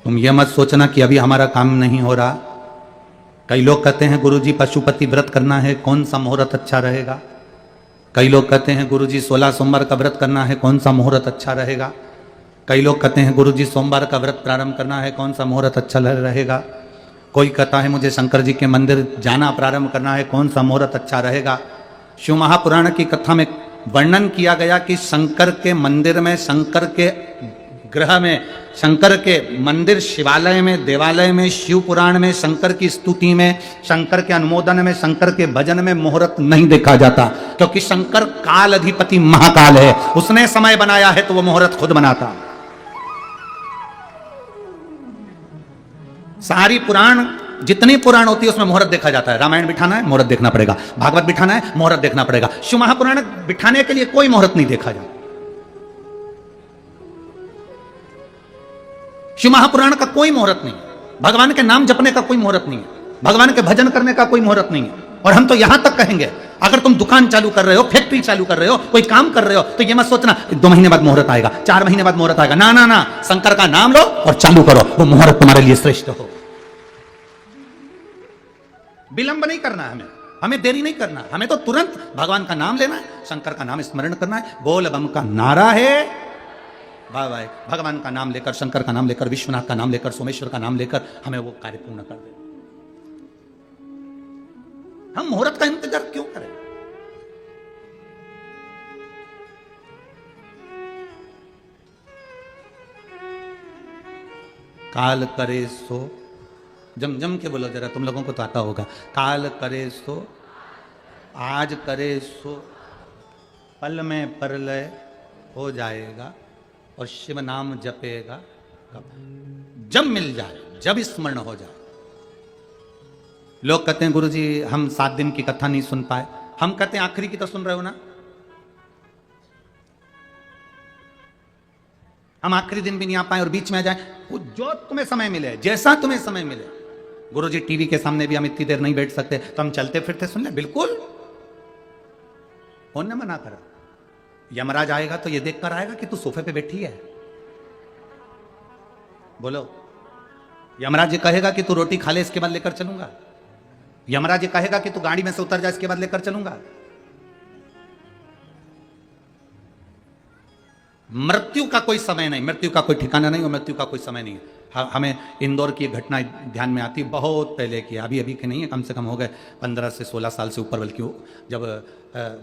तुम ये मत सोचना कि अभी हमारा काम नहीं हो रहा। कई लोग कहते हैं गुरुजी पशुपति व्रत करना है, कौन सा मुहूर्त अच्छा रहेगा। कई लोग कहते हैं गुरुजी 16 सोमवार का व्रत करना है, कौन सा मुहूर्त अच्छा रहेगा। कई लोग कहते हैं गुरुजी सोमवार का व्रत प्रारंभ करना है, कौन सा मुहूर्त अच्छा रहेगा। कोई कहता है मुझे शंकर जी के मंदिर जाना प्रारंभ करना है, कौन सा मुहूर्त अच्छा रहेगा। शिव महापुराण की कथा में वर्णन किया गया कि शंकर के मंदिर में, शंकर के ग्रह में, शंकर के मंदिर शिवालय में, देवालय में, शिव पुराण में, शंकर की स्तुति में, शंकर के अनुमोदन में, शंकर के भजन में मुहूर्त नहीं देखा जाता, क्योंकि शंकर काल अधिपति महाकाल है। उसने समय बनाया है तो वो मुहूर्त खुद बनाता। सारी पुराण, जितनी पुराण होती है उसमें मुहूर्त देखा जाता है। रामायण बिठाना है मुहूर्त देखना पड़ेगा, भागवत बिठाना है मुहूर्त देखना पड़ेगा। शिव महापुराण बिठाने के लिए कोई मुहूर्त नहीं देखा जाता। शिव महापुराण का कोई मुहूर्त नहीं, भगवान के नाम जपने का कोई मुहूर्त नहीं है, भगवान के भजन करने का कोई मुहूर्त नहीं है। और हम तो यहां तक कहेंगे, अगर तुम दुकान चालू कर रहे हो, फैक्ट्री चालू कर रहे हो, कोई काम कर रहे हो, तो ये मत सोचना 2 महीने बाद मुहूर्त आएगा, 4 महीने बाद मुहूर्त आएगा। ना ना ना, शंकर का नाम लो और चालू करो, वो मुहूर्त तुम्हारे लिए श्रेष्ठ हो। विलंब नहीं करना है हमें देरी नहीं करना, हमें तो तुरंत भगवान का नाम लेना है, शंकर का नाम स्मरण करना है। बोल बम का नारा है, वाह भाई, भगवान का नाम लेकर, शंकर का नाम लेकर, विश्वनाथ का नाम लेकर, सोमेश्वर का नाम लेकर हमें वो कार्य पूर्ण कर दे। हम मुहूर्त का इंतजार क्यों करें। काल करे सो, जम जम के बोलो जरा, तुम लोगों को तो आता होगा। काल करे सो, आज करे सो, पल में परलय हो जाएगा, और शिव नाम जपेगा जब मिल जाए, जब स्मरण हो जाए। लोग कहते हैं गुरुजी हम 7 दिन की कथा नहीं सुन पाए। हम कहते हैं आखिरी की तो सुन रहे हो ना। हम आखिरी दिन भी नहीं आ पाए और बीच में आ जाए, वो जो तुम्हें समय मिले, जैसा तुम्हें समय मिले। गुरुजी टीवी के सामने भी हम इतनी देर नहीं बैठ सकते, तो हम चलते फिरते सुन ले, बिल्कुल। कौन ने मना करा। यमराज आएगा तो ये देखकर आएगा कि तू सोफे पे बैठी है। बोलो, यमराज जी कहेगा कि तू रोटी खा ले इसके बाद लेकर चलूंगा। यमराज जी कहेगा कि तू गाड़ी में से उतर जा इसके बाद लेकर चलूंगा। मृत्यु का कोई समय नहीं, मृत्यु का कोई ठिकाना नहीं और मृत्यु का कोई समय नहीं है। हमें इंदौर की एक घटना ध्यान में आती, बहुत पहले की, अभी अभी के नहीं है, कम से कम हो गए 15 से 16 साल से ऊपर, बल्कि जब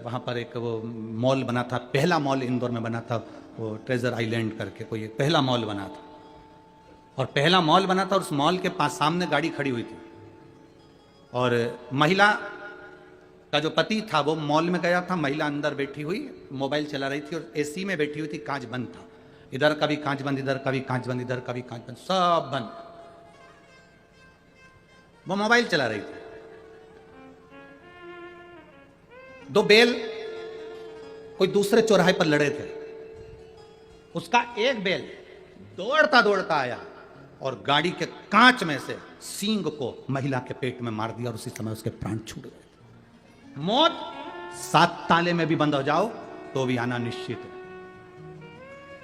वहाँ पर एक वो मॉल बना था, पहला मॉल इंदौर में बना था, वो ट्रेजर आइलैंड करके कोई एक पहला मॉल बना था। और पहला मॉल बना था और उस मॉल के पास सामने गाड़ी खड़ी हुई थी, और महिला का जो पति था वो मॉल में गया था, महिला अंदर बैठी हुई मोबाइल चला रही थी और एसी में बैठी हुई थी, कांच बंद था, इधर कभी कांच बंद, इधर कभी कांच बंद, इधर कभी कांच बंद, सब बंद। वो मोबाइल चला रही थी। 2 बैल कोई दूसरे चौराहे पर लड़े थे, उसका एक बैल दौड़ता दौड़ता आया और गाड़ी के कांच में से सींग को महिला के पेट में मार दिया और उसी समय उसके प्राण छूट गए। मौत 7 ताले में भी बंद हो जाओ तो भी आना निश्चित है।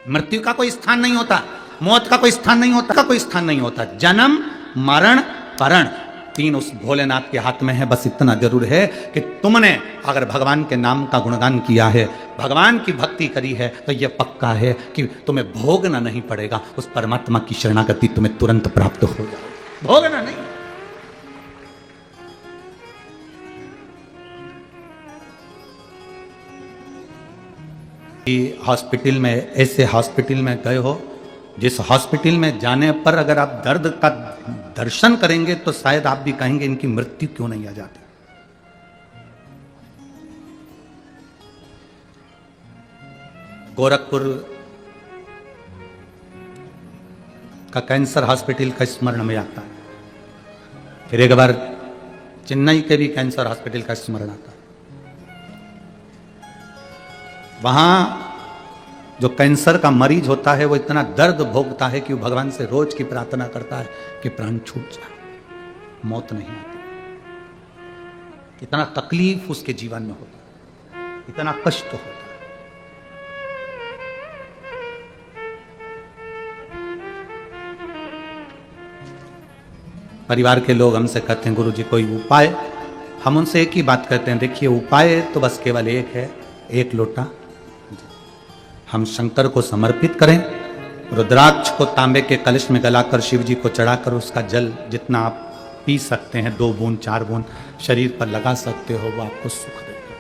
मृत्यु का कोई स्थान नहीं होता, मौत का कोई स्थान नहीं होता, कोई स्थान नहीं होता। जन्म मरण परण 3 उस भोलेनाथ के हाथ में है। बस इतना जरूर है कि तुमने अगर भगवान के नाम का गुणगान किया है, भगवान की भक्ति करी है, तो यह पक्का है कि तुम्हें भोगना नहीं पड़ेगा, उस परमात्मा की शरणागति तुम्हें तुरंत प्राप्त हो जाएगी, भोगना नहीं। हॉस्पिटल में, ऐसे हॉस्पिटल में गए हो जिस हॉस्पिटल में जाने पर अगर आप दर्द का दर्शन करेंगे तो शायद आप भी कहेंगे इनकी मृत्यु क्यों नहीं आ जाती। गोरखपुर का कैंसर हॉस्पिटल का स्मरण में आता है, फिर एक बार चेन्नई के भी कैंसर हॉस्पिटल का स्मरण आता है। वहां जो कैंसर का मरीज होता है वो इतना दर्द भोगता है कि वो भगवान से रोज की प्रार्थना करता है कि प्राण छूट जाए, मौत नहीं आती। इतना तकलीफ उसके जीवन में होता है, इतना कष्ट होता है। परिवार के लोग हमसे कहते हैं गुरुजी कोई उपाय। हम उनसे एक ही बात कहते हैं, देखिए उपाय तो बस केवल एक है, एक लोटा हम शंकर को समर्पित करें, रुद्राक्ष को तांबे के कलश में गलाकर शिव जी को चढ़ाकर उसका जल जितना आप पी सकते हैं, 2 बूंद 4 बूंद शरीर पर लगा सकते हो, वो आपको सुख देगा।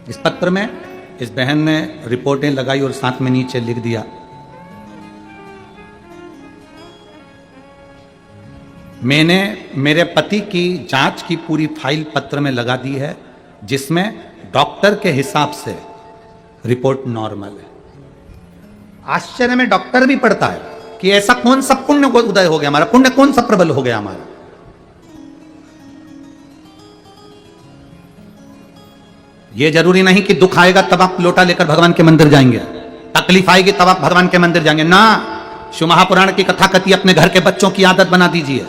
इस पत्र में इस बहन ने रिपोर्टें लगाई और साथ में नीचे लिख दिया, मैंने मेरे पति की जांच की पूरी फाइल पत्र में लगा दी है, जिसमें डॉक्टर के हिसाब से रिपोर्ट नॉर्मल है। आश्चर्य में डॉक्टर भी पड़ता है कि ऐसा कौन सा पुण्य को उदय हो गया हमारा, पुण्य कौन सा प्रबल हो गया हमारा। यह जरूरी नहीं कि दुख आएगा तब आप लोटा लेकर भगवान के मंदिर जाएंगे, तकलीफ आएगी तब आप भगवान के मंदिर जाएंगे ना। शिव महापुराण की कथा कथी अपने घर के बच्चों की आदत बना दीजिए।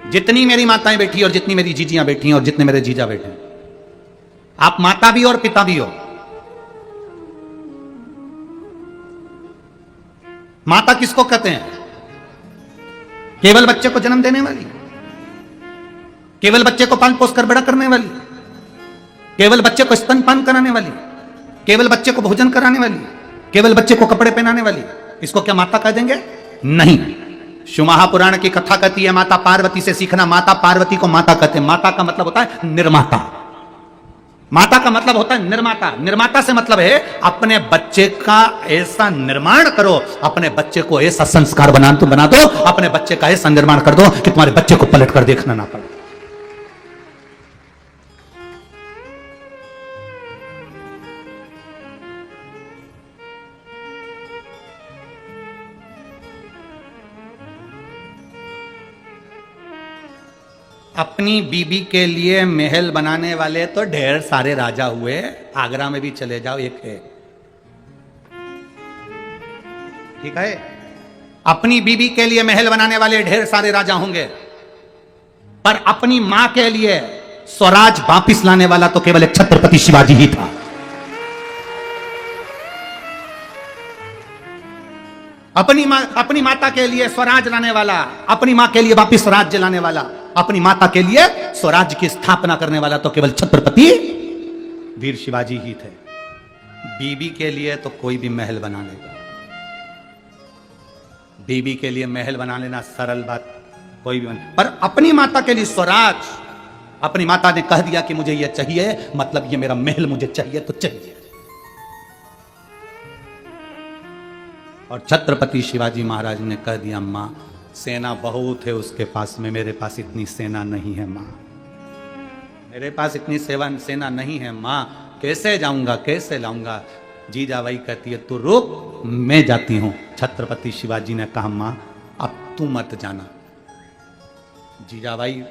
जितनी मेरी माताएं बैठी और जितनी मेरी जीजियां बैठी हैं और जितने मेरे जीजा बैठे हैं, आप माता भी और पिता भी हो। माता किसको कहते हैं? केवल बच्चे को जन्म देने वाली, केवल बच्चे को पाल पोस कर बड़ा करने वाली, केवल बच्चे को स्तनपान कराने वाली, केवल बच्चे को भोजन कराने वाली, केवल बच्चे को कपड़े पहनाने वाली, इसको क्या माता कह देंगे? नहीं। शिव महापुराण की कथा कहती है माता पार्वती से सीखना, माता पार्वती को माता कहते हैं। माता का मतलब होता है निर्माता, माता का मतलब होता है निर्माता। निर्माता से मतलब है अपने बच्चे का ऐसा निर्माण करो, अपने बच्चे को ऐसा संस्कार बना दो, अपने बच्चे का ऐसा निर्माण कर दो कि तुम्हारे बच्चे को पलट कर देखना ना पड़े। अपनी बीबी के लिए महल बनाने वाले तो ढेर सारे राजा हुए, आगरा में भी चले जाओ एक है, ठीक है। अपनी बीबी के लिए महल बनाने वाले ढेर सारे राजा होंगे, पर अपनी मां के लिए स्वराज वापिस लाने वाला तो केवल एक छत्रपति शिवाजी ही था। अपनी माता के लिए स्वराज लाने वाला, अपनी मां के लिए वापिस स्वराज्य लाने वाला, अपनी माता के लिए स्वराज्य की स्थापना करने वाला तो केवल छत्रपति वीर शिवाजी ही थे। बीबी के लिए तो कोई भी महल बना लेगा, बीबी के लिए महल बना लेना सरल बात, कोई भी बना, पर अपनी माता के लिए स्वराज, अपनी माता ने कह दिया कि मुझे यह चाहिए, मतलब ये मेरा महल मुझे चाहिए तो चाहिए। और छत्रपति शिवाजी महाराज ने कह दिया मां सेना बहुत है उसके पास में, मेरे पास इतनी सेना नहीं है मां, मेरे पास इतनी सेना नहीं है मां, कैसे जाऊंगा कैसे लाऊंगा। जीजाबाई कहती है तू रुक मैं जाती हूं। छत्रपति शिवाजी ने कहा मां अब तू मत जाना। जीजाबाई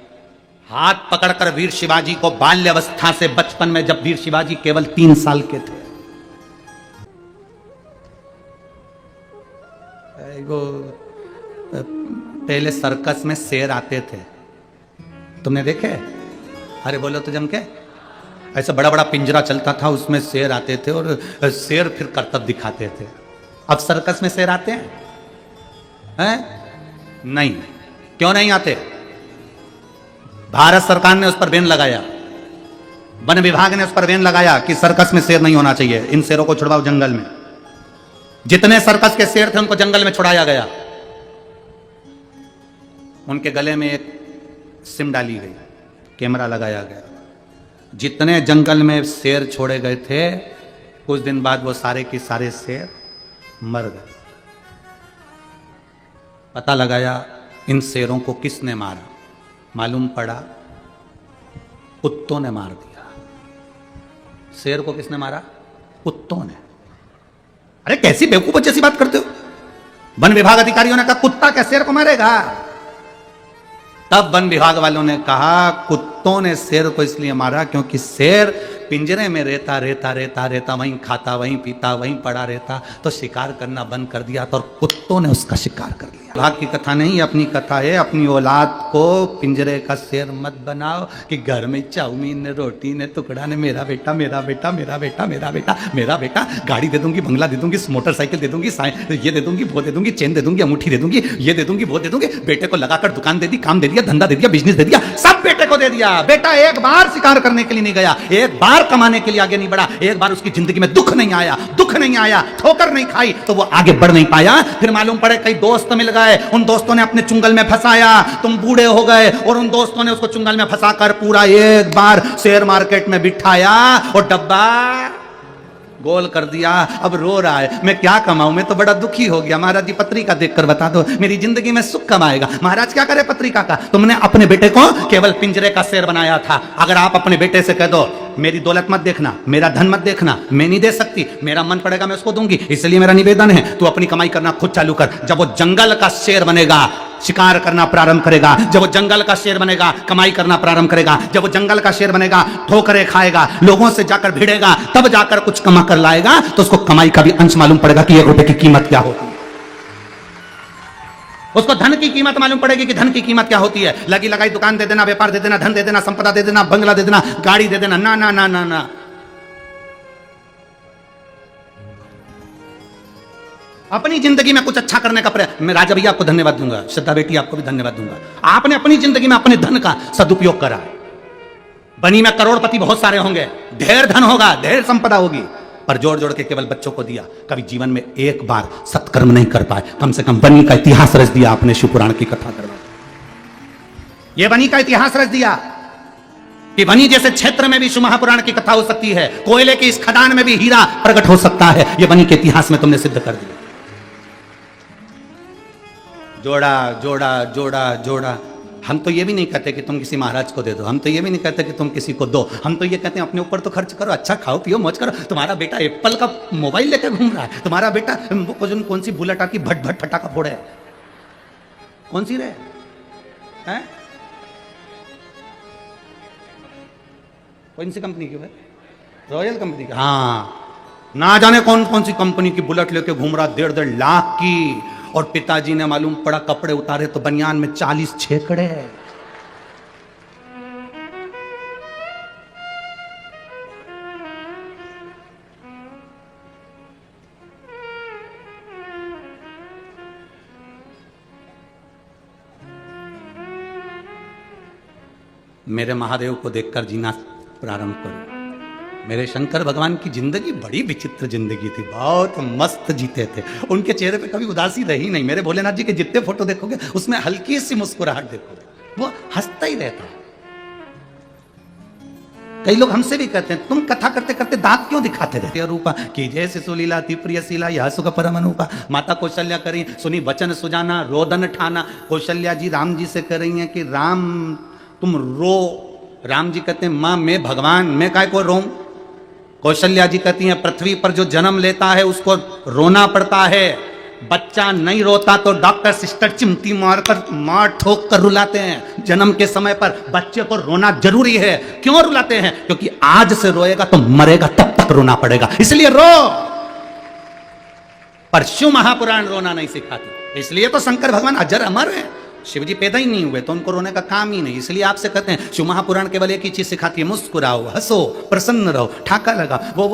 हाथ पकड़कर वीर शिवाजी को बाल्यावस्था से, बचपन में जब वीर शिवाजी केवल 3 साल के थे, वो पहले सर्कस में शेर आते थे, तुमने देखे? अरे बोलो तो जम के, ऐसा बड़ा बड़ा पिंजरा चलता था, उसमें शेर आते थे और शेर फिर करतब दिखाते थे। अब सर्कस में शेर आते हैं? नहीं। क्यों नहीं आते? भारत सरकार ने उस पर बैन लगाया, वन विभाग ने उस पर बैन लगाया कि सर्कस में शेर नहीं होना चाहिए, इन शेरों को छुड़वाओ जंगल में। जितने सर्कस के शेर थे उनको जंगल में छुड़ाया गया, उनके गले में एक सिम डाली गई, कैमरा लगाया गया। जितने जंगल में शेर छोड़े गए थे, कुछ दिन बाद वो सारे के सारे शेर मर गए। पता लगाया इन शेरों को किसने मारा, मालूम पड़ा कुत्तों ने मार दिया। शेर को किसने मारा? कुत्तों ने। अरे कैसी बेवकूफ जैसी बात करते हो। वन विभाग अधिकारियों ने कहा कुत्ता क्या शेर को मारेगा? तब वन विभाग वालों ने कहा कुत्तों ने शेर को इसलिए मारा क्योंकि शेर पिंजरे में रहता वहीं खाता वहीं पीता वहीं पड़ा रहता, तो शिकार करना बंद कर दिया था और कुत्तों ने उसका शिकार कर लिया। भाग की कथा नहीं, अपनी कथा है। अपनी औलाद को पिंजरे का शेर मत बनाओ कि घर में चाउमीन ने, रोटी ने, टुकड़ा ने, मेरा बेटा मेरा बेटा मेरा बेटा मेरा बेटा मेरा बेटा, गाड़ी दे दूंगी, बंगला दे दूंगी, मोटरसाइकिल दे दूंगी, ये दे दूंगी, वो दे दूंगी, चेन दे दूंगी, अंगूठी दे दूंगी, ये दे दूंगी, वो दे दूंगी। बेटे को लगाकर दुकान दे दी, काम दे दिया, धंधा दे दिया, बिजनेस दे दिया, सब बेटे को दे दिया। बेटा एक बार शिकार करने के लिए नहीं गया, एक बार कमाने के लिए आगे नहीं बढ़ा, एक बार उसकी जिंदगी में दुख नहीं आया, ठोकर नहीं खाई तो वो आगे बढ़ नहीं पाया। फिर मालूम पड़े कई दोस्त मिल गए, उन दोस्तों ने अपने चुंगल में फंसाया, तुम बूढ़े हो गए और उन दोस्तों ने उसको चुंगल में फंसाकर पूरा एक बार शेयर मार्केट में बिठाया और डब्बा गोल कर दिया। अब रो रहा है, मैं क्या कमाऊं, मैं तो बड़ा दुखी हो गया। महाराज जी पत्रिका देखकर बता दो, मेरी जिंदगी में सुख कब आएगा। महाराज क्या करे पत्रिका का, तुमने अपने बेटे को केवल पिंजरे का शेर बनाया था। अगर आप अपने बेटे से कह दो मेरी दौलत मत देखना, मेरा धन मत देखना, मैं नहीं दे सकती, मेरा मन पड़ेगा मैं उसको दूंगी, इसलिए मेरा निवेदन है तू अपनी कमाई करना खुद चालू कर। जब वो जंगल का शेर बनेगा, शिकार करना प्रारंभ करेगा, जब वो जंगल का शेर बनेगा, कमाई करना प्रारंभ करेगा, जब वो जंगल का शेर बनेगा, ठोकरे खाएगा, लोगों से जाकर भिड़ेगा, तब जाकर कुछ कमा कर लाएगा, तो उसको कमाई का भी अंश मालूम पड़ेगा कि 1 रुपए की कीमत क्या होती है। उसको धन की कीमत मालूम पड़ेगी कि धन की कीमत क्या होती है। लगी लगाई दुकान दे देना, व्यापार दे देना, धन दे देना, संपदा दे देना, बंगला दे देना, गाड़ी दे देना, ना ना ना ना ना। अपनी जिंदगी में कुछ अच्छा करने का प्रयास। मैं राजा भैया आपको धन्यवाद दूंगा, श्रद्धा बेटी आपको भी धन्यवाद दूंगा। आपने अपनी जिंदगी में अपने धन का सदुपयोग करा। बनी में करोड़पति बहुत सारे होंगे, ढेर धन होगा, ढेर संपदा होगी, पर जोड़ जोड़ के केवल बच्चों को दिया। कभी जीवन में एक बार सत्कर्म नहीं कर पाए। कम से कम बनी का इतिहास रच दिया आपने, शिवपुराण की कथा करवा। ये बनी का इतिहास रच दिया कि बनी जैसे क्षेत्र में भी शिव महापुराण की कथा हो सकती है, कोयले की इस खदान में भी हीरा प्रकट हो सकता है। ये बनी के इतिहास में तुमने सिद्ध कर दिया। जोड़ा जोड़ा जोड़ा जोड़ा। हम तो ये भी नहीं कहते कि तुम किसी महाराज को दे दो, हम तो ये भी नहीं कहते कि तुम किसी को दो, हम तो ये कहते हैं अपने ऊपर तो खर्च करो, अच्छा खाओ पियो मौज करो। तुम्हारा बेटा एप्पल का मोबाइल लेकर घूम रहा है, तुम्हारा बेटा कौन सी बुलेट आपकी भट भट फटाका फोड़े है, कौन सी रे है, कौन सी कंपनी की भाई, रॉयल कंपनी की। हाँ, ना जाने कौन कौन सी कंपनी की बुलेट लेके घूम रहा, 1.5 लाख की। और पिताजी ने मालूम पड़ा कपड़े उतारे तो बनियान में 40 छेकड़े। मेरे महादेव को देखकर जीना प्रारंभ करो। मेरे शंकर भगवान की जिंदगी बड़ी विचित्र जिंदगी थी, बहुत मस्त जीते थे। उनके चेहरे पे कभी उदासी रही नहीं। मेरे भोलेनाथ जी के जितने फोटो देखोगे उसमें हल्की सी मुस्कुराहट देखोगे, वो हंसता ही रहता है। कई लोग हमसे भी कहते हैं तुम कथा करते करते दांत क्यों दिखाते रहते। रूपा की जैसे सुलीला अति प्रिय शीला, यह सुख परम अनुपा। माता कौशल्या करी सुनी वचन सुजाना, रोदन ठाना। कौशल्या जी राम जी से कह रही हैं कि राम तुम रो। राम जी कहते हैं मां मैं भगवान, मैं काय को रोऊं। कौशल्या जी कहती हैं पृथ्वी पर जो जन्म लेता है उसको रोना पड़ता है, बच्चा नहीं रोता तो डॉक्टर सिस्टर चिमटी मार ठोक कर रुलाते हैं। जन्म के समय पर बच्चे को रोना जरूरी है। क्यों रुलाते हैं? क्योंकि आज से रोएगा तो मरेगा तब तक रोना पड़ेगा, इसलिए रो। पर शिव महापुराण रोना नहीं सिखाती, इसलिए तो शंकर भगवान अजर अमर है। शिव जी पैदा ही नहीं हुए तो उनको रोने का काम ही नहीं, इसलिए आपसे कहते हैं शिव महापुराण केवल एक ही चीज सिखाती है, मुस्कुराओ, हंसो, प्रसन्न रहो, ठाका लगा। वो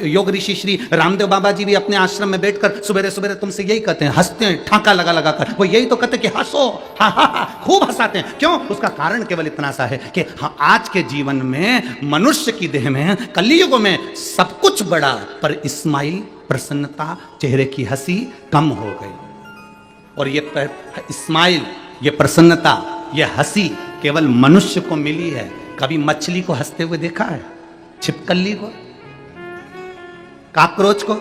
योग ऋषि श्री रामदेव बाबा जी भी अपने आश्रम में बैठकर सुबह सुबह तुमसे यही कहते हैं, हंसते हैं ठाका लगा लगा कर। वो यही तो कहते हैं कि हंसो, हा हा हा, खूब हंसाते हैं। क्यों? उसका कारण केवल इतना सा है कि आज के जीवन में मनुष्य की देह में कलियुग में सब कुछ बड़ा, पर स्माइल, प्रसन्नता, चेहरे की हंसी कम हो गई। और ये स्माइल, ये प्रसन्नता, ये हंसी केवल मनुष्य को मिली है। कभी मछली को हंसते हुए देखा है? छिपकली को, कॉकरोच को,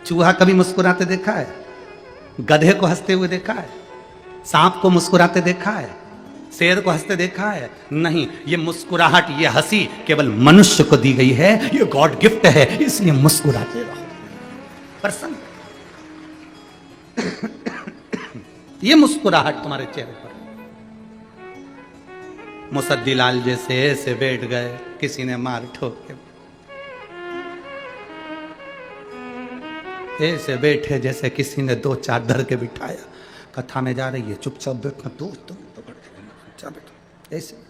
चूहा कभी मुस्कुराते देखा है? गधे को हंसते हुए देखा है? सांप को मुस्कुराते देखा है? शेर को हंसते देखा है? नहीं। ये मुस्कुराहट, ये हंसी केवल मनुष्य को दी गई है, ये गॉड गिफ्ट है, इसलिए मुस्कुराते रहो, प्रसन्न। ये मुस्कुराहट तुम्हारे चेहरे पर। मुसद्दीलाल जैसे ऐसे बैठ गए, किसी ने मार ठोक के। ऐसे बैठे जैसे किसी ने दो चार धर के बिठाया। कथा में जा रही है, चुपचाप बैठना, दोस्त तुम पकड़ के चुपचाप बैठो ऐसे।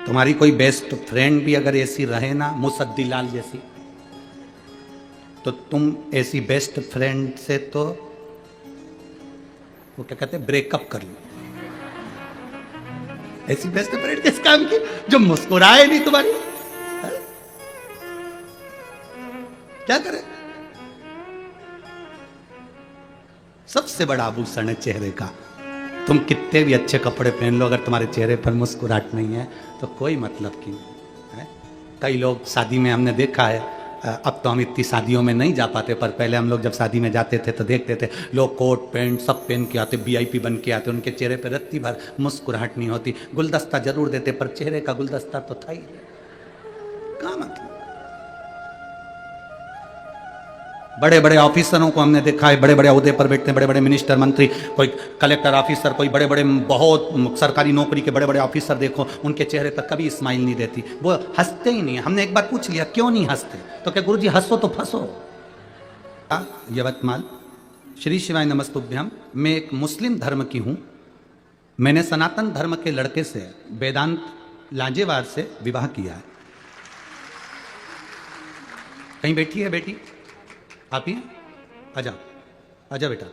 तुम्हारी कोई बेस्ट फ्रेंड भी अगर ऐसी रहे ना, मुसद्दी लाल जैसी, तो तुम ऐसी बेस्ट फ्रेंड से तो वो क्या कहते हैं, ब्रेकअप कर लो। ऐसी बेस्ट फ्रेंड किस काम की जो मुस्कुराए नहीं तुम्हारी, क्या करे। सबसे बड़ा आभूषण है चेहरे का। तुम कितने भी अच्छे कपड़े पहन लो, अगर तुम्हारे चेहरे पर मुस्कुराहट नहीं है तो कोई मतलब की नहीं है। कई लोग शादी में हमने देखा है, अब तो हम इतनी शादियों में नहीं जा पाते, पर पहले हम लोग जब शादी में जाते थे तो देखते थे लोग कोट पैंट सब पहन के आते, वीआईपी बन के आते, उनके चेहरे पर रत्ती भर मुस्कुराहट नहीं होती। गुलदस्ता जरूर देते पर चेहरे का गुलदस्ता तो था ही क्या मतलब। बड़े बड़े ऑफिसरों को हमने देखा है, बड़े बड़े ओहदे पर बैठते हैं, बड़े बड़े मिनिस्टर मंत्री, कोई कलेक्टर ऑफिसर, कोई बड़े बड़े बहुत सरकारी नौकरी के बड़े बड़े ऑफिसर, देखो उनके चेहरे पर कभी स्माइल नहीं रहती, वो हंसते ही नहीं है। हमने एक बार पूछ लिया क्यों नहीं हंसते, तो क्या गुरुजी हंसो तो फंसो। यवतमाल श्री शिवाय नमस्तुभ्यम। मैं एक मुस्लिम धर्म की हूं। मैंने सनातन धर्म के लड़के से, वेदांत लांजेवार से विवाह किया है। कहीं बैठी है बेटी, आप ही आजा आजा बेटा।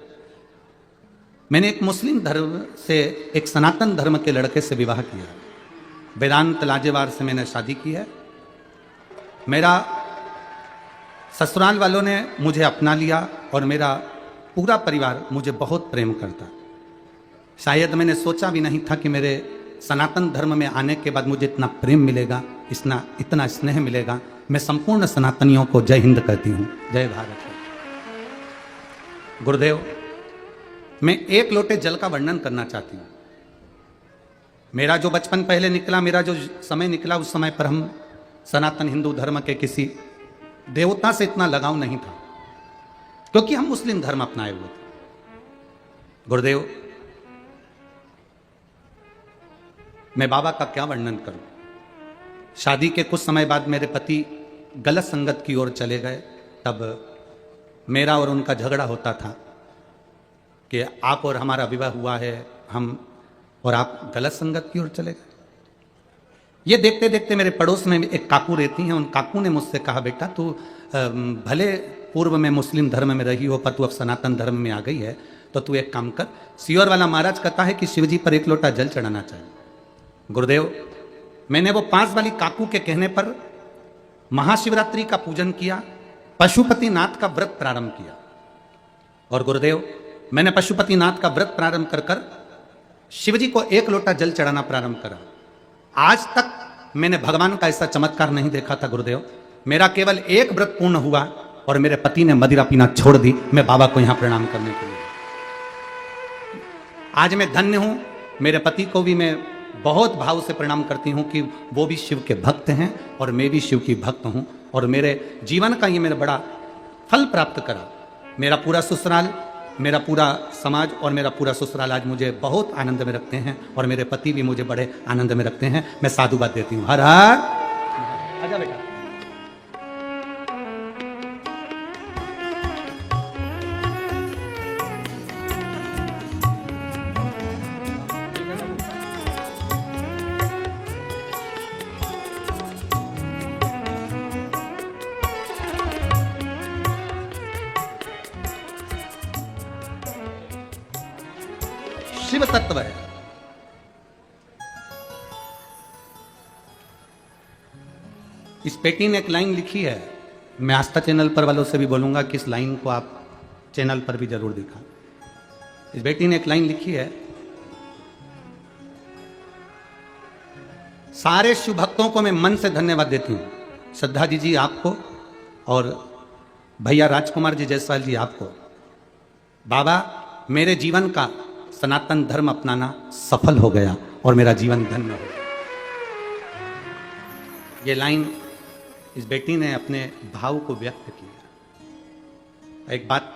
मैंने एक मुस्लिम धर्म से, एक सनातन धर्म के लड़के से विवाह किया। वेदांत लांजेवार से मैंने शादी की है। मेरा ससुराल वालों ने मुझे अपना लिया और मेरा पूरा परिवार मुझे बहुत प्रेम करता। शायद मैंने सोचा भी नहीं था कि मेरे सनातन धर्म में आने के बाद मुझे इतना प्रेम मिलेगा, इतना स्नेह मिलेगा। मैं संपूर्ण सनातनियों को जय हिंद कहती हूँ, जय भारत। गुरुदेव, मैं एक लोटे जल का वर्णन करना चाहती हूँ। मेरा जो बचपन पहले निकला, मेरा जो समय निकला, उस समय पर हम सनातन हिंदू धर्म के किसी देवता से इतना लगाव नहीं था, क्योंकि हम मुस्लिम धर्म अपनाए हुए थे। गुरुदेव, मैं बाबा का क्या वर्णन करूं। शादी के कुछ समय बाद मेरे पति गलत संगत की ओर चले गए। तब मेरा और उनका झगड़ा होता था कि आप और हमारा विवाह हुआ है, हम और आप गलत संगत की ओर चले गए। ये देखते देखते मेरे पड़ोस में एक काकू रहती हैं। उन काकू ने मुझसे कहा, बेटा तू भले पूर्व में मुस्लिम धर्म में रही हो, पर तू अब सनातन धर्म में आ गई है, तो तू एक काम कर, सियोर वाला महाराज कहता है कि शिवजी पर एक लोटा जल चढ़ाना चाहिए। गुरुदेव, मैंने वो पास वाली काकू के कहने पर महाशिवरात्रि का पूजन किया, पशुपतिनाथ का व्रत प्रारंभ किया। और गुरुदेव, मैंने पशुपतिनाथ का व्रत प्रारंभ कर कर शिवजी को एक लोटा जल चढ़ाना प्रारंभ करा। आज तक मैंने भगवान का ऐसा चमत्कार नहीं देखा था। गुरुदेव, मेरा केवल एक व्रत पूर्ण हुआ और मेरे पति ने मदिरा पीना छोड़ दी। मैं बाबा को यहां प्रणाम करने के लिए, आज मैं धन्य हूं। मेरे पति को भी मैं बहुत भाव से प्रणाम करती हूं कि वो भी शिव के भक्त हैं और मैं भी शिव की भक्त हूं, और मेरे जीवन का ये मेरा बड़ा फल प्राप्त करा। मेरा पूरा ससुराल, मेरा पूरा समाज और मेरा पूरा ससुराल आज मुझे बहुत आनंद में रखते हैं, और मेरे पति भी मुझे बड़े आनंद में रखते हैं। मैं साधुवाद देती हूँ। हर हर। आजा बेटा। शिव तत्व है। इस पेटी ने एक लाइन लिखी है, मैं आस्था चैनल पर वालों से भी बोलूंगा कि इस लाइन को आप चैनल पर भी जरूर दिखा। इस बेटी ने एक लाइन लिखी है, सारे शिव भक्तों को मैं मन से धन्यवाद देती हूं। श्रद्धा जी आपको, और भैया राजकुमार जी जायसवाल जी आपको। बाबा, मेरे जीवन का सनातन धर्म अपनाना सफल हो गया और मेरा जीवन धन्य हो गया। ये लाइन इस बेटी ने अपने भाव को व्यक्त किया। एक बात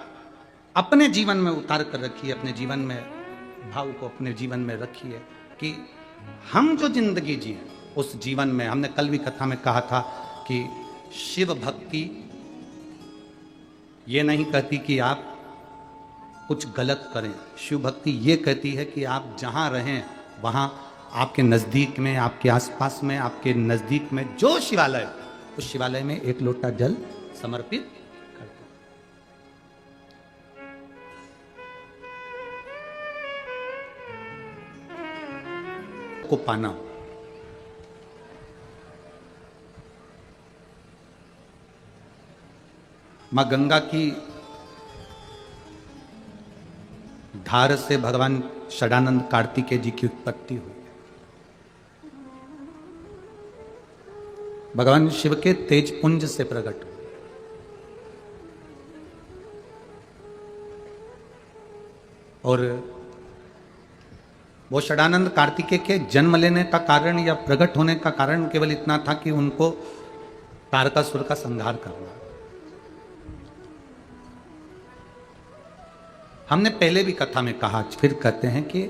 अपने जीवन में उतार कर रखिए, अपने जीवन में भाव को अपने जीवन में रखिए कि हम जो जिंदगी जिए उस जीवन में, हमने कल भी कथा में कहा था कि शिव भक्ति ये नहीं कहती कि आप कुछ गलत करें। शिव भक्ति ये कहती है कि आप जहां रहें वहां आपके नजदीक में, आपके आसपास में, आपके नजदीक में जो शिवालय, उस शिवालय में एक लोटा जल समर्पित करते को पाना। मां गंगा की धार से भगवान षडानंद कार्तिकेय जी की उत्पत्ति हुई। भगवान शिव के तेज पुंज से प्रकट हुए। और वो षडानंद कार्तिकेय के जन्म लेने का कारण या प्रकट होने का कारण केवल इतना था कि उनको तारकासुर का संहार करना। हमने पहले भी कथा में कहा, फिर कहते हैं कि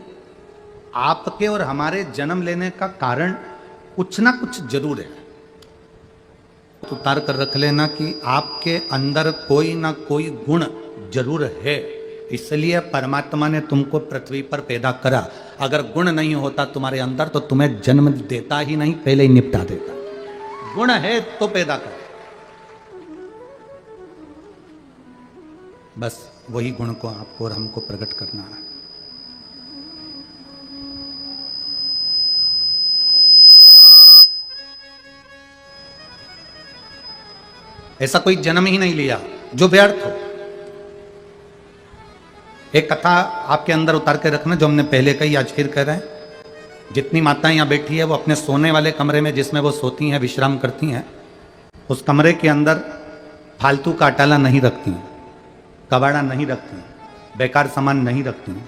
आपके और हमारे जन्म लेने का कारण कुछ ना कुछ जरूर है। तो उतार कर रख लेना कि आपके अंदर कोई ना कोई गुण जरूर है, इसलिए परमात्मा ने तुमको पृथ्वी पर पैदा करा। अगर गुण नहीं होता तुम्हारे अंदर तो तुम्हें जन्म देता ही नहीं, पहले ही निपटा देता। गुण है तो पैदा कर, बस वही गुण को आपको और हमको प्रकट करना है। ऐसा कोई जन्म ही नहीं लिया जो व्यर्थ हो। एक कथा आपके अंदर उतार के रखना, जो हमने पहले कही आज फिर कह रहे हैं। जितनी माताएं यहां बैठी है वो अपने सोने वाले कमरे में, जिसमें वो सोती हैं, विश्राम करती हैं, उस कमरे के अंदर फालतू का अटाला नहीं रखती हैं, कबाड़ा नहीं रखती हैं, बेकार सामान नहीं रखती हैं।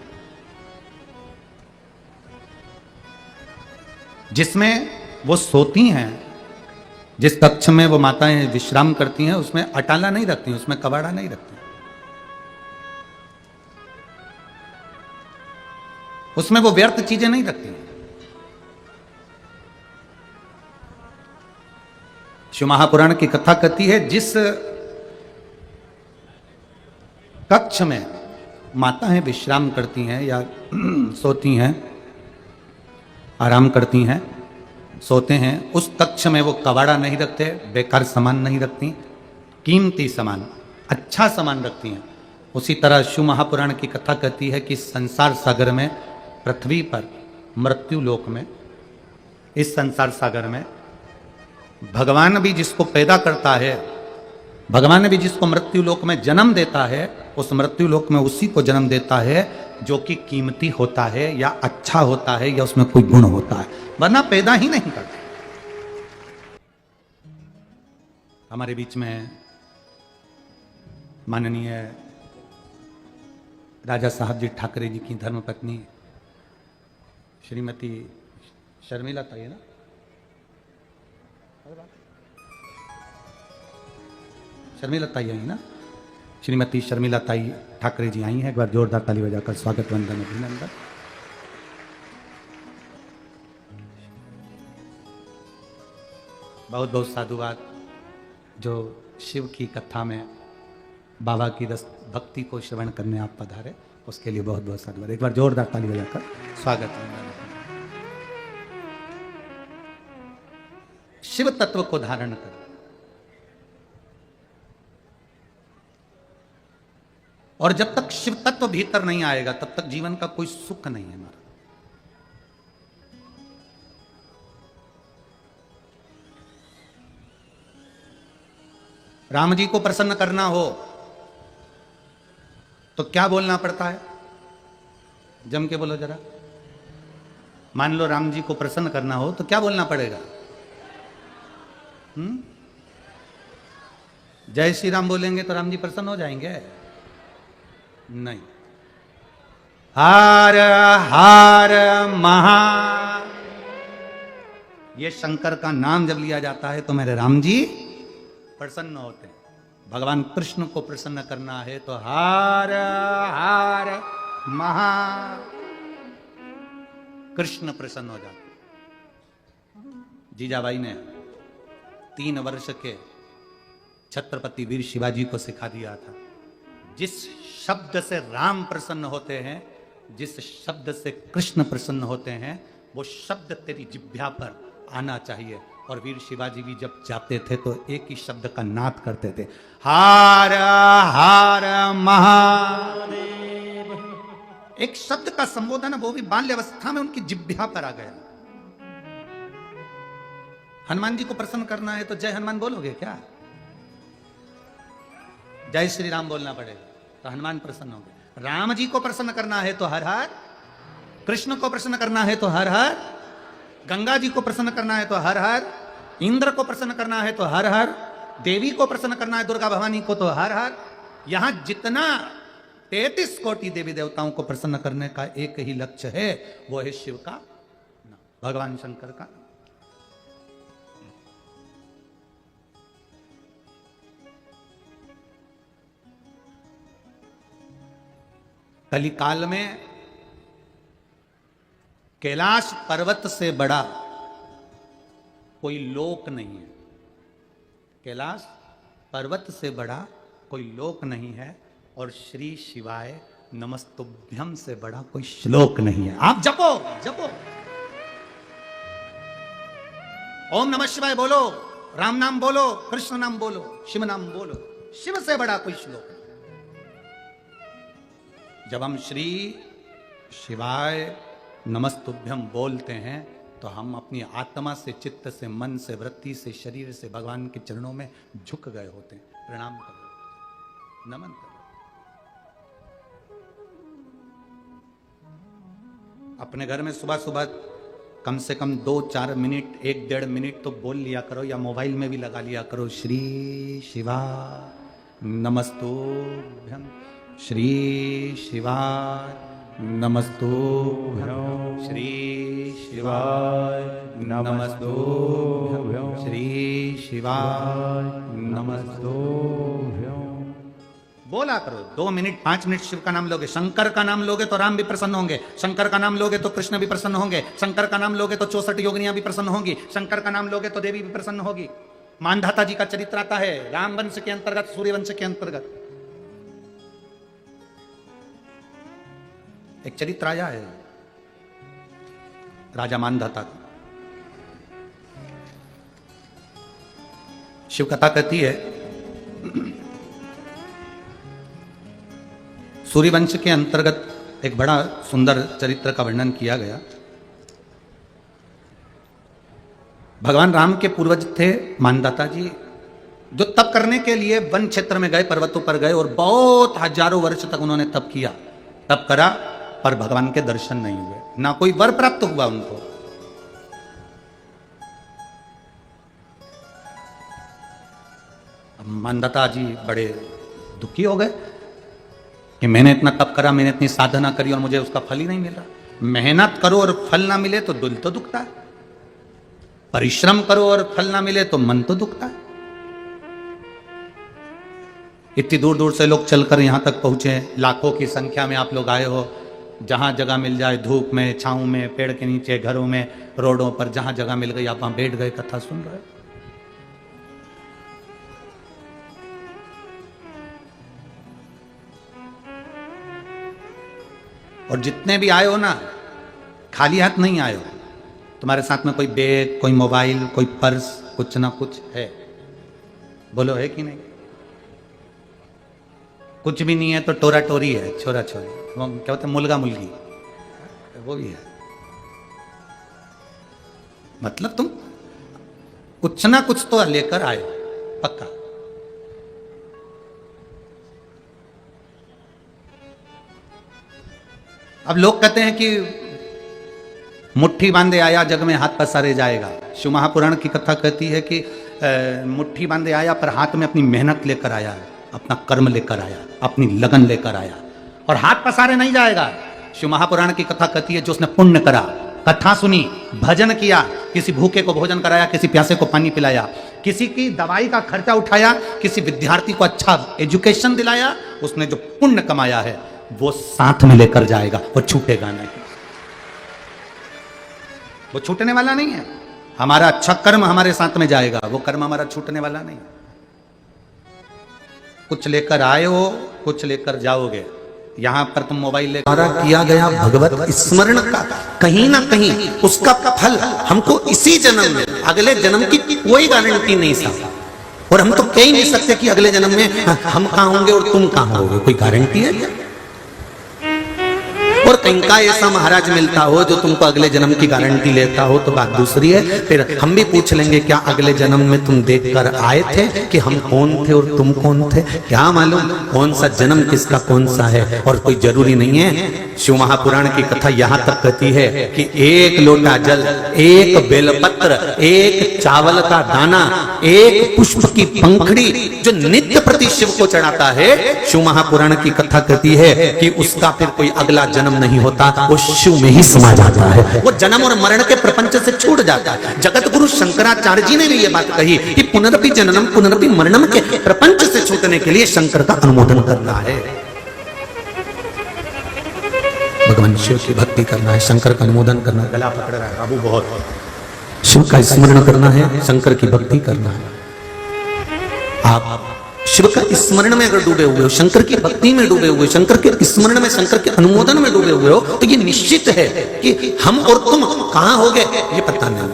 जिसमें वो सोती हैं, जिस कक्ष में वो माताएं विश्राम करती हैं, उसमें अटाला नहीं रखती हैं, उसमें कबाड़ा नहीं रखती हैं। उसमें वो व्यर्थ चीजें नहीं रखती हैं। शिव महापुराण की कथा कहती है, जिस कक्ष में माताएं विश्राम करती हैं या सोती हैं, आराम करती हैं, सोते हैं, उस कक्ष में वो कबाड़ा नहीं रखते, बेकार सामान नहीं रखती, कीमती सामान, अच्छा सामान रखती हैं। उसी तरह शिव महापुराण की कथा कहती है कि संसार सागर में, पृथ्वी पर, मृत्यु लोक में, इस संसार सागर में भगवान भी जिसको पैदा करता है, भगवान भी जिसको मृत्यु लोक में जन्म देता है, उस मृत्यु लोक में उसी को जन्म देता है जो कि कीमती होता है या अच्छा होता है या उसमें कोई गुण होता है, वरना पैदा ही नहीं करता। हमारे बीच में माननीय राजा साहब जी ठाकरे जी की धर्मपत्नी श्रीमती शर्मिला ताई है ना, शर्मिला ताई आई ना, श्रीमती शर्मिला ताई ठाकरे जी आई हैं। एक बार जोरदार ताली बजाकर स्वागत, वंदन, अभिनंदन। बहुत बहुत साधुवाद जो शिव की कथा में बाबा की रस भक्ति को श्रवण करने आप पधारे, उसके लिए बहुत बहुत साधुवाद। एक बार जोरदार ताली बजाकर स्वागत, वंदन। शिव तत्व को धारण कर, और जब तक शिव तत्व भीतर नहीं आएगा तब तक जीवन का कोई सुख नहीं है हमारा। राम जी को प्रसन्न करना हो तो क्या बोलना पड़ता है? जम के बोलो जरा। मान लो राम जी को प्रसन्न करना हो तो क्या बोलना पड़ेगा? जय श्री राम बोलेंगे तो राम जी प्रसन्न हो जाएंगे? नहीं। हार हार महा, ये शंकर का नाम जब लिया जाता है तो मेरे राम जी प्रसन्न होते हैं। भगवान कृष्ण को प्रसन्न करना है तो हार हार महा, कृष्ण प्रसन्न हो जाते हैं। जीजाबाई ने 3 वर्ष के छत्रपति वीर शिवाजी को सिखा दिया था, जिस शब्द से राम प्रसन्न होते हैं, जिस शब्द से कृष्ण प्रसन्न होते हैं, वो शब्द तेरी जिह्वा पर आना चाहिए। और वीर शिवाजी भी जब जाते थे तो एक ही शब्द का नाद करते थे, हार हार महादेव। एक शब्द का संबोधन, वो भी बाल्यावस्था में उनकी जिह्वा पर आ गया। हनुमान जी को प्रसन्न करना है तो जय हनुमान बोलोगे क्या? जय श्री राम बोलना पड़ेगा तो हनुमान प्रसन्न होंगे। राम जी को प्रसन्न करना है तो हर हर, कृष्ण को प्रसन्न करना है तो हर हर, गंगा जी को प्रसन्न करना है तो हर हर, इंद्र को प्रसन्न करना है तो हर हर, देवी को प्रसन्न करना है दुर्गा भवानी को तो हर हर। यहां जितना 33 कोटि देवी देवताओं को प्रसन्न करने का एक ही लक्ष्य है, वो है शिव का नाम, भगवान शंकर का। कलिकाल में कैलाश पर्वत से बड़ा कोई लोक नहीं है, कैलाश पर्वत से बड़ा कोई लोक नहीं है, और श्री शिवाय नमस्तुभ्यम से बड़ा कोई श्लोक नहीं है। आप जपो जपो, ओम नमः शिवाय बोलो, राम नाम बोलो, कृष्ण नाम बोलो, शिव नाम बोलो, शिव से बड़ा कोई श्लोक नहीं। जब हम श्री शिवाय नमस्तुभ्यम बोलते हैं तो हम अपनी आत्मा से, चित्त से, मन से, वृत्ति से, शरीर से भगवान के चरणों में झुक गए होते हैं, प्रणाम कर रहे होते, नमन कर रहे होते। अपने घर में सुबह सुबह कम से कम 2-4 मिनट, 1-1.5 मिनट तो बोल लिया करो, या मोबाइल में भी लगा लिया करो, श्री शिवाय नमस्तुभ्यम, श्री शिवाय नमस्तुभ्यं, श्री शिवाय नमस्तुभ्यं, श्री शिवाय नमस्तुभ्यं। बोला करो 2 मिनट 5 मिनट शिव का नाम लोगे, शंकर का नाम लोगे तो राम भी प्रसन्न होंगे, शंकर का नाम लोगे तो कृष्ण भी प्रसन्न होंगे, शंकर का नाम लोगे तो 64 योगिनियां भी प्रसन्न होंगी, शंकर का नाम लोगे तो देवी भी प्रसन्न होगी। मानधाता जी का चरित्र आता है राम वंश के अंतर्गत, सूर्य वंश के अंतर्गत। एक चरित्र आया है राजा मानधाता का। शिव कथा कहती है सूर्यवंश के अंतर्गत एक बड़ा सुंदर चरित्र का वर्णन किया गया। भगवान राम के पूर्वज थे मानधाता जी, जो तप करने के लिए वन क्षेत्र में गए, पर्वतों पर गए, और बहुत हजारों वर्ष तक उन्होंने तप किया, तप करा, पर भगवान के दर्शन नहीं हुए, ना कोई वर प्राप्त हुआ उनको। अब मानधाता जी बड़े दुखी हो गए कि मैंने इतना तप करा, मैंने इतनी साधना करी और मुझे उसका फल ही नहीं मिल रहा। मेहनत करो और फल ना मिले तो दिल तो दुखता है, परिश्रम करो और फल ना मिले तो मन तो दुखता है। इतनी दूर दूर से लोग चलकर यहां तक पहुंचे, लाखों की संख्या में आप लोग आए हो, जहां जगह मिल जाए, धूप में, छांव में, पेड़ के नीचे, घरों में, रोडों पर, जहां जगह मिल गई आप वहां बैठ गए, कथा सुन रहे। और जितने भी आए हो ना, खाली हाथ नहीं आए हो, तुम्हारे साथ में कोई बैग, कोई मोबाइल, कोई पर्स, कुछ ना कुछ है। बोलो है कि नहीं? कुछ भी नहीं है तो टोरा टोरी है, छोरा छोरी, वो क्या होता है, मुलगा मुलगी, वो भी है। मतलब तुम कुछ ना कुछ तो लेकर आए पक्का। अब लोग कहते हैं कि मुट्ठी बांधे आया जग में हाथ पसारे जाएगा। शिव महापुराण की कथा कहती है कि मुट्ठी बांधे आया पर हाथ में अपनी मेहनत लेकर आया, अपना कर्म लेकर आया, अपनी लगन लेकर आया, और हाथ पसारे नहीं जाएगा। शिव महापुराण की कथा कहती है जो उसने पुण्य करा, कथा सुनी, भजन किया, किसी भूखे को भोजन कराया, किसी प्यासे को पानी पिलाया, किसी की दवाई का खर्चा उठाया, किसी विद्यार्थी को अच्छा एजुकेशन दिलाया, उसने जो पुण्य कमाया है वो साथ में लेकर जाएगा, वो छूटेगा नहीं, वो छूटने वाला नहीं है। हमारा अच्छा कर्म हमारे साथ में जाएगा, वो कर्म हमारा छूटने वाला नहीं। कुछ लेकर आए हो, कुछ लेकर जाओगे। यहां पर तुम मोबाइल लेकर द्वारा किया गया भगवत स्मरण का कहीं ना कहीं उसका फल हमको इसी जन्म में, अगले जन्म की कोई गारंटी नहीं साहब। और हम तो कह ही नहीं सकते कि अगले जन्म में हम कहां होंगे और तुम कहां होगे, कोई गारंटी है क्या? और कहीं का ऐसा महाराज मिलता हो जो तुमको अगले जन्म की गारंटी लेता हो तो बात दूसरी है। फिर हम भी पूछ लेंगे क्या अगले जन्म में तुम देखकर आए थे कि हम कौन थे और तुम कौन थे? क्या मालूम कौन सा जन्म किसका कौन सा है। और कोई जरूरी नहीं है। शिव महापुराण की कथा यहां तक कहती है कि एक लोटा जल, एक बेलपत्र, एक चावल का दाना, एक पुष्प की पंखड़ी जो नित्य प्रति शिव को चढ़ाता है, शिव महापुराण की कथा कहती है कि उसका फिर कोई अगला जन्म नहीं होता, वो शिव में ही समा जाता है। वो जन्म और मरण के प्रपंच से छूट जाता है। जगत गुरु शंकराचार्य जी ने भी ये बात कही कि पुनरपि जननम पुनरपि मरणम के प्रपंच से छूटने के लिए शंकर का अनुमोदन करना है, भगवान शिव की भक्ति करना है, शंकर का अनुमोदन करना है। गला पकड़ रहा है बाबू बहुत। शिव का स्मरण करना है, शंकर की भक्ति करना है। आप शिव का स्मरण में अगर डूबे हुए हो, शंकर की भक्ति में डूबे हुए, शंकर के स्मरण में, शंकर के अनुमोदन में डूबे हुए हो, तो ये निश्चित है कि हम और तुम कहां हो गए ये पता नहीं।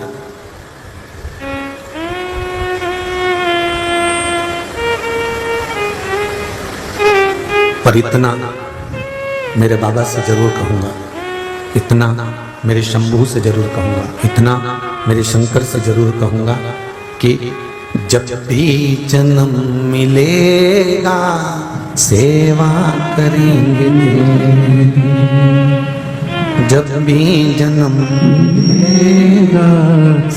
पर इतना मेरे बाबा से जरूर कहूंगा, इतना मेरे शंभू से जरूर कहूंगा, इतना मेरे शंकर से जरूर कहूंगा कि जब भी जन्म मिलेगा सेवा करेंगे, जब भी जन्म मिलेगा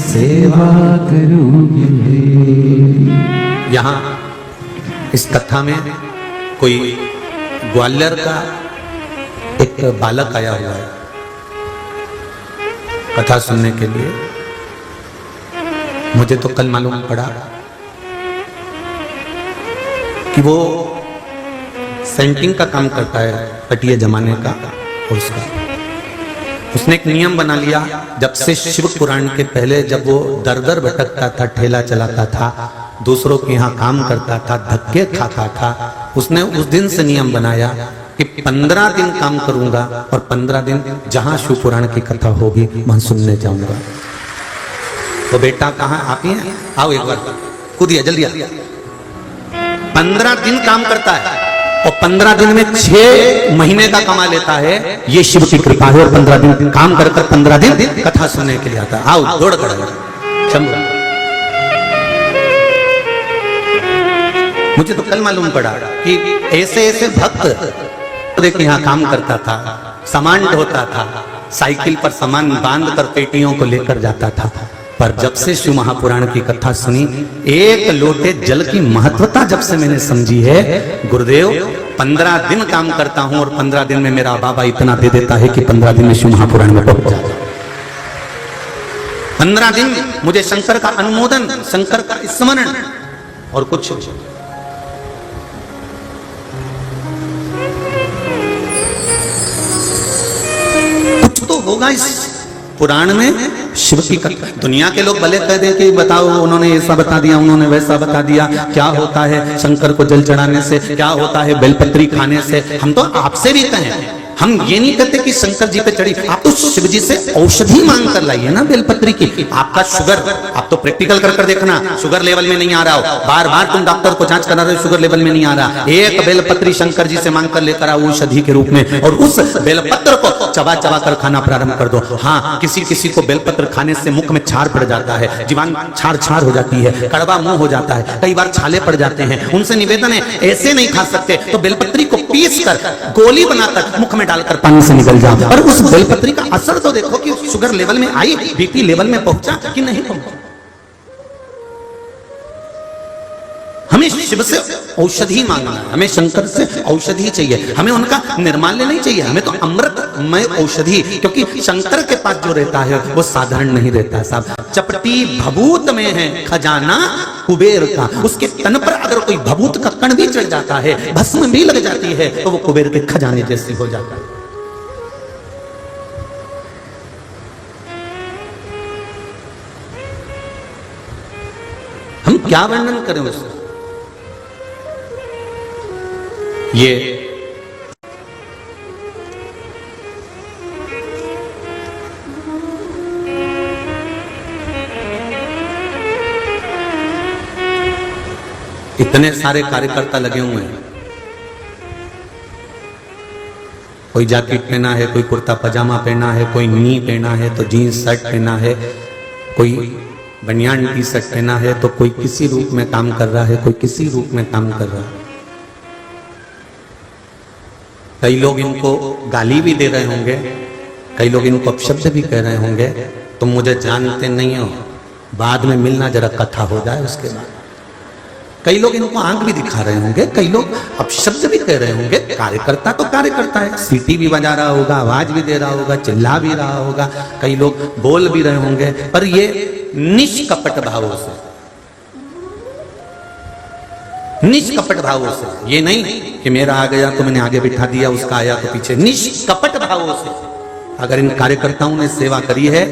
सेवा करूंगे। यहाँ इस कथा में कोई ग्वालियर का एक बालक आया हुआ है कथा सुनने के लिए। मुझे तो कल मालूम पड़ा कि वो सेंटिंग का काम करता है, पटिया जमाने का। और उसने एक नियम बना लिया, जब से शिव पुराण के पहले जब वो दर दर भटकता था, ठेला चलाता था, दूसरों के यहाँ काम करता था, धक्के खाता था, उसने उस दिन से नियम बनाया कि 15 दिन काम करूंगा और 15 दिन जहां शिव पुराण की कथा होगी वहां सुनने जाऊंगा। तो बेटा कहाँ आप ही हैं? आओ एक बार कूदिए जल्दी। 15 दिन काम करता है और 15 दिन में 6 महीने का कमा लेता है। ये शिव की कृपा है। और 15 दिन काम कर 15 दिन कथा सुनने के लिए आता है। आओ दौड़ कर शंभू। मुझे तो कल मालूम पड़ा कि ऐसे ऐसे भक्त देखिए यहाँ काम करता था, सामान ढोता था, साइकिल पर सामान बांध कर पेटियों को लेकर जाता था। पर जब से शिव महापुराण की कथा सुनी, एक लोटे जल की महत्वता जब से मैंने समझी है, गुरुदेव 15 दिन काम करता हूं और 15 दिन में मेरा बाबा इतना दे देता है कि 15 दिन में शिव महापुराण में पहुंच जाता। 15 दिन मुझे शंकर का अनुमोदन, शंकर का स्मरण और कुछ तो होगा इस पुराण में शिव की कथा। दुनिया के लोग भले कह दें कि बताओ उन्होंने ऐसा बता दिया, उन्होंने वैसा बता दिया, क्या होता है शंकर को जल चढ़ाने से, क्या होता है बेलपत्री खाने से। हम तो आपसे भी कहें, हम ये नहीं कहते कि शंकर जी पे चढ़ी, आप तो शिव जी से औषधि मांग कर लाइए ना बेलपत्री की। आपका शुगर, आप तो प्रैक्टिकल कर देखना, शुगर लेवल में नहीं आ रहा हो, बार बार तुम डॉक्टर को जांच करा रहे हो, शुगर लेवल में नहीं आ रहा, एक बेलपत्री शंकर जी से मांग कर लेकर आओ औषधि के रूप में, और उस बेलपत्र को चबा चबा कर खाना प्रारंभ कर दो। हाँ, किसी किसी को बेलपत्र खाने से मुख में छार पड़ जाता है, जीवान छार छार हो जाती है, कड़वा मुंह हो जाता है, कई बार छाले पड़ जाते हैं। उनसे निवेदन है ऐसे नहीं खा सकते तो बेलपत्री को पीस कर गोली बनाकर मुख में डालकर पानी से निकल जाओ। और उस बेलपत्री का असर तो देखो कि शुगर लेवल में आई, बीपी लेवल में पहुंचा कि नहीं पहुंचा। हमें शिव से औषधि मांगना है, हमें शंकर से औषधि चाहिए, हमें उनका निर्माल्य नहीं चाहिए, हमें तो अमृतमय औषधि। क्योंकि शंकर के पास जो रहता है वो साधारण नहीं रहता साहब। चपटी भभूत में है खजाना कुबेर का, उसके तन पर अगर कोई भभूत का कण भी चढ़ जाता है, भस्म भी लग जाती है, तो वो कुबेर के खजाने जैसी हो जाता है। हम क्या वर्णन करें उसका। ये इतने सारे कार्यकर्ता लगे हुए हैं, कोई जैकेट पहना है, कोई कुर्ता पजामा पहना है, कोई नी पहना है तो जीन्स शर्ट पहना है, कोई बनियान टी शर्ट पहना है, तो कोई किसी रूप में काम कर रहा है, कोई किसी रूप में काम कर रहा है। कई लोग इनको गाली भी दे रहे होंगे, कई लोग इनको अपशब्द भी कह रहे होंगे। तुम मुझे जानते नहीं हो, बाद में मिलना, जरा कथा हो जाए उसके बाद। कई लोग इनको आंख भी दिखा रहे होंगे, कई लोग अपशब्द भी कह रहे होंगे। कार्यकर्ता तो कार्यकर्ता है, सीटी भी बजा रहा होगा, आवाज भी दे रहा होगा, चिल्ला भी रहा होगा, कई लोग बोल भी रहे होंगे, पर ये निष्कपट भावों से, निष्कपट भावों से, ये नहीं कि मेरा आ गया तो मैंने आगे बिठा दिया, उसका आया तो पीछे, निष्कपट भावों से अगर इन कार्यकर्ताओं ने सेवा करी है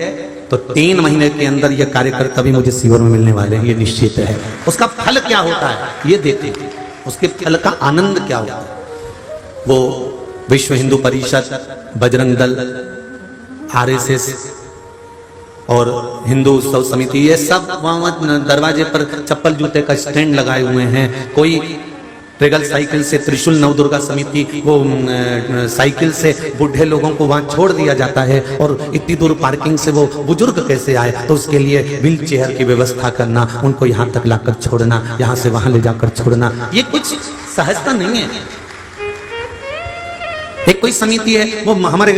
तो 3 महीने के अंदर ये कार्यकर्ता भी मुझे शिविर में मिलने वाले हैं, ये निश्चित है। उसका फल क्या होता है ये देखते, उसके फल का आनंद क्या होता है। वो विश्व हिंदू परिषद, बजरंग दल, आरएसएस और हिंदू उत्सव समिति, ये सब वहां दरवाजे पर चप्पल जूते का स्टैंड लगाए हुए हैं। कोई ट्रेगल साइकिल से, त्रिशूल नवदुर्गा समिति, वो साइकिल से बूढ़े लोगों को वहां छोड़ दिया जाता है, और इतनी दूर पार्किंग से वो बुजुर्ग कैसे आए, तो उसके लिए व्हील चेयर की व्यवस्था करना, उनको यहाँ तक लाकर छोड़ना, यहाँ से वहां ले जाकर छोड़ना, ये कुछ सहजता नहीं है। एक कोई समिति है, वो हमारे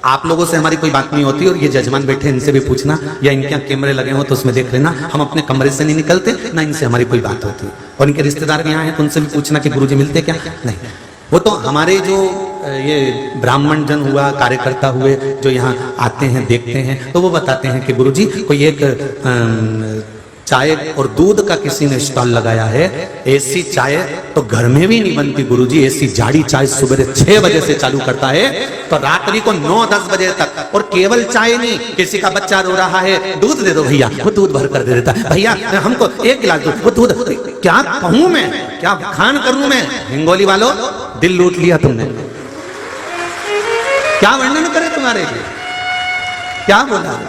आप लोगों से हमारी कोई बात नहीं होती, और ये जजमान बैठे, इनसे भी पूछना, या इनके यहाँ कैमरे लगे हो तो उसमें देख लेना, हम अपने कमरे से नहीं निकलते, ना इनसे हमारी कोई बात होती। और इनके रिश्तेदार यहाँ हैं तो उनसे भी पूछना कि गुरुजी मिलते क्या, नहीं। वो तो हमारे जो ये ब्राह्मण जन हुआ, कार्यकर्ता हुए, जो यहाँ आते हैं, देखते हैं, तो वो बताते हैं कि गुरुजी कोई एक चाय और दूध का किसी ने स्टॉल लगाया है, ऐसी चाय तो घर में भी नहीं बनती गुरुजी, ऐसी जाड़ी चाय सुबह 6 बजे से चालू करता है तो रात्रि को 9-10 बजे तक, और केवल चाय नहीं, किसी का बच्चा रो रहा है, दूध दे दो भैया, वो दूध भर कर दे देता है, भैया हमको 1 गिलास दो, वो दूध, क्या कहूं मैं, क्या खान करूं मैं। हिंगोली वालों, दिल लूट लिया तुमने, क्या वर्णन करे तुम्हारे लिए, क्या बोला।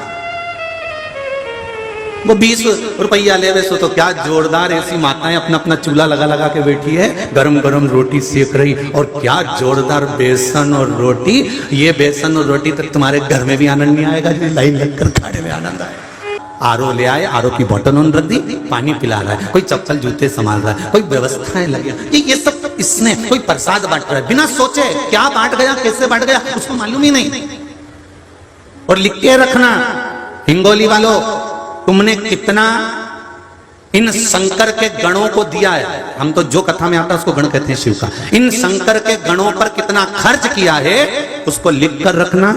वो 20 रुपया ले वैसे तो क्या जोरदार ऐसी माताएं अपना अपना चूल्हा लगा लगा के बैठी है, गरम गरम रोटी सेक रही, और क्या जोरदार बेसन और रोटी। ये बेसन और रोटी तक तुम्हारे घर में भी आनंद नहीं आएगा, लाइन लगकर खाने में आनंद आए। आरओ ले आए, आरओ की बोतल उन रख दी, पानी पिला रहा है, कोई चप्पल जूते संभाल रहा है, कोई व्यवस्थाएं लगी, ये सब इसने, कोई प्रसाद बांट रहा है बिना सोचे, क्या बांट गया, कैसे बांट गया, उसको मालूम ही नहीं। और लिख के रखना, हिंगोली वालों, तुमने कितना इन शंकर के गणों को दिया है। हम तो जो कथा में आता है उसको गण कहते हैं शिव का। इन शंकर के गणों पर कितना खर्च किया है उसको लिख कर रखना,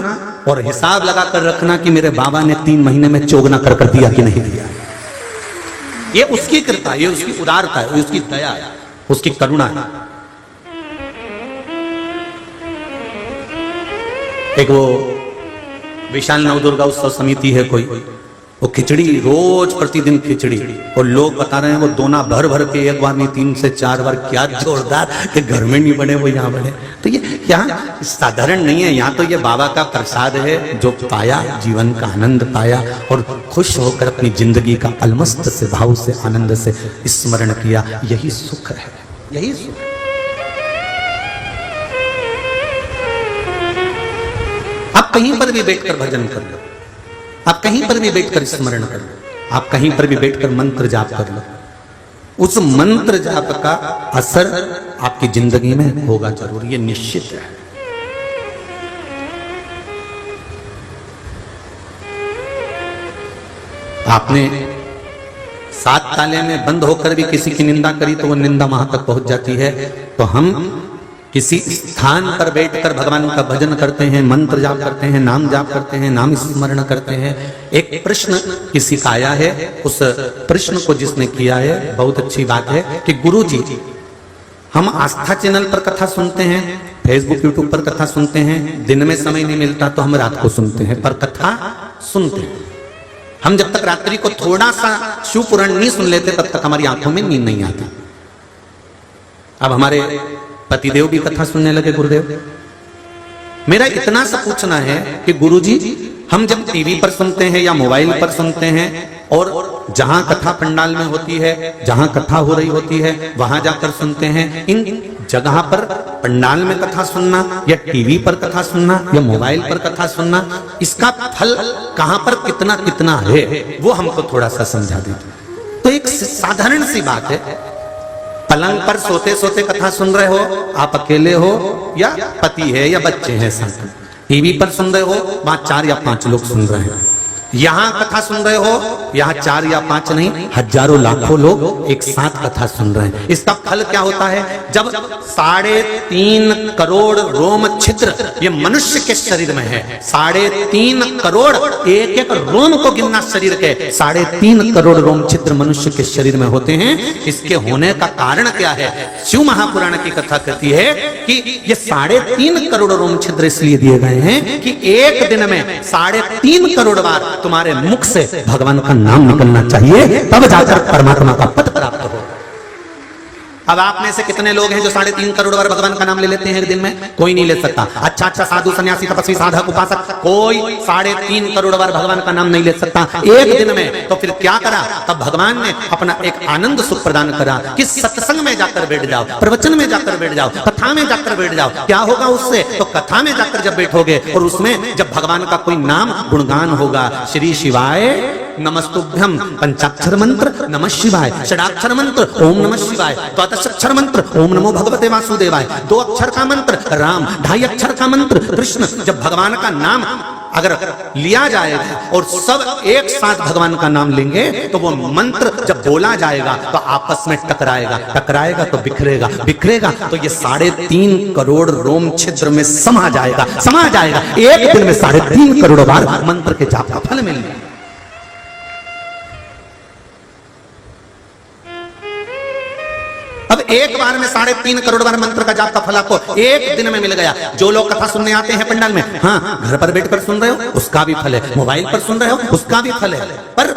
और हिसाब लगा कर रखना कि मेरे बाबा ने 3 महीने में चोगना कर दिया कि नहीं दिया। ये उसकी कृपा, ये उसकी उदारता है, उसकी दया है, उसकी करुणा है। एक वो विशाल नवदुर्गा उत्सव समिति है कोई, वो खिचड़ी रोज प्रतिदिन खिचड़ी, और लोग बता रहे हैं वो दोना भर भर के, एक बार नहीं 3 से 4 बार, क्या जोरदार, कि घर में नहीं बने वो यहाँ बने। तो ये यहाँ साधारण नहीं है, यहाँ तो ये बाबा का प्रसाद है, जो पाया, जीवन का आनंद पाया, और खुश होकर अपनी जिंदगी का अलमस्त से भाव से, आनंद से स्मरण किया, यही सुख है, यही सुख है। आप कहीं पर भी बैठकर भजन कर लो, आप कहीं पर भी बैठकर स्मरण कर लो, आप कहीं पर भी बैठकर मंत्र जाप कर लो, उस मंत्र जाप का असर आपकी जिंदगी में होगा जरूर, ये निश्चित है। आपने 7 ताले में बंद होकर भी किसी की निंदा करी तो वो निंदा वहां तक पहुंच जाती है। तो हम किसी स्थान पर बैठकर भगवान का भजन करते हैं, मंत्र जाप करते हैं, नाम जाप करते हैं, नाम स्मरण करते हैं। एक प्रश्न किसी का आया है, उस प्रश्न को जिसने किया है, बहुत अच्छी बात है कि गुरुजी, हम आस्था चैनल पर कथा सुनते हैं, फेसबुक यूट्यूब पर कथा सुनते हैं, दिन में समय नहीं मिलता तो हम रात को सुनते हैं, पर कथा सुनते हैं। हम जब तक रात्रि को थोड़ा सा शिव पुराण नहीं सुन लेते तब तक हमारी आंखों में नींद नहीं आती। अब हमारे पतिदेव भी कथा सुनने लगे गुरुदेव। मेरा इतना सा पूछना है कि गुरुजी, हम जब टीवी पर सुनते हैं या मोबाइल पर सुनते हैं और जहां कथा पंडाल में होती है, जहां कथा हो रही होती है, वहां जाकर सुनते हैं, इन जगह पर पंडाल में कथा सुनना या टीवी पर कथा सुनना या मोबाइल पर कथा सुनना, इसका फल कहां पर कितना कितना है वो हमको थोड़ा सा समझा दीजिए। तो एक साधारण सी बात है, पलंग पर सोते सोते कथा सुन रहे हो, आप अकेले हो या पति है या बच्चे हैं साथ, टीवी पर सुन रहे हो, वहां 4 या 5 लोग सुन रहे हैं, यहां कथा सुन रहे हो, यहां 4 या 5 नहीं, हजारों लाखों लोग एक साथ कथा सुन रहे हैं। इसका फल क्या होता है? जब 3.5 करोड़ रोम छिद्र ये मनुष्य के शरीर में है, 3.5 करोड़, एक एक रोम को गिनना शरीर के, 3.5 करोड़ रोम छिद्र मनुष्य के शरीर में होते हैं। इसके होने का कारण क्या है? शिव महापुराण की कथा कहती है कि ये 3.5 करोड़ रोम छिद्र इसलिए दिए गए हैं कि एक दिन में 3.5 करोड़ बार तुम्हारे मुख से भगवान का नाम निकलना चाहिए, तब जाकर परमात्मा का पद प्राप्त हो। अब आप में से कितने लोग हैं जो 3.5 करोड़ बार भगवान का नाम ले लेते हैं एक दिन में? कोई नहीं ले सकता। अच्छा साधु सन्यासी तपस्वी साधक उपासक कोई 3.5 करोड़ बार भगवान का नाम नहीं ले सकता एक दिन में। तो फिर क्या करा? तब भगवान ने अपना एक आनंद सुख प्रदान करा कि सत्संग में जाकर बैठ जाओ, प्रवचन में जाकर बैठ जाओ, कथा में जाकर बैठ जाओ। क्या होगा उससे? तो कथा में जाकर जब बैठोगे और उसमें जब भगवान का कोई नाम गुणगान होगा, श्री शिवाय नमस्तुभ्यम, पंचाक्षर मंत्र नमः शिवाय, षडाक्षर मंत्र ओम नमः शिवाय, द्वादशाक्षर मंत्र ओम नमो भगवते वासुदेवाय, 2 अक्षर का मंत्र राम, 2.5 अक्षर का मंत्र कृष्ण। जब भगवान का नाम अगर लिया जाएगा और सब एक साथ भगवान का नाम लेंगे तो वो मंत्र जब बोला जाएगा तो आपस में टकराएगा तो बिखरेगा, तो ये 3.5 करोड़ रोम छिद्र में समा जाएगा। एक दिन में 3.5 करोड़ बार मंत्र के जाप का फल मिलेगा। अब एक बार में 3.5 करोड़ बार मंत्र का जाप का फल आपको एक दिन में मिल गया। जो लोग कथा सुनने आते हैं पंडाल में, हाँ घर पर बैठकर सुन रहे हो उसका भी फल है, मोबाइल पर सुन रहे हो उसका भी फल है, पर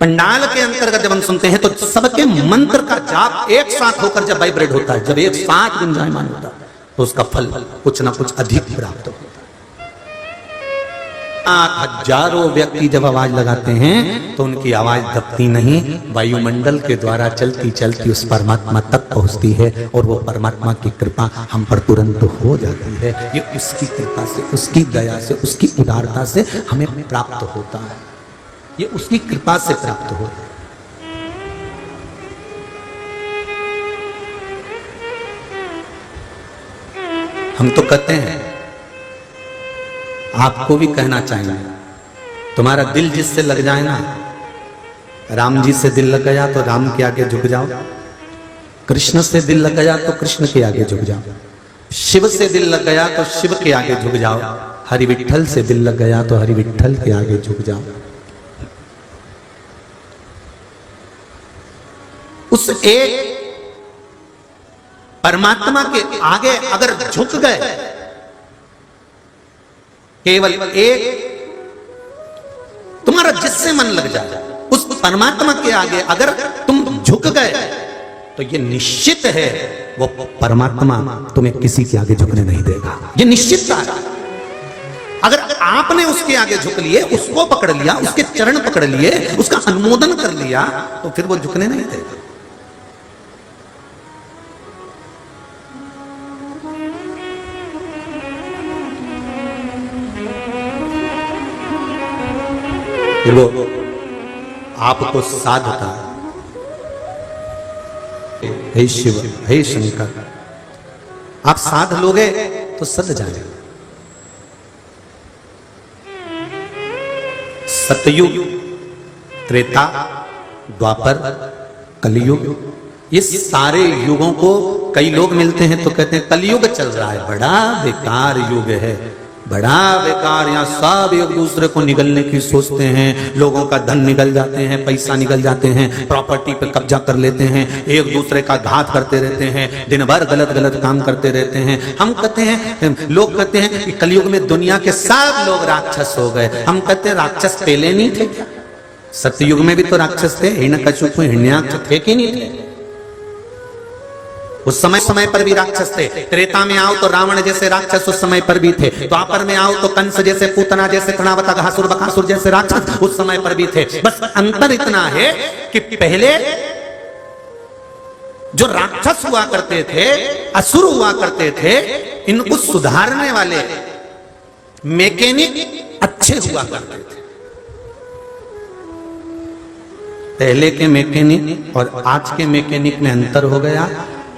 पंडाल के अंतर्गत जब हम सुनते हैं तो सबके मंत्र का जाप एक साथ होकर जब वाइब्रेट होता है, जब एक साथ गुंजायमान होता है तो उसका फल कुछ ना कुछ अधिक प्राप्त होता है। हजारों व्यक्ति जब आवाज लगाते हैं तो उनकी आवाज दबती नहीं, वायुमंडल के द्वारा चलती चलती उस परमात्मा तक पहुंचती है और वो परमात्मा की कृपा हम पर तुरंत हो जाती है। ये उसकी कृपा से, उसकी दया से, उसकी उदारता से हमें प्राप्त होता है, ये उसकी कृपा से प्राप्त होता है। हम तो कहते हैं, आपको भी कहना चाहिए, तुम्हारा दिल जिससे लग जाए ना, राम जी से दिल लग गया तो राम के आगे झुक जाओ, कृष्ण से दिल लग गया तो कृष्ण के आगे झुक जाओ, शिव से दिल लग गया तो शिव के आगे झुक जाओ, हरि विठ्ठल से दिल लग गया तो हरि विठ्ठल के आगे झुक जाओ। उस एक परमात्मा के आगे अगर झुक गए, केवल एक तुम्हारा जिससे मन लग जाए उस परमात्मा के आगे अगर तुम झुक गए तो ये निश्चित है वो परमात्मा तुम्हें किसी के आगे झुकने नहीं देगा। ये निश्चितता है। अगर आपने उसके आगे झुक लिए, उसको पकड़ लिया, उसके चरण पकड़ लिए, उसका अनुमोदन कर लिया तो फिर वो झुकने नहीं देगा। वो आपको साधता है। हे शिव, हे शंकर, आप साध लोगे तो सद जाएगा। सतयुग, त्रेता, द्वापर, कलयुग, ये सारे युगों को कई लोग मिलते हैं तो कहते हैं कलयुग चल रहा है, बड़ा बेकार युग है, बड़ा बेकार। यहाँ सब एक दूसरे को निगलने की सोचते हैं, लोगों का धन निगल जाते हैं, पैसा निगल जाते हैं, प्रॉपर्टी पे कब्जा कर लेते हैं, एक दूसरे का घात करते रहते हैं, दिन भर गलत गलत काम करते रहते हैं। हम कहते हैं, लोग कहते हैं कि कलयुग में दुनिया के सब लोग राक्षस हो गए। हम कहते हैं राक्षस पहले नहीं थे, सत्ययुग में भी तो राक्षस थे, हिरण्यकश्यप में हिरण्याक्ष थे कि नहीं थे? उस समय पर भी राक्षस थे। त्रेता में आओ तो रावण जैसे राक्षस उस समय पर भी थे। द्वापर में आओ तो कंस जैसे, पूतना जैसे, तृणावता, घासुर, बकासुर जैसे राक्षस उस समय पर भी थे। बस अंतर इतना है कि पहले जो राक्षस हुआ करते थे, असुर हुआ करते थे, इनको सुधारने वाले मैकेनिक अच्छे हुआ करते थे। पहले के मैकेनिक और आज के मैकेनिक में अंतर हो गया।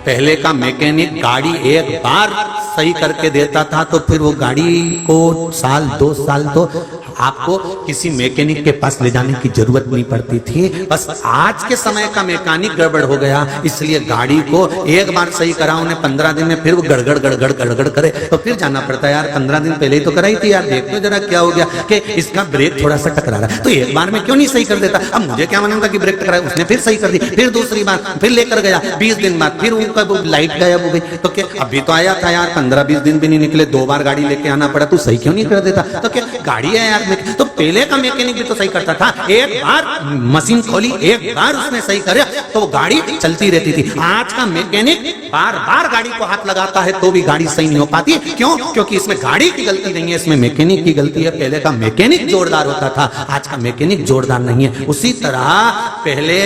पहले का मैकेनिक गाड़ी एक बार सही करके देता था तो फिर वो गाड़ी को साल 2 साल तो आपको किसी मैकेनिक के पास ले जाने की जरूरत नहीं पड़ती थी। बस आज के समय का मैकेनिक गड़बड़ हो गया, इसलिए गाड़ी को एक बार सही कराओ ने 15 दिन में फिर वो गड़गड़ गड़गड़ गड़गड़ करे तो फिर जाना पड़ता है। यार 15 दिन पहले ही तो कराई थी यार, देख तो जरा क्या हो गया कि इसका ब्रेक थोड़ा सा टकरा रहा है, तो एक बार में क्यों नहीं सही कर देता? अब मुझे क्या मालूम था कि ब्रेक टकराया, उसने फिर सही कर दी। फिर दूसरी बार फिर लेकर गया, 20 दिन बाद फिर उनका लाइट गायब हो गई। तो क्या अभी तो आया था यार, 15-20 दिन भी नहीं निकले, 2 बार गाड़ी लेके आना पड़ा, तू सही क्यों नहीं कर देता? तो क्या गाड़ी है यार, तो पहले का मैकेनिक भी तो सही करता था। एक बार मशीन खोली, एक बार उसने सही करे तो गाड़ी चलती रहती थी। आज का मैकेनिक बार बार गाड़ी को हाथ लगाता है तो भी गाड़ी सही नहीं हो पाती। क्यों? क्योंकि इसमें गाड़ी की गलती नहीं है, इसमें मैकेनिक की गलती है। पहले का मैकेनिक जोरदार होता था, आज का मैकेनिक जोरदार नहीं है। उसी तरह पहले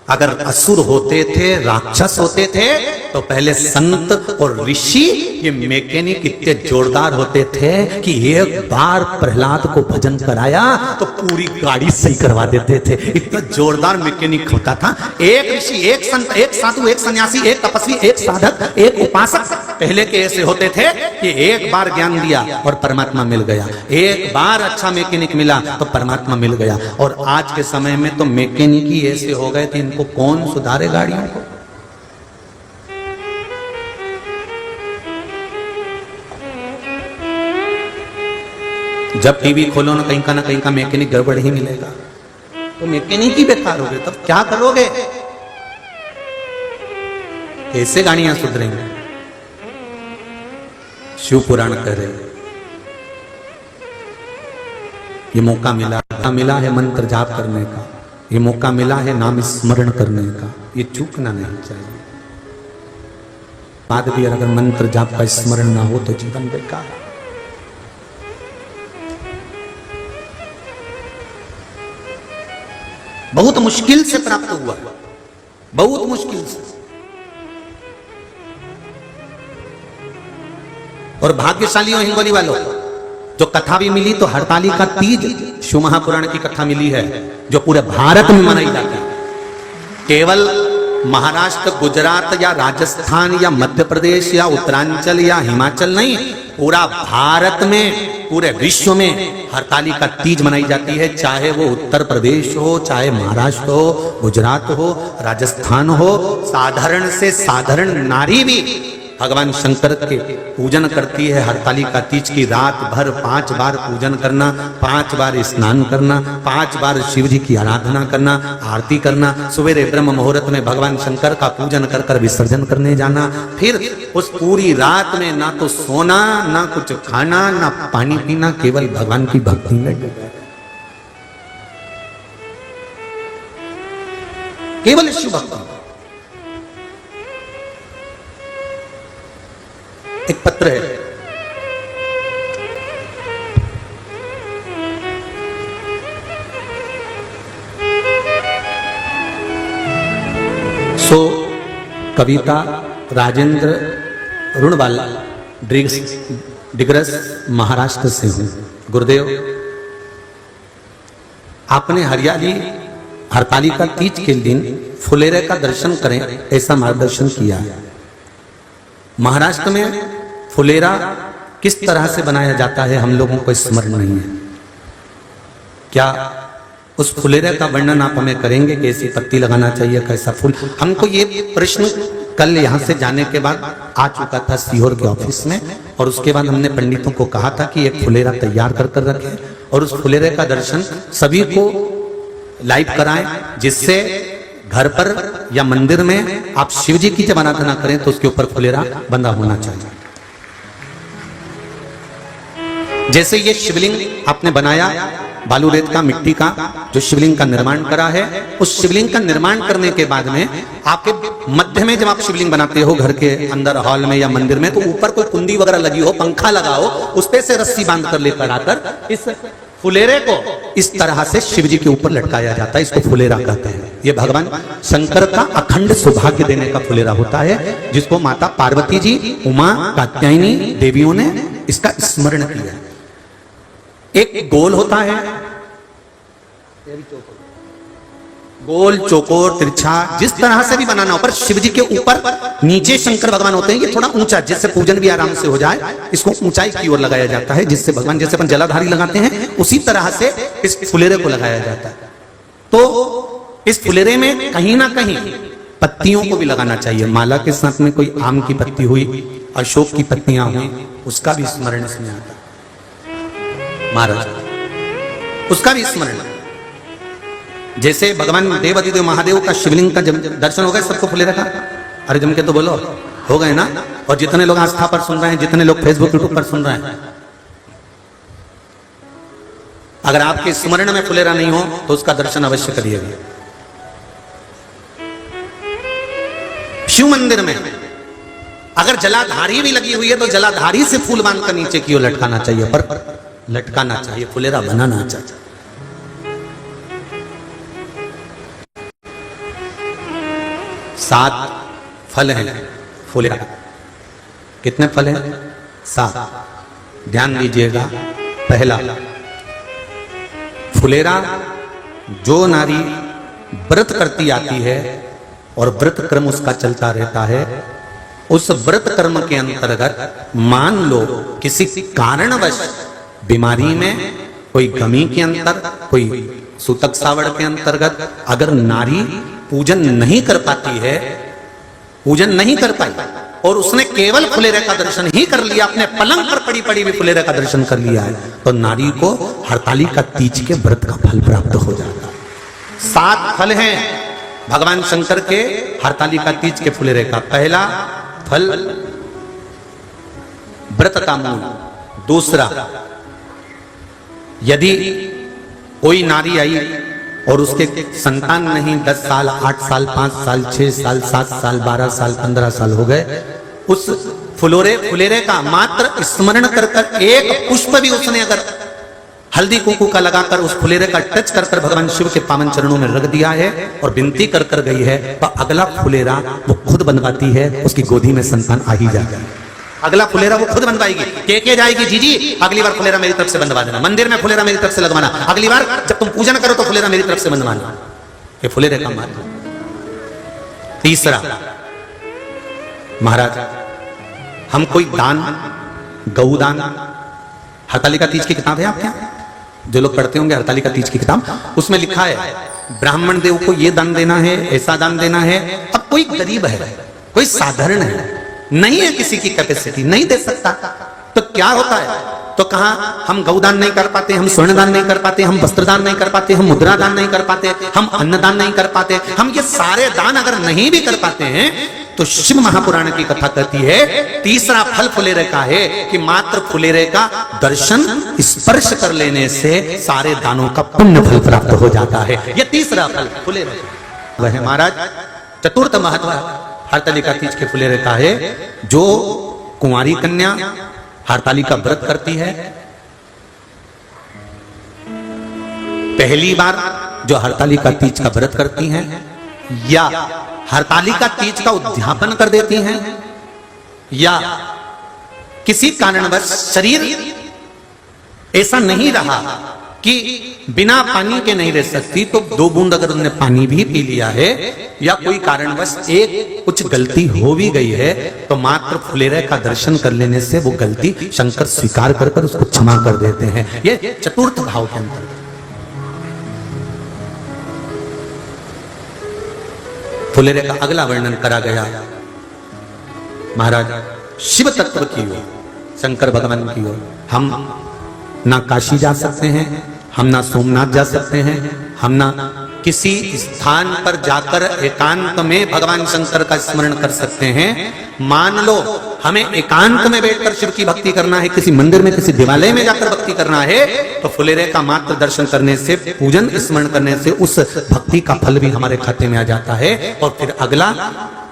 अगर असुर होते थे, राक्षस होते थे, तो पहले संत और ऋषि ये मैकेनिक इतने जोरदार होते थे कि एक बार प्रहलाद को भजन कराया तो पूरी गाड़ी सही करवा देते थे। इतना जोरदार मैकेनिक होता था। एक ऋषि, एक संत, एक साधु, एक सन्यासी, एक तपस्वी, एक साधक, एक उपासक पहले के ऐसे होते थे कि एक बार ज्ञान दिया और परमात्मा मिल गया। एक बार अच्छा मैकेनिक मिला तो परमात्मा मिल गया। और आज के समय में तो मैकेनिक ही ऐसे हो गए थे, इनको कौन सुधारे गाड़ियों को? जब टीवी खोलो ना कहीं का मैकेनिक गड़बड़ ही मिलेगा, तो मैकेनिक ही बेकार हो गए। तब क्या करोगे? कैसे गाड़ियां सुधरेंगे? शिव पुराण कह रहे ये मौका मिला है मंत्र जाप करने का, ये मौका मिला है नाम स्मरण करने का, ये चूकना नहीं चाहिए। बाद भी अगर मंत्र जाप का स्मरण ना हो तो जीवन बेकार। बहुत मुश्किल से प्राप्त हुआ, बहुत मुश्किल से। और भाग्यशाली हो हिंगोली वालों, जो कथा भी मिली तो हरतालिका तीज शिव महापुराण की कथा मिली है, जो पूरे भारत में मनाई जाती है। केवल महाराष्ट्र, गुजरात या राजस्थान या मध्य प्रदेश या उत्तरांचल या हिमाचल नहीं, पूरा भारत में, पूरे विश्व में हरतालिका तीज मनाई जाती है। चाहे वो उत्तर प्रदेश हो, चाहे महाराष्ट्र हो, गुजरात हो, राजस्थान हो, साधारण से साधारण नारी भी भगवान शंकर के पूजन करती है। हरतालिका तीज की रात भर 5 बार पूजन करना, 5 बार स्नान करना, 5 बार शिव जी की आराधना करना, आरती करना, सवेरे ब्रह्म मुहूर्त में भगवान शंकर का पूजन कर कर विसर्जन करने जाना। फिर उस पूरी रात में ना तो सोना, ना कुछ खाना, ना पानी पीना, केवल भगवान की भक्ति में, केवल शिव भक्ति। एक पत्र है, सो कविता राजेंद्र रुणवाला, डिग्रस महाराष्ट्र से हूं। गुरुदेव, आपने हरियाली हरतालिका तीज के दिन फुलेरे का दर्शन करें ऐसा मार्गदर्शन किया है। महाराष्ट्र में फुलेरा किस तरह से बनाया जाता है हम लोगों को स्मरण नहीं है। क्या उस फुलेरे का वर्णन आप हमें करेंगे? कैसी पत्ती लगाना चाहिए, कैसा फूल? हमको ये प्रश्न कल यहाँ से जाने के बाद आ चुका था सीहोर के ऑफिस में, और उसके बाद हमने पंडितों को कहा था कि एक फुलेरा तैयार कर कर रखें और उस फुलेरे का दर्शन सभी को लाइव कराएं, जिससे घर पर या मंदिर में आप शिव जी की जब आराधना करें तो उसके ऊपर फुलेरा बंधा होना चाहिए। जैसे ये शिवलिंग आपने बनाया, बालू रेत का, मिट्टी का जो शिवलिंग का निर्माण करा है, उस शिवलिंग का निर्माण करने के बाद में आपके मध्य में जब आप शिवलिंग बनाते हो घर के अंदर हॉल में या मंदिर में, तो ऊपर कोई कुंडी वगैरह लगी हो, पंखा लगा हो, उस पे से रस्सी बांध कर लेकर आकर इस फुलेरे को इस तरह से शिव जी के ऊपर लटकाया जाता है। इसको फुलेरा कहते हैं। ये भगवान शंकर का अखंड सौभाग्य देने का फुलेरा होता है, जिसको माता पार्वती जी, उमा, कात्यायनी देवियों ने इसका स्मरण किया। एक गोल होता है, गोल, चौकोर, तिरछा, जिस तरह से भी बनाना हो, पर शिव जी के ऊपर नीचे शंकर भगवान होते हैं। ये थोड़ा ऊंचा, जिससे पूजन भी आराम से हो जाए, इसको ऊंचाई की ओर लगाया जाता है, जिससे भगवान, जैसे अपन जलाधारी लगाते हैं, उसी तरह से इस फुलेरे को लगाया जाता है। तो इस फुलेरे में कहीं ना कहीं पत्तियों को भी लगाना चाहिए। माला के साथ में कोई आम की पत्ती हुई, अशोक की पत्तियां हुई, उसका भी स्मरण इसमें आता है महाराज, उसका भी स्मरण। जैसे भगवान देवादिदेव महादेव का शिवलिंग का दर्शन हो गए सबको फुलेरा का? अरे जम के तो बोलो, हो गए ना? और जितने लोग आस्था पर सुन रहे हैं, जितने लोग फेसबुक यूट्यूब पर सुन रहे हैं, अगर आपके स्मरण में फुलेरा नहीं हो तो उसका दर्शन अवश्य करिएगा। शिव मंदिर में अगर जलाधारी भी लगी हुई है तो जलाधारी से फूल बांधकर नीचे की ओर लटकाना चाहिए, पर लटकाना चाहिए, फुलेरा बनाना चाहिए। सात फल हैं फुलेरा। कितने फल हैं? 7। ध्यान दीजिएगा। पहला, फुलेरा जो नारी व्रत करती आती है और व्रत क्रम उसका चलता रहता है, उस व्रत कर्म के अंतर्गत मान लो किसी कारणवश बीमारी में, कोई गमी के अंतर, कोई सूतक सावड़ के अंतर्गत अगर नारी पूजन नहीं कर पाती है, पूजन नहीं कर पाई, और उसने केवल फुलेरे का दर्शन ही कर लिया, अपने पलंग पर पड़ी पड़ी भी फुलेरे का दर्शन कर लिया है, तो नारी को हरतालिका तीज के व्रत का फल प्राप्त हो जाता है। 7 फल हैं भगवान शंकर के हरतालिका तीज के फुलेरे का। पहला फल व्रत का मूल। दूसरा, यदि कोई नारी आई और उसके संतान नहीं, 10 साल, 8 साल, 5 साल, 6 साल, 7 साल, 12 साल, 15 साल हो गए, उस फुलेरे का मात्र स्मरण कर कर एक पुष्प भी उसने अगर हल्दी कुंकू का लगाकर उस फुलेरे का टच कर कर भगवान शिव के पावन चरणों में रख दिया है और विनती कर कर गई है, तो अगला फुलेरा वो खुद बनवाती है, उसकी गोदी में संतान आ ही जाता है। अगला फुलेरा वो खुद बनवाएगी, के जाएगी, जीजी अगली बार फुलेरा मेरी तरफ से बनवा देना, मंदिर में फुलेरा मेरी तरफ से लगवाना, अगली बार जब तुम पूजन करो तो फुलेरा मेरी तरफ से बनवाना। ये फुलेरे का माध्यम। तीसरा, महाराज हम कोई दान, गौदान, हरतालिका तीज की किताब है आपके यहाँ, जो लोग पढ़ते होंगे हरतालिका तीज की किताब, उसमें लिखा है ब्राह्मण देव को ये दान देना है, ऐसा दान देना है। अब कोई गरीब है, कोई साधारण है, नहीं है किसी की कैपेसिटी, नहीं दे सकता, तो क्या होता है? तो कहा हम गौदान नहीं कर पाते, हम स्वर्णदान नहीं कर पाते, हम वस्त्रदान नहीं कर पाते, हम मुद्रा दान नहीं कर पाते, हम अन्नदान नहीं कर पाते, हम ये सारे दान अगर नहीं भी कर पाते हैं, तो शिव महापुराण की कथा कहती है तीसरा फल फुलेरे का है कि मात्र फुलेरे का दर्शन, स्पर्श कर लेने से सारे दानों का पुण्य फल प्राप्त हो जाता है। यह तीसरा फल फुलेरे वह है महाराज। चतुर्थ महत्व हरतालिका तीज के फुलेरे का है, जो कुंवारी कन्या हरतालिका व्रत करती है, पहली बार जो हरतालिका तीज का व्रत करती हैं, या हरतालिका तीज का उद्यापन कर देती हैं, या किसी कारणवश शरीर ऐसा नहीं रहा कि बिना पानी के नहीं रह सकती, तो 2 बूंद अगर उन्होंने पानी भी पी लिया है, या कोई कारणवश एक कुछ गलती हो भी गई है, तो मात्र फुलेरे का दर्शन कर लेने से वो गलती शंकर स्वीकार कर कर उसको क्षमा कर देते हैं। ये चतुर्थ भाव के अंदर फुलेरे का अगला वर्णन करा गया महाराज शिव तत्व की ओर, शंकर भगवान की ओर। हम ना काशी जा सकते हैं, हम ना सोमनाथ जा सकते हैं, हम ना किसी स्थान पर जाकर एकांत में भगवान शंकर का स्मरण कर सकते हैं। मान लो हमें एकांत में बैठकर शिव की भक्ति करना है, किसी मंदिर में किसी देवालय में जाकर भक्ति करना है, तो फुलेरे का मात्र दर्शन करने से, पूजन स्मरण करने से उस भक्ति का फल भी हमारे खाते में आ जाता है। और फिर अगला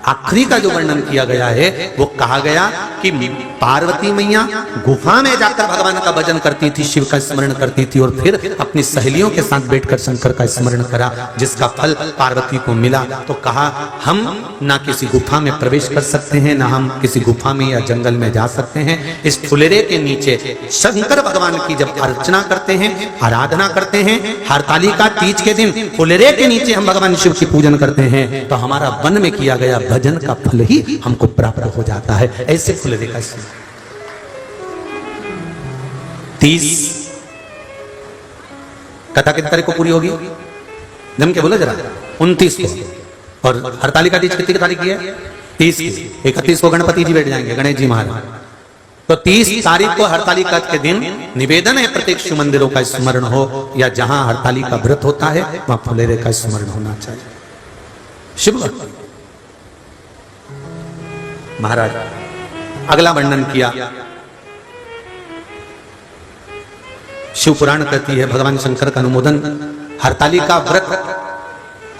आखिरी का जो वर्णन किया गया है वो कहा गया कि पार्वती मैया गुफा में जाकर भगवान का भजन करती थी, शिव का स्मरण करती थी और फिर अपनी सहेलियों के साथ बैठकर शंकर का स्मरण करा, जिसका फल पार्वती को मिला। तो कहा हम ना किसी गुफा में प्रवेश कर सकते हैं, ना हम किसी गुफा में या जंगल में जा सकते हैं। इस फुलेरे के नीचे शंकर भगवान की जब अर्चना करते हैं, आराधना करते हैं, हरतालिका तीज के दिन फुलेरे के नीचे हम भगवान शिव की पूजन करते हैं, तो हमारा वन में किया गया भजन का फल ही हमको प्राप्त हो जाता है। ऐसे फुलेरे का 30 कथा कितनी तारीख को पूरी होगी? जम के बोलो जरा। 29 को। और हरतालिका तीज कितनी तारीख की है? 30 की। 31 को गणपति जी बैठ जाएंगे, गणेश जी महाराज। तो 30 तारीख को हरतालिका के दिन निवेदन है प्रत्येक शिव मंदिरों का स्मरण हो, या जहां हरतालिका व्रत होता है वहां फुलेरे का स्मरण होना चाहिए। शिव भक्ति महाराज अगला वर्णन किया। शिव पुराण कहती है भगवान शंकर का अनुमोदन, हरतालिका व्रत,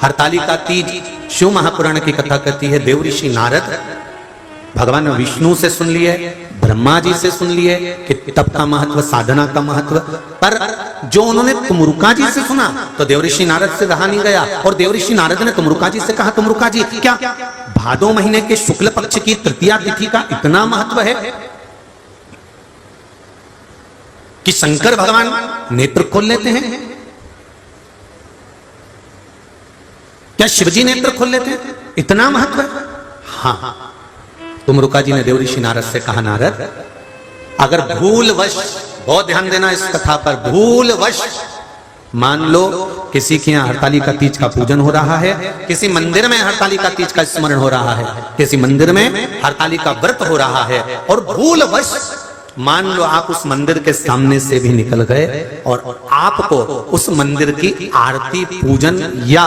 हरतालिका तीज, शिव महापुराण की कथा कहती है देव ऋषि नारद भगवान विष्णु से सुन लिए, ब्रह्मा जी से सुन लिए कि तप का महत्व, साधना का महत्व, पर जो उन्होंने तुमरुका जी से सुना तो देवऋषि नारद से रहा नहीं गया, और देवऋषि नारद ने तुमरुका जी से कहा तुमरुका जी क्या भादो महीने के शुक्ल पक्ष की तृतीया तिथि का इतना महत्व है कि शंकर भगवान नेत्र खोल लेते हैं? क्या शिवजी नेत्र खोल लेते हैं? इतना महत्व है? हाँ। तुमरुका जी ने देवऋषि नारद से कहा नारद अगर भूलवश, बहुत ध्यान देना इस कथा पर, भूलवश मान लो किसी के यहाँ हरतालिका तीज का पूजन हो रहा है, किसी मंदिर में हरतालिका तीज का स्मरण हो रहा है, किसी मंदिर में हरतालिका व्रत हो रहा है, और भूलवश मान लो आप उस मंदिर के सामने से भी निकल गए और आपको उस मंदिर की आरती, पूजन या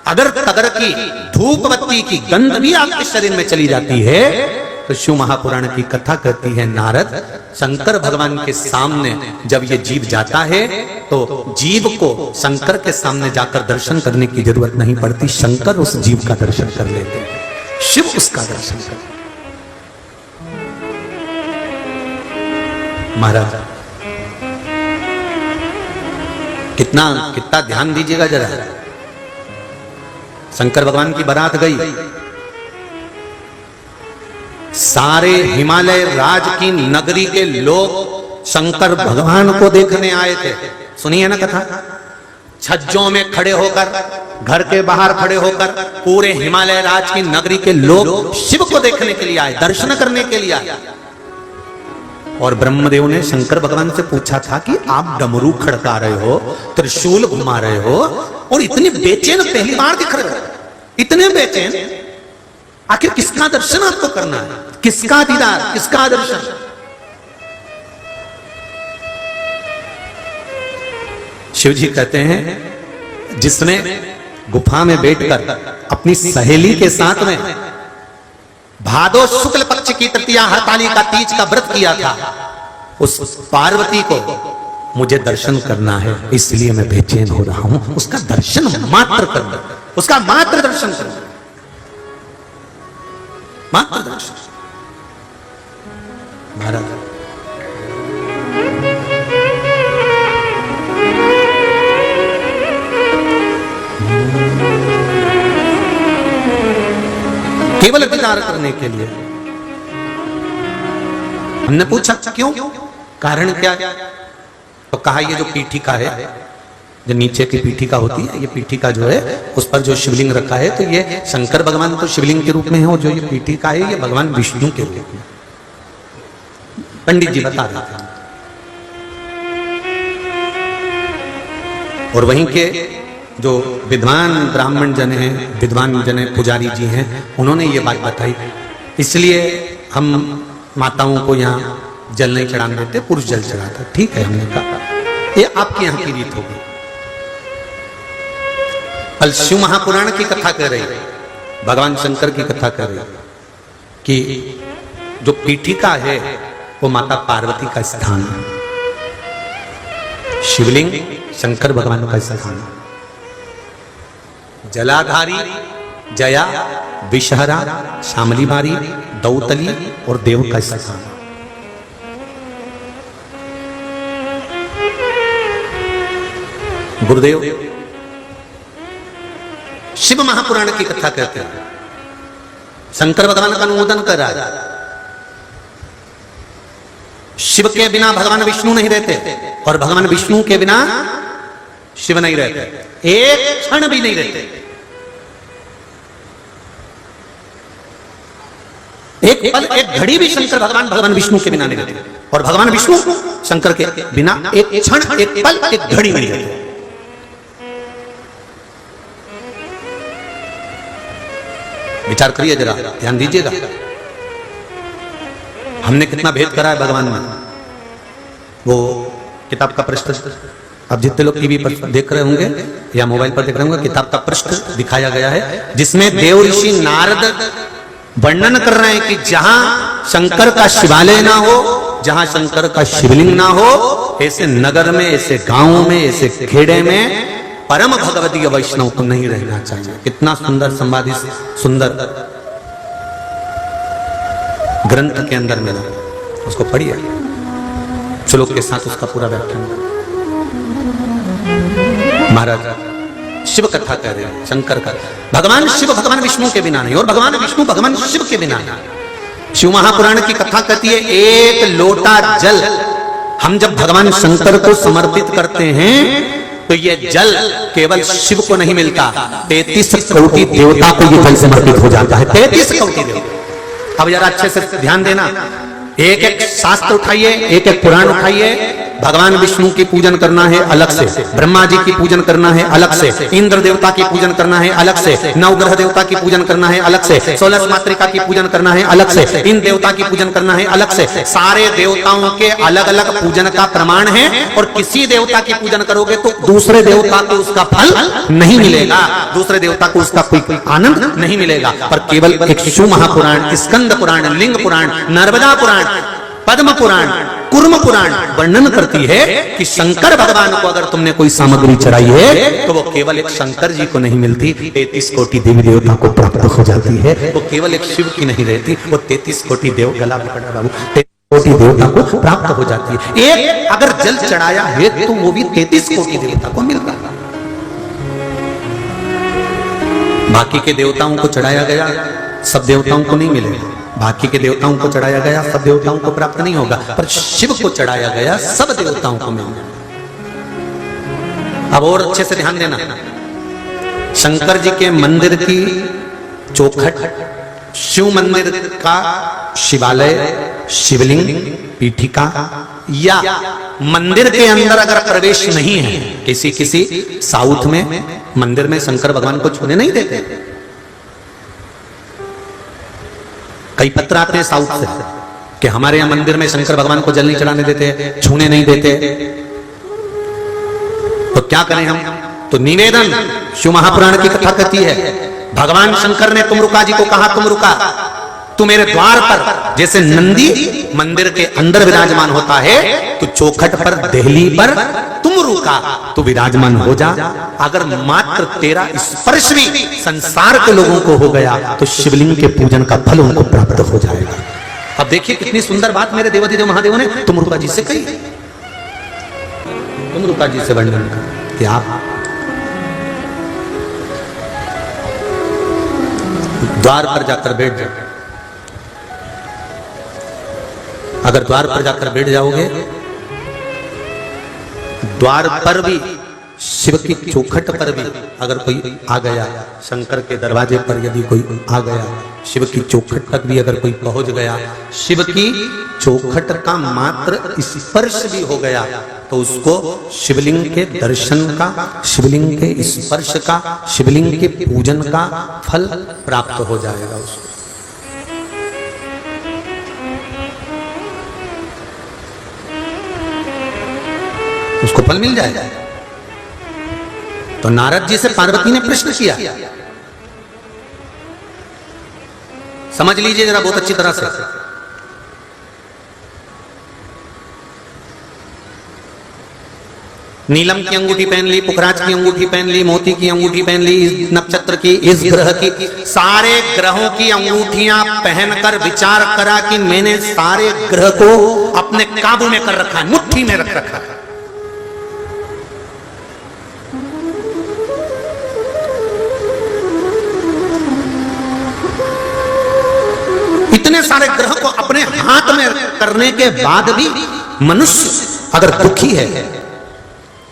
अगर तगर की धूप बत्ती की गंध भी आपके शरीर में चली जाती है, तो शिव महापुराण की कथा कहती है नारद शंकर भगवान के सामने जब ये जीव जाता है तो जीव को शंकर के सामने जाकर दर्शन करने की जरूरत नहीं पड़ती, शंकर उस जीव का दर्शन कर लेते हैं, शिव उसका दर्शन करते। महाराज कितना ध्यान दीजिएगा जरा। शंकर भगवान की बारात गई, सारे हिमालय राज की नगरी के लोग शंकर भगवान को देखने आए थे। सुनिए ना कथा। छज्जों में खड़े होकर, घर के बाहर खड़े होकर पूरे हिमालय राज की नगरी के लोग शिव को देखने के लिए आए, दर्शन करने के लिए आए। और ब्रह्मदेव ने शंकर भगवान से पूछा था कि आप डमरू खड़का रहे हो, त्रिशूल घुमा रहे हो और इतने बेचैन पहली बार दिख रहे हो, इतने बेचैन, आखिर किसका दर्शन आपको करना है? किसका दीदार, किसका दर्शन? शिव जी कहते हैं जिसने गुफा में बैठकर अपनी सहेली के साथ में भादो शुक्ल पक्ष की तृतीया हरतालिका तीज का व्रत किया था, उस पार्वती को मुझे दर्शन करना है, इसलिए मैं बेचैन हो रहा हूं, उसका दर्शन मात्र करना, उसका मात्र दर्शन करना, मात्र दर्शन। महाराज केवल दीदार करने के लिए। हमने पूछा क्यों, कारण क्या? तो कहा ये जो पीठिका है, जो नीचे की पीठिका होती है, ये पीठिका जो है उस पर जो शिवलिंग रखा है, तो ये शंकर भगवान तो शिवलिंग के रूप में है, और जो ये पीठिका है ये भगवान विष्णु के रूप में। पंडित जी बता रहे थे। और वहीं के जो विद्वान ब्राह्मण जन हैं, विद्वान जन पुजारी जी हैं, उन्होंने ये बात बताई, इसलिए हम माताओं को यहाँ जल नहीं चढ़ाने देते, पुरुष जल चढ़ाते। ठीक है, हमने कहा ये आपके यहाँ की रीत होगी। कल शिव महापुराण की कथा कह रही, भगवान शंकर की कथा कह रही कि जो पीठिका है वो माता पार्वती का स्थान है, शिवलिंग शंकर भगवान का स्थान है, जलाधारी जया विषहरा शामली बारी दौतली और देव का स्थान। गुरुदेव शिव महापुराण की कथा कहते हैं, शंकर भगवान का अनुमोदन कर रहा है। शिव के बिना भगवान विष्णु नहीं रहते और भगवान विष्णु के बिना शिव नहीं रहते, एक क्षण भी नहीं रहते। एक पल एक घड़ी भी शंकर भगवान विष्णु के बिना नहीं रहते और भगवान विष्णु शंकर के बिना एक क्षण एक पल एक घड़ी नहीं रहते। विचार करिए जरा, ध्यान दीजिएगा। हमने कितना भेद करा है भगवान में। वो किताब का पृष्ठ, अब जितने लोग टीवी पर देख रहे होंगे या मोबाइल पर देख रहे होंगे, किताब का पृष्ठ दिखाया गया है जिसमें देव ऋषि नारद वर्णन कर रहे हैं कि जहां शंकर का शिवालय ना हो, जहां शंकर का शिवलिंग ना हो, ऐसे नगर में, ऐसे गांवों में, ऐसे खेड़े में परम भगवदीय वैष्णव को नहीं रहना चाहिए। कितना सुंदर संवादी, सुंदर ग्रंथ के अंदर मिला, उसको पढ़िए, श्लोक के साथ उसका पूरा व्याख्यान। महाराज शिव कथा कह रहे हैं, शंकर का, भगवान शिव भगवान विष्णु के बिना नहीं और भगवान विष्णु भगवान शिव के बिना नहीं। शिव महापुराण की कथा कहती है एक लोटा जल हम जब भगवान शंकर को समर्पित करते हैं तो ये जल केवल शिव को नहीं मिलता, 33 कोटि देवता को ये जल समर्पित हो जाता है। 33 कोटि देवता। अब जरा अच्छे से ध्यान देना, एक एक शास्त्र उठाइए, एक एक पुराण उठाइए। भगवान विष्णु की पूजन करना है अलग से, ब्रह्मा जी की पूजन करना है अलग से, इंद्र देवता की पूजन करना है अलग से, नवग्रह देवता की पूजन करना है अलग से, 16 मातृका की पूजन करना है अलग से, इन देवता की पूजन करना है अलग से। सारे देवताओं के अलग अलग पूजन का प्रमाण है और किसी देवता की पूजन करोगे तो दूसरे देवता को उसका फल नहीं मिलेगा, दूसरे देवता को उसका कोई आनंद नहीं मिलेगा। पर केवल एक शिव महापुराण, स्कंद पुराण, लिंग पुराण, नर्मदा पुराण, पद्म पुराण, कुर्म पुराण वर्णन करती है कि शंकर भगवान को अगर तुमने कोई सामग्री चढ़ाई है तो वो केवल एक शंकर जी को नहीं मिलती, 33 कोटि देवी देवता को प्राप्त हो जाती है। वो केवल एक शिव की नहीं रहती, वो 33 कोटि देव, गला पकड़ा बाबू, 33 कोटि देवता को प्राप्त हो जाती है। एक अगर जल चढ़ाया है तो वो भी 33 कोटि देवता को मिलता है। बाकी के देवताओं को चढ़ाया गया सब देवताओं को नहीं मिलेगा, बाकी के देवताओं को चढ़ाया गया सब देवताओं को प्राप्त नहीं होगा, पर शिव को चढ़ाया गया सब देवताओं को मिलेगा। अब और अच्छे से ध्यान देना, शंकर जी के मंदिर की चौखट, शिव मंदिर का शिवालय, शिवलिंग, पीठिका या मंदिर के अंदर अगर प्रवेश नहीं है, किसी साउथ में मंदिर में शंकर भगवान को छूने नहीं देते। कई पत्र आते हैं साउथ से कि हमारे यहां मंदिर में शंकर भगवान को जल नहीं चढ़ाने देते, छूने नहीं देते। तो क्या करें हम? तो निवेदन शिव महापुराण की कथा कहती है, भगवान शंकर ने तुमरुका जी को कहा, तुमरुका तू मेरे द्वार पर, जैसे नंदी मंदिर के अंदर विराजमान होता है तो चौखट पर, देहली पर तुमरुका तू विराजमान हो जा। अगर मात्र तेरा स्पर्श भी संसार के लोगों को हो गया तो शिवलिंग के पूजन का फल उनको प्राप्त हो जाएगा। अब देखिए कितनी सुंदर बात मेरे देवाधिदेव महादेव ने तुमरुका जी से कही। तुमरुका जी से वर्णन कर कि आप द्वार पर जाकर बैठ जाओ। अगर द्वार पर जाकर बैठ जाओगे, द्वार पर भी, शिव की चौखट पर भी अगर कोई आ गया, शंकर के दरवाजे पर यदि कोई आ गया, शिव की चौखट तक भी अगर कोई पहुंच गया, शिव की चौखट का मात्र स्पर्श भी हो गया तो उसको शिवलिंग के दर्शन का, शिवलिंग के स्पर्श का, शिवलिंग के पूजन का फल प्राप्त हो जाएगा। उसको फल मिल जाएगा। तो नारद जी से पार्वती ने प्रश्न किया, समझ लीजिए जरा बहुत अच्छी तरह से। नीलम की अंगूठी पहन ली, पुखराज की अंगूठी पहन ली, मोती की अंगूठी पहन ली, इस नक्षत्र की, इस ग्रह की, सारे ग्रहों की अंगूठियां पहनकर विचार करा कि मैंने सारे ग्रह को अपने काबू में कर रखा है, मुट्ठी में रख रखा है। इतने सारे ग्रह को अपने हाथ में करने के बाद भी मनुष्य अगर दुखी है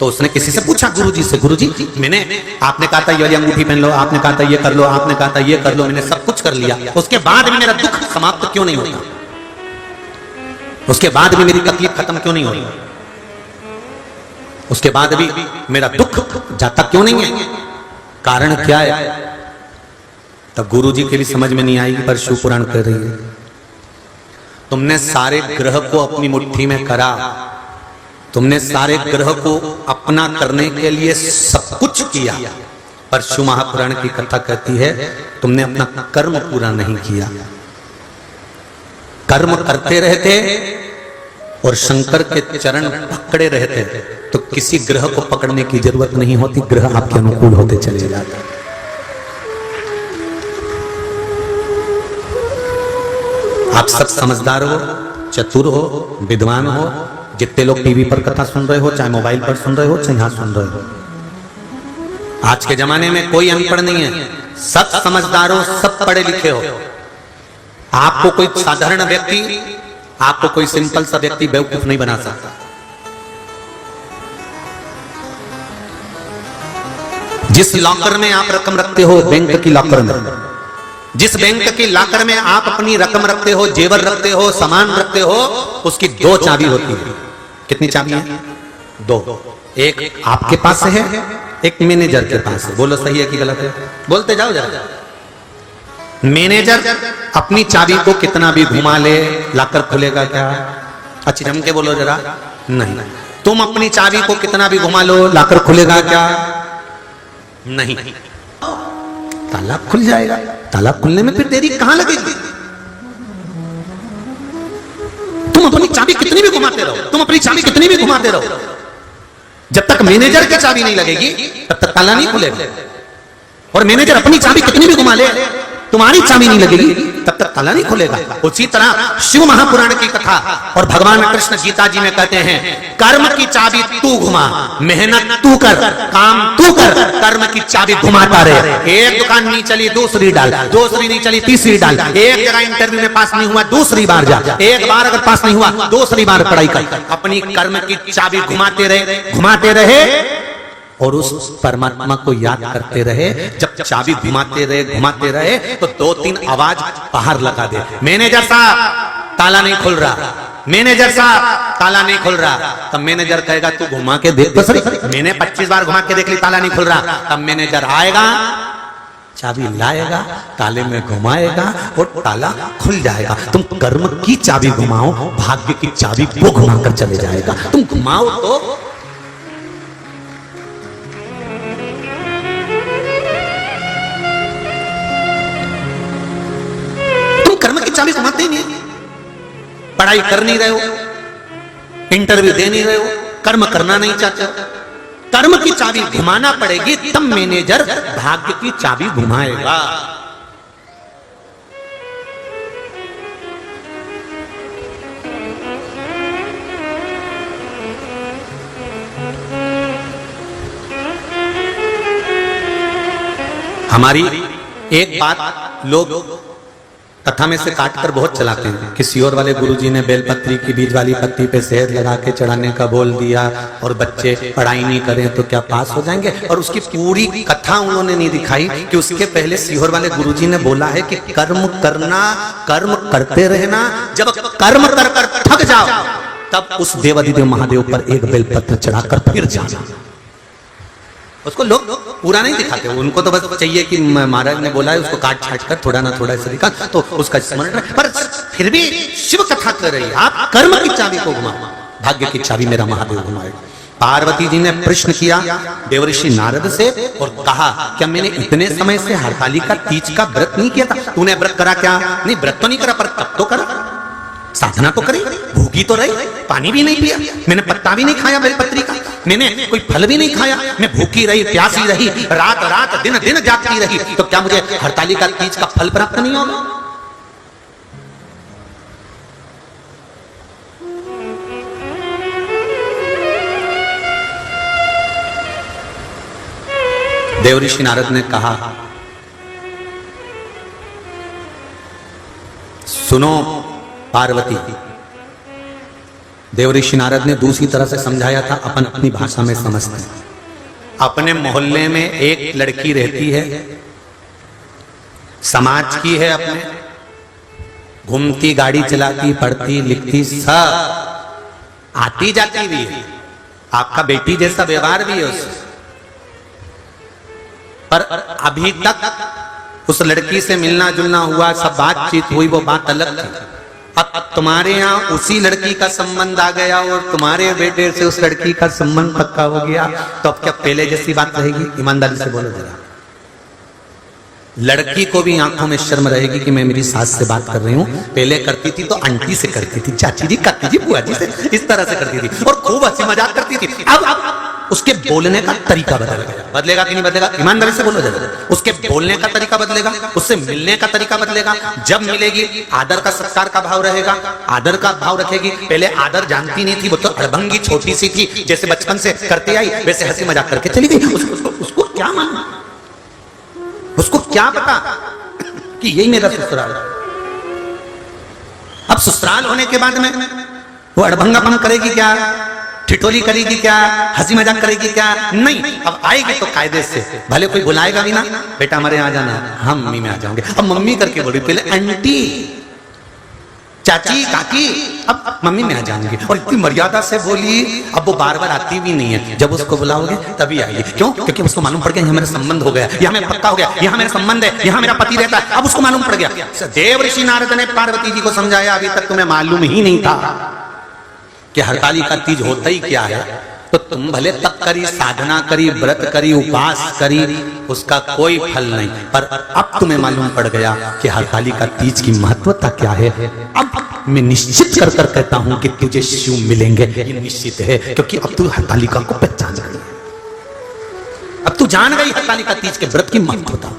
तो उसने किसी से पूछा, गुरुजी से, गुरुजी आपने कहा था ये वाली अंगूठी पहन लो, आपने कहा था ये कर लो, आपने कहा था ये कर लो, मैंने सब कुछ कर लिया, उसके बाद भी मेरा दुख समाप्त क्यों नहीं होता? उसके बाद भी मेरी तकलीफ खत्म क्यों नहीं हो रही? उसके बाद भी मेरा दुख जाता क्यों नहीं है? कारण क्या है? तब गुरुजी के भी समझ में नहीं आएगी, पर शिव पुराण कह रही है, तुमने सारे ग्रह को अपनी मुट्ठी में करा, तुमने सारे ग्रह को अपना करने के लिए सब कुछ किया, पर शिव महापुराण की कथा कहती है तुमने अपना कर्म पूरा नहीं किया। कर्म करते रहते और शंकर के चरण पकड़े रहते तो किसी ग्रह को पकड़ने की जरूरत नहीं होती, ग्रह आपके अनुकूल होते चले जाते। आप सब समझदार हो, चतुर हो, विद्वान हो, जितने लोग टीवी पर कथा सुन रहे हो, चाहे मोबाइल पर सुन रहे हो, चाहे यहां सुन रहे हो, आज के जमाने में कोई अनपढ़ नहीं है, सब समझदार हो, सब पढ़े लिखे हो। आपको कोई साधारण व्यक्ति, आपको कोई सिंपल सा व्यक्ति बेवकूफ नहीं बना सकता। जिस लॉकर में आप रकम रखते हो, बैंक की लॉकर में, जिस बैंक की लॉकर में आप अपनी रकम रखते हो, जेवर रखते हो, सामान रखते हो, उसकी दो चाबी होती है। कितनी चाबी है? दो। एक आपके पास है, एक मैनेजर के पास है। बोलो सही है कि गलत है? बोलते जाओ जरा। मैनेजर अपनी चाबी को कितना भी घुमा ले, लॉकर खुलेगा क्या? अच्छी जम के बोलो जरा। नहीं। तुम अपनी चाबी को कितना भी घुमा लो, लॉकर खुलेगा क्या? नहीं। ताला खुल जाएगा। ताला खुलने में फिर देरी कहां लगेगी? तुम अपनी चाबी कितनी भी घुमाते रहो, तुम अपनी चाबी कितनी भी घुमाते रहो, जब तक मैनेजर की चाबी नहीं लगेगी तब तक ताला नहीं खुलेगा। और मैनेजर अपनी चाबी कितनी भी घुमा ले, तुम्हारी चाबी नहीं लगेगी तब तक ताला नहीं खुलेगा। उसी तरह शिव महापुराण की कथा और भगवान कृष्ण गीता जी में कहते हैं, कर्म की चाबी तू घुमा, मेहनत तू कर, काम तू कर, कर्म की चाबी घुमाता रहे। एक दुकान नहीं चली दूसरी डाल, दूसरी नहीं चली तीसरी डाल, एक जगह इंटरव्यू में पास नहीं हुआ दूसरी बार जा, एक बार अगर पास नहीं हुआ दूसरी बार पढ़ाई कर। अपनी कर्म की चाबी घुमाते रहे और उस परमात्मा को याद करते रहे। जब चाबी घुमाते रहे तो दो तीन आवाज बाहर लगा दे, मैनेजर साहब ताला नहीं खुल रहा, मैनेजर साहब ताला नहीं खुल रहा। तब मैनेजर कहेगा तू घुमा के देख तो सही। मैंने 25 बार घुमा के देख ली, ताला नहीं खुल रहा। तब मैनेजर आएगा, चाबी लाएगा, ताले में घुमाएगा और ताला खुल जाएगा। तुम कर्म की चाबी घुमाओ, भाग्य की चाबी वो घुमाकर चले जाएगा। तुम घुमाओ तो कर्म की चाबी घुमाते ही नहीं, पढ़ाई कर नहीं रहे हो, इंटरव्यू दे नहीं रहे हो, कर्म करना नहीं चाहते हो। कर्म की चाबी घुमाना पड़ेगी, तब मैनेजर भाग्य की चाबी घुमाएगा। हमारी एक बात लोग कथा में से काटकर बहुत चलाते हैं। किसी और वाले गुरुजी ने बेलपत्री की बीज वाली पत्ती पे शहद लगा के चढ़ाने का बोल दिया और बच्चे पढ़ाई नहीं करें तो क्या पास हो जाएंगे? और उसकी पूरी कथा उन्होंने नहीं दिखाई कि उसके पहले सीहोर वाले गुरुजी ने बोला है कि कर्म करना, कर्म करते रहना, जब कर्म कर कर थक जाओ तब उस देवाधिदेव महादेव पर एक बेलपत्र चढ़ाकर फिर जाना। उसको लोग पूरा नहीं दिखाते, उनको तो बस चाहिए कि महाराज ने बोला है उसको काट छाट कर थोड़ा ना थोड़ा ऐसा दिखा तो उसका स्मरण रहे। पर फिर भी शिव कथा कर रही है, आप कर्म की चाबी को घुमाओ, भाग्य की चाबी मेरा महादेव घुमाएगा। पार्वती जी ने प्रश्न किया देवऋषि नारद से और कहा, क्या मैंने इतने समय से हरतालिका तीज का व्रत नहीं किया था? तूने व्रत करा क्या? नहीं, व्रत तो नहीं करा, पर तब तो करा, साधना तो करी, भूखी तो रही, पानी भी नहीं पिया, मैंने पत्ता भी नहीं खाया बेलपत्री का, मैंने कोई फल भी नहीं खाया, मैं भूखी रही, प्यासी रही, रात रात दिन दिन जागती रही, तो क्या मुझे हरतालिका तीज का फल प्राप्त नहीं होगा? देवऋषि नारद ने कहा, सुनो पार्वती। देवऋषि नारद ने दूसरी तरह से समझाया था, अपन अपनी भाषा में समझते हैं। अपने मोहल्ले में एक लड़की रहती है, समाज की है, अपने घूमती, गाड़ी चलाती, पढ़ती लिखती, सब आती जाती भी है, आपका बेटी जैसा व्यवहार भी है उससे, पर अभी तक उस लड़की से मिलना जुलना हुआ, सब बातचीत हुई, वो बात अलग थी। अब तुम्हारे यहाँ उसी लड़की का संबंध आ गया और तुम्हारे बेटे से उस लड़की का संबंध पक्का हो गया, तो अब क्या पहले जैसी बात रहेगी? ईमानदारी से बोलो जरा। लड़की को भी आंखों में शर्म रहेगी कि मैं मेरी सास से बात कर रही हूँ। पहले करती थी तो आंटी से करती थी, चाची जी, काकी जी, बुआ जी से, इस तरह से करती थी और खूब हंसी मजाक करती थी। अब उसके बोलने का तरीका बदलेगा कि नहीं बदलेगा? ईमानदारी से बोलो जरा। उसके बोलने का तरीका बदलेगा, उससे मिलने का तरीका बदलेगा। जब मिलेगी आदर का, सत्कार का भाव रहेगा, आदर का भाव रखेगी। पहले आदर जानती नहीं थी, वो तो अड़भंगी छोटी सी थी, जैसे बचपन से करते आई वैसे हंसी मजाक करके चली गई। उसको क्या मानना, उसको क्या पता कि यही मेरा ससुराल है। अब ससुराल होने के बाद में वो अड़भंगापन करेगी क्या, ठिठोली करेगी क्या, हंसी मजाक करेगी क्या? नहीं, अब आएगी तो कायदे से, भले कोई बुलाएगा भी ना, बेटा हमारे यहाँ जाना, हम मम्मी में आ जाओगे। अब मम्मी करके बोली, पहले आंटी, चाची, काकी, अब मम्मी में आ जाऊंगी। और इतनी मर्यादा से बोली, अब वो बार बार आती भी नहीं है। जब उसको बुलाओगे तभी आएगी। क्यों? क्योंकि उसको मालूम पड़ गया यहाँ मेरा संबंध हो गया, यहाँ मेरा पक्का हो गया, यहाँ मेरा संबंध है, यहाँ मेरा पति रहता है। अब उसको मालूम पड़ गया। देवऋषि नारद ने पार्वती जी को समझाया, अभी तक तुम्हें मालूम ही नहीं था कि हरतालिका तीज होता ही क्या है। तो तुम भले तप करी, साधना करी, व्रत करी, उपवास करी, उसका कोई फल नहीं, पर अब तुम्हें मालूम पड़ गया कि हरतालिका तीज की महत्वता क्या है। अब मैं निश्चित कर कहता हूं कि तुझे शिव मिलेंगे, ये निश्चित है, क्योंकि अब तू हरतालिका को पहचान गई, अब तू जान गई हरतालिका तीज के व्रत की महत्वता।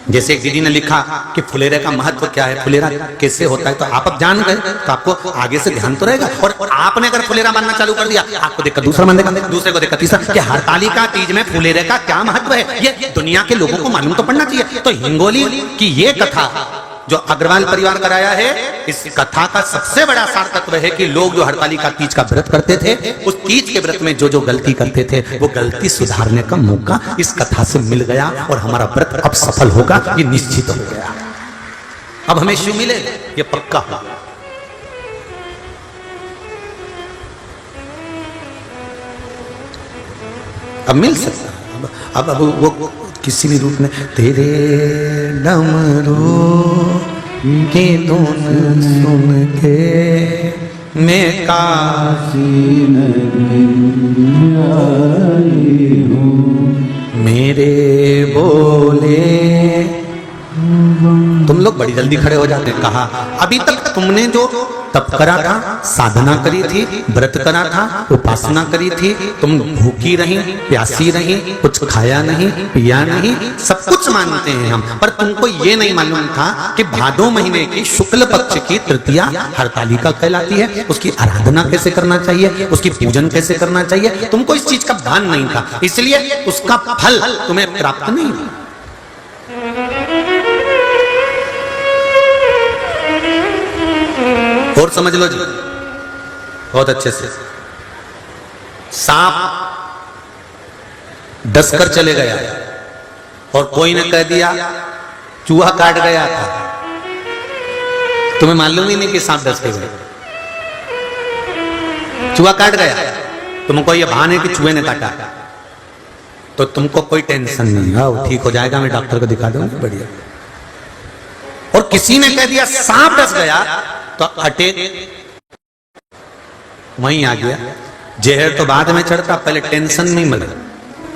जैसे एक दीदी ने लिखा कि फुलेरे का महत्व क्या है, फुलेरा कैसे होता है, तो आप अब जान गए, तो आपको आगे से ध्यान तो रहेगा। और आपने अगर फुलेरा मानना चालू कर दिया, आपको देखकर दूसरा मानेगा, दूसरे को देखकर तीसरा, कि हरतालिका तीज में फुलेरे का क्या महत्व है, ये दुनिया के लोगों को मालूम तो पड़ना चाहिए। तो हिंगोली की ये कथा जो अग्रवाल परिवार कराया है, इस कथा का सबसे बड़ा सार तत्व है कि लोग जो हरतालिका तीज का व्रत करते थे, उस तीज के व्रत में जो जो गलती करते थे, वो गलती सुधारने का मौका इस कथा से मिल गया और हमारा व्रत अब सफल होगा, ये निश्चित हो गया। अब हमें शिव मिले, ये पक्का हो। अब मिल सकता, अब वो किसी भी रूप में, तेरे डमरू की धुन सुन के मैं काशी आई हूँ, मेरे बोले। तुम लोग बड़ी जल्दी खड़े हो जाते हैं। कहा, अभी तक तुमने जो तप करा था, साधना करी थी, व्रत करा था, उपासना करी थी, तुम भूखी रही, प्यासी रही, कुछ खाया नहीं, पिया नहीं, सब कुछ मानते हैं हम, पर तुमको ये नहीं मालूम था कि भादो महीने की शुक्ल पक्ष की तृतीया हरतालिका कहलाती है, उसकी आराधना कैसे करना चाहिए, उसकी पूजन कैसे करना चाहिए, तुमको इस चीज का भान नहीं था, इसलिए उसका फल तुम्हें प्राप्त नहीं हुआ। और समझ लो जी बहुत अच्छे से, सांप डस कर चले गया और कोई ने कह दिया चूहा काट गया था, तुम्हें मालूम ही नहीं कि सांप डस के गया, चूहा काट गया, तुमको ये भान है कि चूहे ने काटा, तो तुमको कोई टेंशन नहीं, आओ ठीक हो जाएगा, मैं डॉक्टर को दिखा दूंगा, बढ़िया। और किसी ने कह दिया सांप डस गया, तो अटैक वहीं आ गया, जहर तो बाद में चढ़ता, पहले टेंशन में मरे,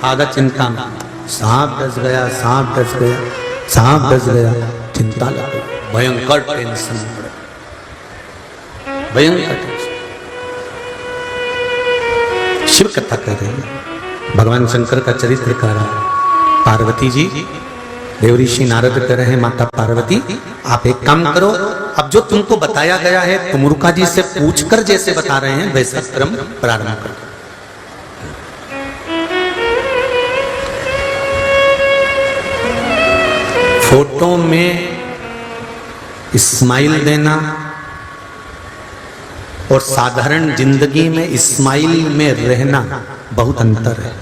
आधा चिंता में। सांप डस गया, सांप डस गया, सांप डस गया, चिंता लग गई, भयंकर टेंशन में पड़े, भयंकर टेंशन। शिव कथा कह रहे हैं, भगवान शंकर का चरित्र कह रहा है। पार्वती जी, देवऋषि नारद कह रहे हैं, माता पार्वती आप एक काम करो, अब जो तुमको बताया गया है तुम रुका जी से पूछकर जैसे बता रहे हैं वैसा क्रम प्रारंभ करो। फोटो में स्माइल देना और साधारण जिंदगी में स्माइल में रहना बहुत अंतर है।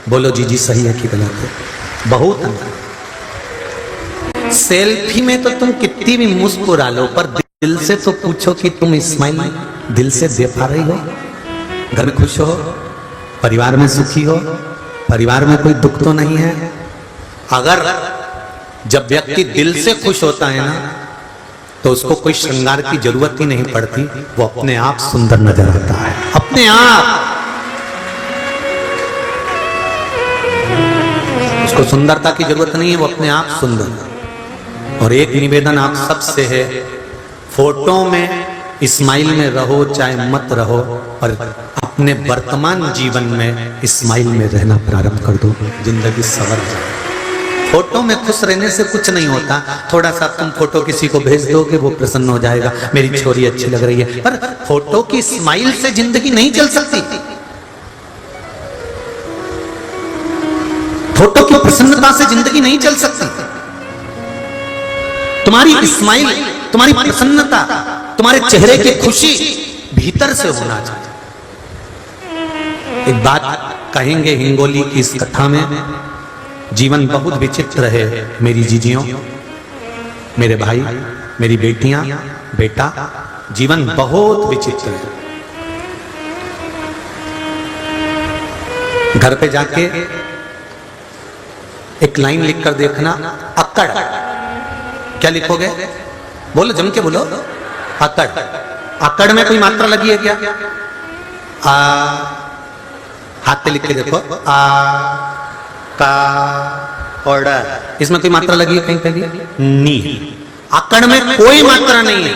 बोलो जी सही है कि गलत है? बहुत अंतर। सेल्फी में तो तुम कितनी भी मुस्कुरा लो, पर दिल से तो पूछो कि तुम स्माइल दिल से दे पा रही हो? घर में खुश हो, परिवार में सुखी हो, परिवार में कोई दुख तो नहीं है? अगर जब व्यक्ति दिल से खुश होता है ना, तो उसको कोई श्रृंगार की जरूरत ही नहीं पड़ती, वो अपने आप सुंदर नजर आता है, अपने आप। उसको सुंदरता की जरूरत नहीं है, वो अपने आप सुंदर। और एक निवेदन आप सबसे है, फोटो में स्माइल में रहो चाहे मत रहो, पर अपने वर्तमान जीवन में स्माइल में रहना प्रारंभ कर दो, जिंदगी सवर जाए। फोटो में खुश रहने से कुछ नहीं होता, थोड़ा सा तुम फोटो किसी को भेज दोगे वो प्रसन्न हो जाएगा, मेरी छोरी अच्छी लग रही है, पर फोटो की स्माइल से जिंदगी नहीं चल सकती। फोटो की प्रसन्नता से जिंदगी नहीं चल सकती। तुम्हारी स्माइल, तुम्हारी प्रसन्नता, तुम्हारे चेहरे की खुशी भीतर से होना चाहिए। एक बात कहेंगे हिंगोली की इस कथा में, जीवन बहुत विचित्र है मेरी जीजियों, मेरे भाई, मेरी बेटियां, बेटा, जीवन बहुत विचित्र है। घर पे जाके एक लाइन लिखकर देखना, अक्कड़। क्या लिखोगे? बोलो, जम के बोलो, अक्कड़। अक्कड़ में कोई मात्रा लगी है क्या? आ, हाथ पे लिख के देखो, आ का ऑर्डर, इसमें कोई मात्रा लगी है कहीं कहीं? नहीं। अक्कड़ में कोई मात्रा नहीं है,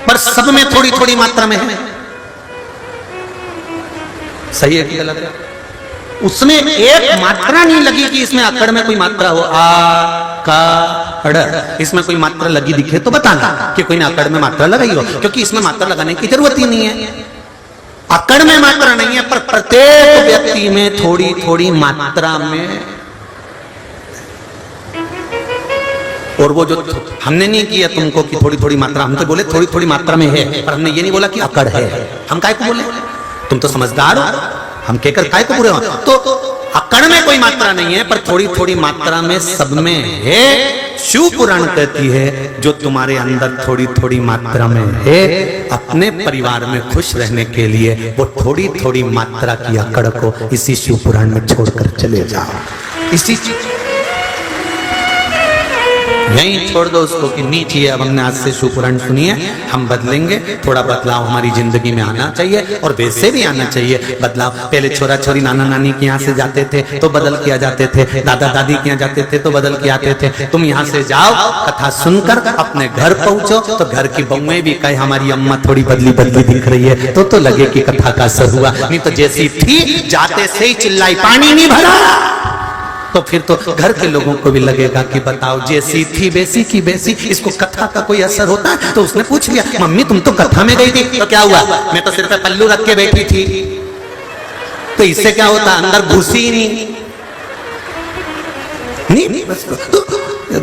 पर सब में थोड़ी थोड़ी मात्रा में है। सही है कि गलत है? उसमें एक मात्रा नहीं लगी कि इसमें अक्कड़ में कोई मात्रा हो, आ का अड़, इसमें कोई मात्रा लगी दिखे तो बताना कि कोई ने अक्कड़ में मात्रा लगाई हो, क्योंकि इसमें मात्रा लगाने की जरूरत ही नहीं है। अक्कड़ में मात्रा नहीं है, पर प्रत्येक व्यक्ति में थोड़ी थोड़ी मात्रा में। और वो जो हमने नहीं किया तुमको कि थोड़ी थोड़ी मात्रा, हम तो बोले थोड़ी थोड़ी मात्रा में है, पर हमने ये नहीं बोला कि अक्कड़ है। हम काय को बोले? तुम तो समझदार हो, हम कहकर काय को बुरे हो? तो अक्कड़ में कोई मात्रा नहीं है, पर थोड़ी थोड़ी मात्रा में सब में है। शिव पुराण कहती है जो तुम्हारे अंदर थोड़ी थोड़ी मात्रा में है, अपने परिवार में खुश रहने के लिए वो थोड़ी थोड़ी मात्रा की अक्कड़ को इसी शिव पुराण में छोड़कर चले जाओ। इसी यहीं छोड़ दो उसको कि नहीं चाहिए। अब हमने आज से शिव पुराण सुनी है, हम बदलेंगे, थोड़ा बदलाव हमारी जिंदगी में आना चाहिए, और वैसे भी आना चाहिए बदलाव। पहले छोरा छोरी नाना नानी के यहाँ से जाते थे तो बदल के आ जाते थे, दादा दादी के यहाँ जाते थे तो बदल के आते थे। तुम यहाँ से जाओ, कथा सुनकर अपने घर पहुंचो तो घर की बहुएं भी कहे हमारी अम्मा थोड़ी बदली बदली दिख रही है, तो लगे कि कथा का असर हुआ। नहीं तो जैसी थी जाते से ही चिल्लाई, पानी नहीं भरा, तो फिर तो घर के लोगों को भी लगेगा कि बताओ जैसी थी वैसी की वैसी, इसको कथा का कोई असर होता है? तो उसने पूछ लिया, मम्मी तुम तो कथा में गई थी, तो क्या हुआ? मैं तो सिर पे पल्लू रख के बैठी थी, तो इससे क्या होता? अंदर घुसी ही नहीं। बस तो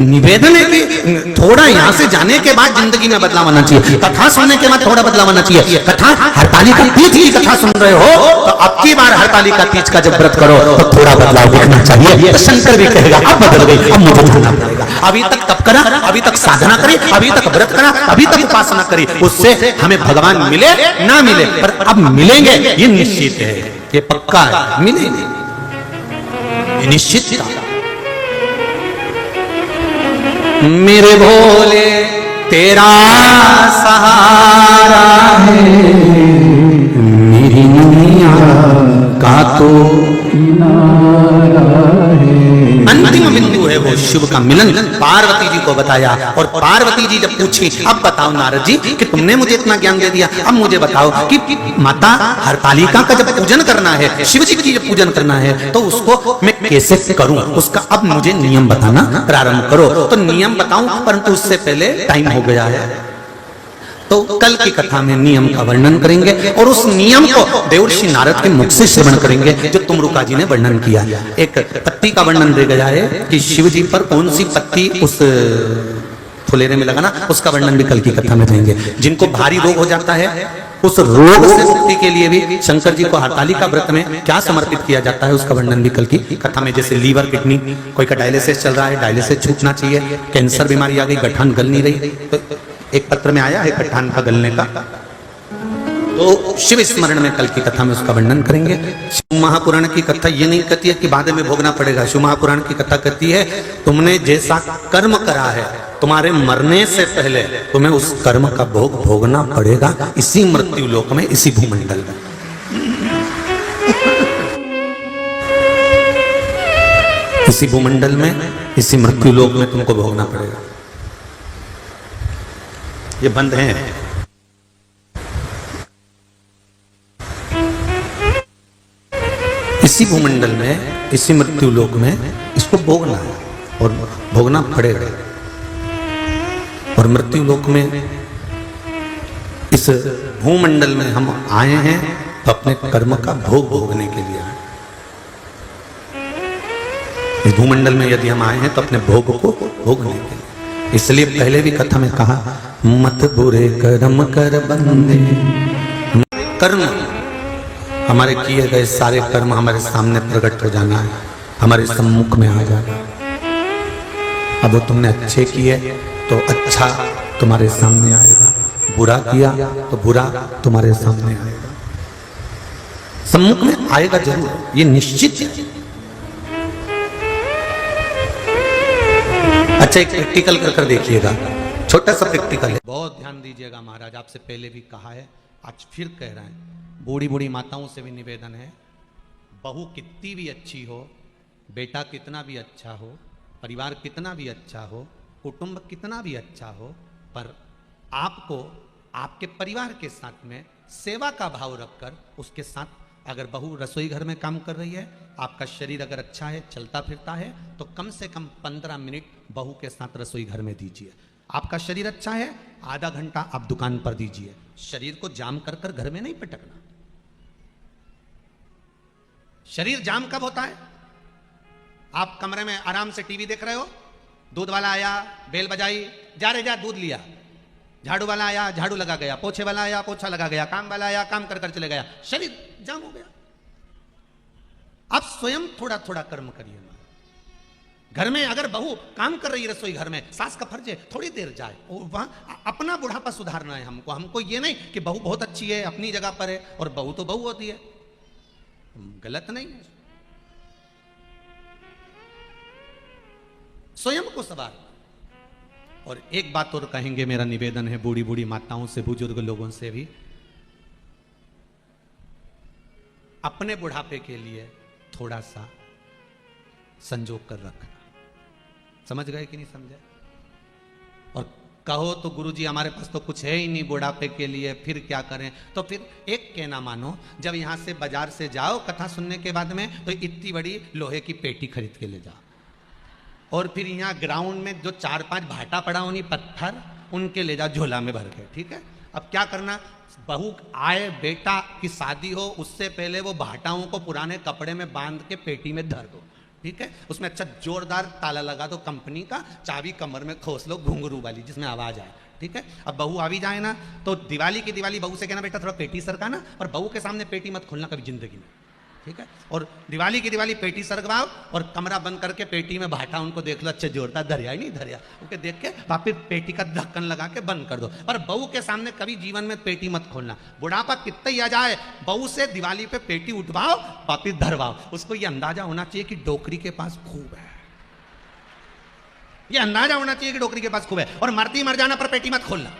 निवेदन है कि थोड़ा यहाँ से जाने के बाद जिंदगी में बदलाव आना चाहिए, कथा सुनने के बाद थोड़ा बदलाव आना चाहिए। कथा हरतालिका तीज की कथा सुन रहे हो तो अब की बार हरतालिका तीज का जब व्रत करो तो थोड़ा बदलाव दिखना चाहिए। तो शंकर भी कहेगा अब बदल गई, अब मुझे जाना पड़ेगा। अभी तक तप करा, अभी तक साधना करी, अभी तक व्रत करा, अभी तक उपासना करी, उससे हमें भगवान मिले ना मिले, पर अब मिलेंगे ये निश्चित है, ये पक्का है, मिलेंगे, निश्चित। मेरे भोले तेरा सहारा है, दुनिया का तो अंतिम बिंदु है वो शिव का मिलन। पार्वती जी को बताया और पार्वती जी जब पूछी, अब बताओ नारद जी कि तुमने मुझे इतना ज्ञान दे दिया, अब मुझे बताओ कि माता हरतालिका का जब पूजन करना है, शिव जी की जब पूजन करना है, तो उसको मैं कैसे करूं, उसका अब मुझे नियम बताना प्रारंभ करो। तो नियम बताऊं, परंतु उससे पहले टाइम हो गया है। तो कल की कथा में नियम का वर्णन करेंगे और उस नियम को देवर्षि नारद के मुख से श्रवण करेंगे जो तुमरुका जी ने वर्णन किया। एक पत्ती का वर्णन दे गया है कि शिव जी पर कौन सी पत्ती उस फुलेरे में लगाना, उसका वर्णन भी कल की कथा में देंगे। जिनको भारी रोग हो जाता है, उस रोग से मुक्ति के लिए भी शंकर जी को हरतालिका व्रत में क्या समर्पित किया जाता है, उसका वर्णन भी कल की कथा में। जैसे लीवर, किडनी, कोई का डायलिसिस चल रहा है, डायलिसिस छूटना चाहिए, कैंसर बीमारी आ गई, गठान गल नहीं रही, तो एक पत्र में आया है गठान का गलने का, तो शिव स्मरण में कल की कथा में उसका वर्णन करेंगे। शिव महापुराण की कथा ये नहीं कहती है कि बाद में भोगना पड़ेगा। शिव महापुराण की कथा कहती है तुमने जैसा कर्म करा है, तुम्हारे मरने से पहले तुम्हें उस कर्म का भोग भोगना पड़ेगा, इसी मृत्यु लोक में, इसी भूमंडल में। इसी भूमंडल में, इसी मृत्यु लोक में तुमको भोगना पड़ेगा। ये बंद है। इसी भूमंडल में, इसी मृत्यु लोक में इसको भोगना है और भोगना पड़ेगा। और मृत्यु लोक में, इस भूमंडल में हम आए हैं तो अपने कर्म का भोग भोगने के लिए आए। इस भूमंडल में यदि हम आए हैं तो अपने भोग को भोगने के लिए। इसलिए पहले भी कथा में कहा, मत बुरे कर्म कर बंदे। कर्म, हमारे किए गए सारे कर्म हमारे सामने प्रकट हो जाना है, हमारे सम्मुख में आ जाना है। अब वो तुमने अच्छे किए तो अच्छा तुम्हारे सामने आएगा, बुरा किया तो बुरा तुम्हारे सामने आएगा, सम्मुख में आएगा जरूर, ये निश्चित है। अच्छा, एक प्रैक्टिकल कर देखिएगा, छोटा सा प्रैक्टिकल है, बहुत ध्यान दीजिएगा। महाराज आपसे पहले भी कहा है, आज फिर कह रहे हैं, बूढ़ी बूढ़ी माताओं से भी निवेदन है, बहू कितनी भी अच्छी हो, बेटा कितना भी अच्छा हो, परिवार कितना भी अच्छा हो, कुटुंब कितना भी अच्छा हो, पर आपको आपके परिवार के साथ में सेवा का भाव रखकर उसके साथ, अगर बहू रसोई घर में काम कर रही है, आपका शरीर अगर अच्छा है, चलता फिरता है, तो कम से कम 15 मिनट बहू के साथ रसोई घर में दीजिए। आपका शरीर अच्छा है, आधा घंटा आप दुकान पर दीजिए। शरीर को जाम कर कर घर में नहीं पटकना। शरीर जाम कब होता है? आप कमरे में आराम से टीवी देख रहे हो, दूध वाला आया, बेल बजाई, जा रे जा दूध लिया, झाड़ू वाला आया, झाड़ू लगा गया, पोछे वाला आया, पोछा लगा गया, काम वाला आया, काम कर कर चले गया, शरीर जाम हो गया। आप स्वयं थोड़ा थोड़ा कर्म करिए। घर में अगर बहू काम कर रही है रसोई घर में, सास का फर्ज है थोड़ी देर जाए, वहां अपना बुढ़ापा सुधारना है हमको। हमको ये नहीं कि बहू बहुत अच्छी है, अपनी जगह पर है, और बहू तो बहू होती है, गलत नहीं है। स्वयं को सवार। और एक बात और कहेंगे, मेरा निवेदन है बूढ़ी बूढ़ी माताओं से, बुजुर्ग लोगों से भी, अपने बुढ़ापे के लिए थोड़ा सा संजोग कर रखना। समझ गए कि नहीं समझे? और कहो तो गुरुजी हमारे पास तो कुछ है ही नहीं बुढ़ापे के लिए, फिर क्या करें? तो फिर एक कहना मानो, जब यहां से बाजार से जाओ कथा सुनने के बाद में, तो इतनी बड़ी लोहे की पेटी खरीद के ले जाओ, और फिर यहाँ ग्राउंड में जो 4-5 भाटा पड़ा उन्हीं पत्थर, उनके ले जाओ झोला में भर के। ठीक है? अब क्या करना, बहू आए, बेटा की शादी हो, उससे पहले वो भाटाओं को पुराने कपड़े में बांध के पेटी में धर दो। ठीक है? उसमें अच्छा जोरदार ताला लगा दो कंपनी का, चाबी कमर में खोस लो घुंघरू वाली, जिसमें आवाज आए। ठीक है? अब बहू आ भी जाए ना, तो दिवाली की दिवाली बहू से कहना, बेटा थोड़ा पेटी सरकाना, और बहू के सामने पेटी मत खोलना कभी जिंदगी में। ठीक है? और दिवाली की दिवाली पेटी सरकवाओ, और कमरा बंद करके पेटी में भाटा उनको देख लो, अच्छे जोरदार धरिया ही नहीं धरिया, उनके देख के वापिस पेटी का ढक्कन लगा के बंद कर दो। पर बहू के सामने कभी जीवन में पेटी मत खोलना। बुढ़ापा कितना ही आ जाए, बहू से दिवाली पे पेटी उठवाओ, वापिस धरवाओ। उसको ये अंदाजा होना चाहिए कि डोकरी के पास खूब है, ये अंदाजा होना चाहिए कि डोकरी के पास खूब है। और मरती मर जाना पर पेटी मत खोलना।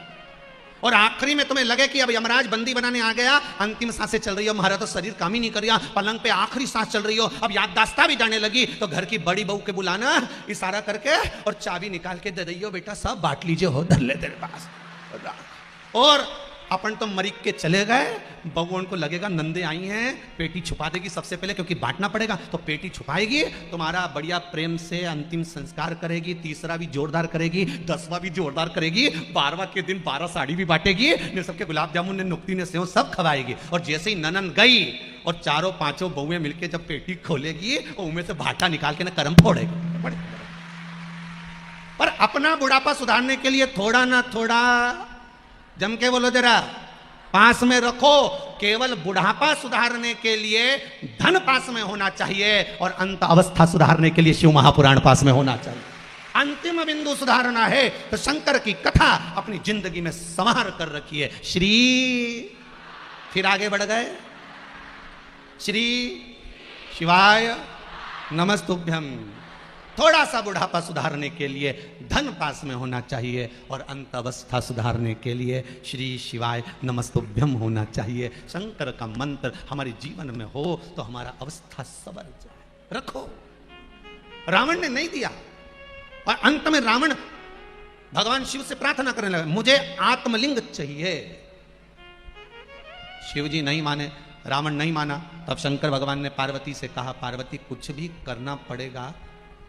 और आखिरी में तुम्हें लगे कि अब यमराज बंदी बनाने आ गया, अंतिम सांसें चल रही हो, हमारा तो शरीर काम ही नहीं कर रहा, पलंग पे आखिरी सांस चल रही हो, अब याददाश्त भी जाने लगी, तो घर की बड़ी बहू के बुलाना, इशारा करके और चाबी निकाल के दे रही हो, बेटा सब बांट लीजिए, हो धर ले तेरे पास। और अपन तो मरीक के चले गए, बहू को लगेगा नंदे आई हैं, पेटी छुपा देगी सबसे पहले, क्योंकि बांटना पड़ेगा, तो पेटी छुपाएगी, तुम्हारा बढ़िया प्रेम से अंतिम संस्कार करेगी, तीसरा भी जोरदार करेगी, 10वां भी जोरदार करेगी, 12वां के दिन 12 साड़ी भी बांटेगी, ने सबके गुलाब जामुन ने नुक्ती ने सेव सब खवाएगी। और जैसे ही ननन गई और चारों पांचों बहुएं मिलके जब पेटी खोलेगी और उनमें से भाटा निकाल के ना करम फोड़ेगी। पर अपना बुढ़ापा सुधारने के लिए थोड़ा ना थोड़ा, जम के बोलो जरा, पास में रखो। केवल बुढ़ापा सुधारने के लिए धन पास में होना चाहिए और अंत अवस्था सुधारने के लिए शिव महापुराण पास में होना चाहिए। अंतिम बिंदु सुधारना है तो शंकर की कथा अपनी जिंदगी में संवार कर रखिए। श्री, फिर आगे बढ़ गए, श्री शिवाय नमस्तुभ्यम। थोड़ा सा बुढ़ापा सुधारने के लिए धन पास में होना चाहिए और अंत अवस्था सुधारने के लिए श्री शिवाय नमस्तुभ्यम होना चाहिए। शंकर का मंत्र हमारे जीवन में हो तो हमारा अवस्था सवर जाए। रखो, रावण ने नहीं दिया और अंत में रावण भगवान शिव से प्रार्थना करने लगा, मुझे आत्मलिंग चाहिए। शिव जी नहीं माने, रावण नहीं माना, तब शंकर भगवान ने पार्वती से कहा, पार्वती कुछ भी करना पड़ेगा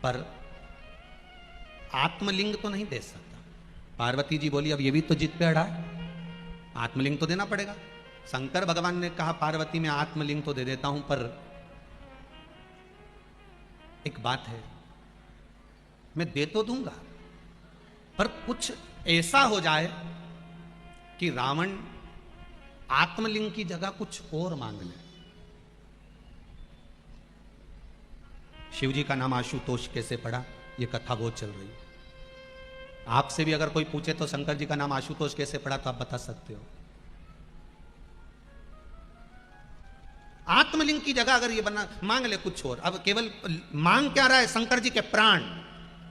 पर आत्मलिंग तो नहीं दे सकता। पार्वती जी बोली, अब ये भी तो जिद पे अड़ा है, आत्मलिंग तो देना पड़ेगा। शंकर भगवान ने कहा, पार्वती मैं आत्मलिंग तो दे देता हूं, पर एक बात है, मैं दे तो दूंगा पर कुछ ऐसा हो जाए कि रावण आत्मलिंग की जगह कुछ और मांग ले। शिव जी का नाम आशुतोष कैसे पड़ा, ये कथा बहुत चल रही है। आपसे भी अगर कोई पूछे तो शंकर जी का नाम आशुतोष कैसे पड़ा, तो आप बता सकते हो। आत्मलिंग की जगह अगर ये बना मांग ले कुछ और, अब केवल मांग क्या रहा है, शंकर जी के प्राण,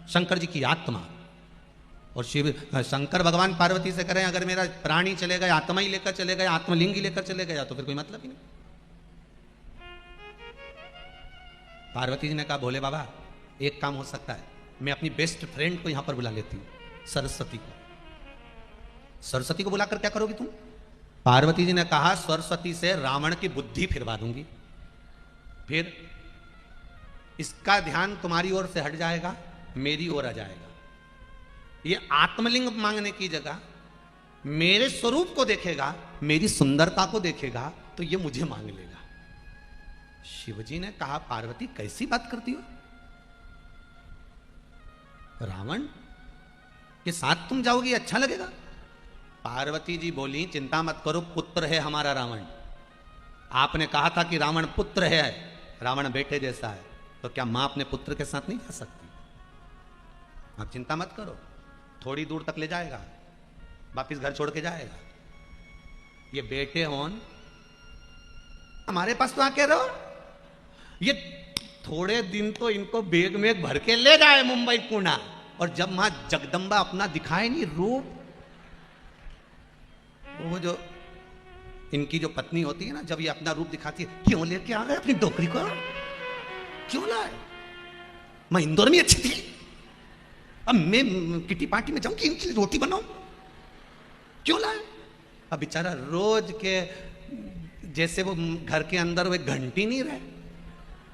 शंकर जी की आत्मा। और शिव शंकर भगवान पार्वती से करें, अगर मेरा प्राण ही चले गए, आत्मा ही लेकर चले गए, आत्मलिंग ही लेकर चले गए, तो फिर कोई मतलब ही नहीं। पार्वती जी ने कहा, भोले बाबा एक काम हो सकता है, मैं अपनी बेस्ट फ्रेंड को यहां पर बुला लेती हूं, सरस्वती को। सरस्वती को बुलाकर क्या करोगी तुम? पार्वती जी ने कहा, सरस्वती से रावण की बुद्धि फिरवा दूंगी, फिर इसका ध्यान तुम्हारी ओर से हट जाएगा, मेरी ओर आ जाएगा। ये आत्मलिंग मांगने की जगह मेरे स्वरूप को देखेगा, मेरी सुंदरता को देखेगा, तो ये मुझे मांग लेगा। शिवजी ने कहा, पार्वती कैसी बात करती हो, रावण के साथ तुम जाओगी, अच्छा लगेगा? पार्वती जी बोली, चिंता मत करो, पुत्र है हमारा रावण। आपने कहा था कि रावण पुत्र है, रावण बेटे जैसा है, तो क्या मां अपने पुत्र के साथ नहीं जा सकती? आप चिंता मत करो, थोड़ी दूर तक ले जाएगा, वापिस घर छोड़ के जाएगा। ये बेटे होन हमारे पास तो आके रहो, ये थोड़े दिन तो इनको बैग में भर के ले जाए मुंबई पुणे, और जब मां जगदम्बा अपना दिखाए नहीं रूप, वो जो इनकी जो पत्नी होती है ना, जब ये अपना रूप दिखाती है, क्यों लेके आ गए अपनी डोकरी को, क्यों लाए? मैं इंदौर में अच्छी थी, अब मैं किटी पार्टी में जाऊं कि इनकी रोटी बनाऊं, क्यों लाए? अब बेचारा रोज के जैसे वो घर के अंदर वे घंटी नहीं रहे,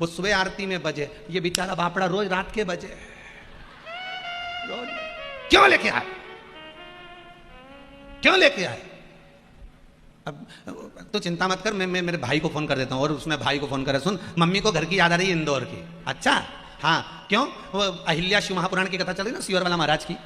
वो सुबह आरती में बजे, ये बेचारा बापड़ा रोज रात के बजे। रोज क्यों लेके आए, क्यों लेके आए? अब तो चिंता मत कर, मैं मेरे भाई को फोन कर देता हूँ। और उसने भाई को फोन करा, सुन मम्मी को घर की याद आ रही है इंदौर की। अच्छा हाँ, क्यों? वो अहिल्या शिव महापुराण की कथा चल रही ना, सियोर वाला महाराज की,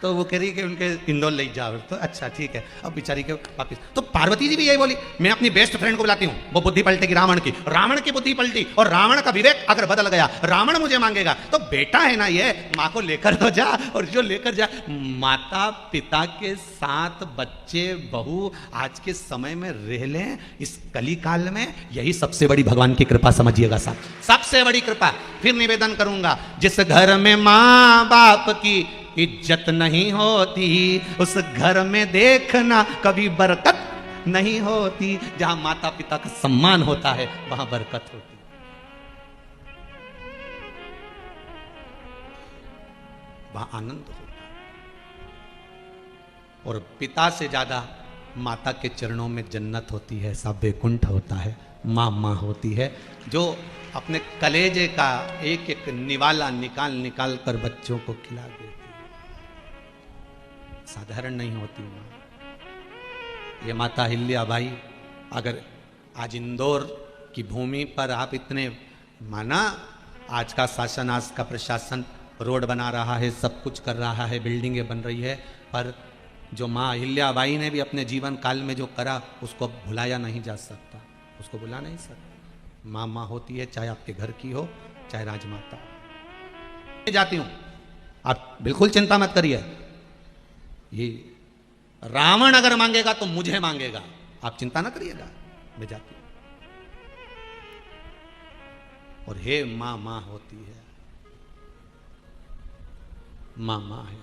तो वो कह रही कि उनके इंदौर ले जाओ। तो अच्छा ठीक है, अब बेचारी के वापिस। तो पार्वती जी भी यही बोली, मैं अपनी बेस्ट फ्रेंड को बुलाती हूँ, वो बुद्धि पलटेगी रावण की, रावण की बुद्धि पलटी, और रावण का विवेक अगर बदल गया, रावण मुझे मांगेगा, तो बेटा है ना ये, माँ को लेकर तो जा, और जो लेकर जा, माता पिता के साथ बच्चे बहू आज के समय में रह लें इस कली काल में, यही सबसे बड़ी भगवान की कृपा समझिएगा साहब, सबसे बड़ी कृपा। फिर निवेदन करूंगा, जिस घर में माँ बाप की इज्जत नहीं होती, उस घर में देखना कभी बरकत नहीं होती। जहां माता पिता का सम्मान होता है वहां बरकत होती है। वहां आनंद होता है। और पिता से ज्यादा माता के चरणों में जन्नत होती है, सब वैकुंठ होता है। माँ होती है जो अपने कलेजे का एक एक निवाला निकाल निकाल कर बच्चों को खिला देती है। साधारण नहीं होती माँ। ये माता हिल्याबाई, अगर आज इंदौर की भूमि पर आप इतने माना, आज का शासन, आज का प्रशासन रोड बना रहा है, सब कुछ कर रहा है, बिल्डिंगें बन रही है, पर जो माँ हिल्याबाई ने भी अपने जीवन काल में जो करा उसको भुलाया नहीं जा सकता, उसको भुला नहीं सकता। माँ माँ होती है, चाहे आपके घर की हो, चाहे राजमाता। जाती हूं, आप बिल्कुल चिंता मत करिए। ये रावण अगर मांगेगा तो मुझे मांगेगा, आप चिंता ना करिएगा, मैं जाती हूं। और हे माँ माँ होती है, माँ माँ है,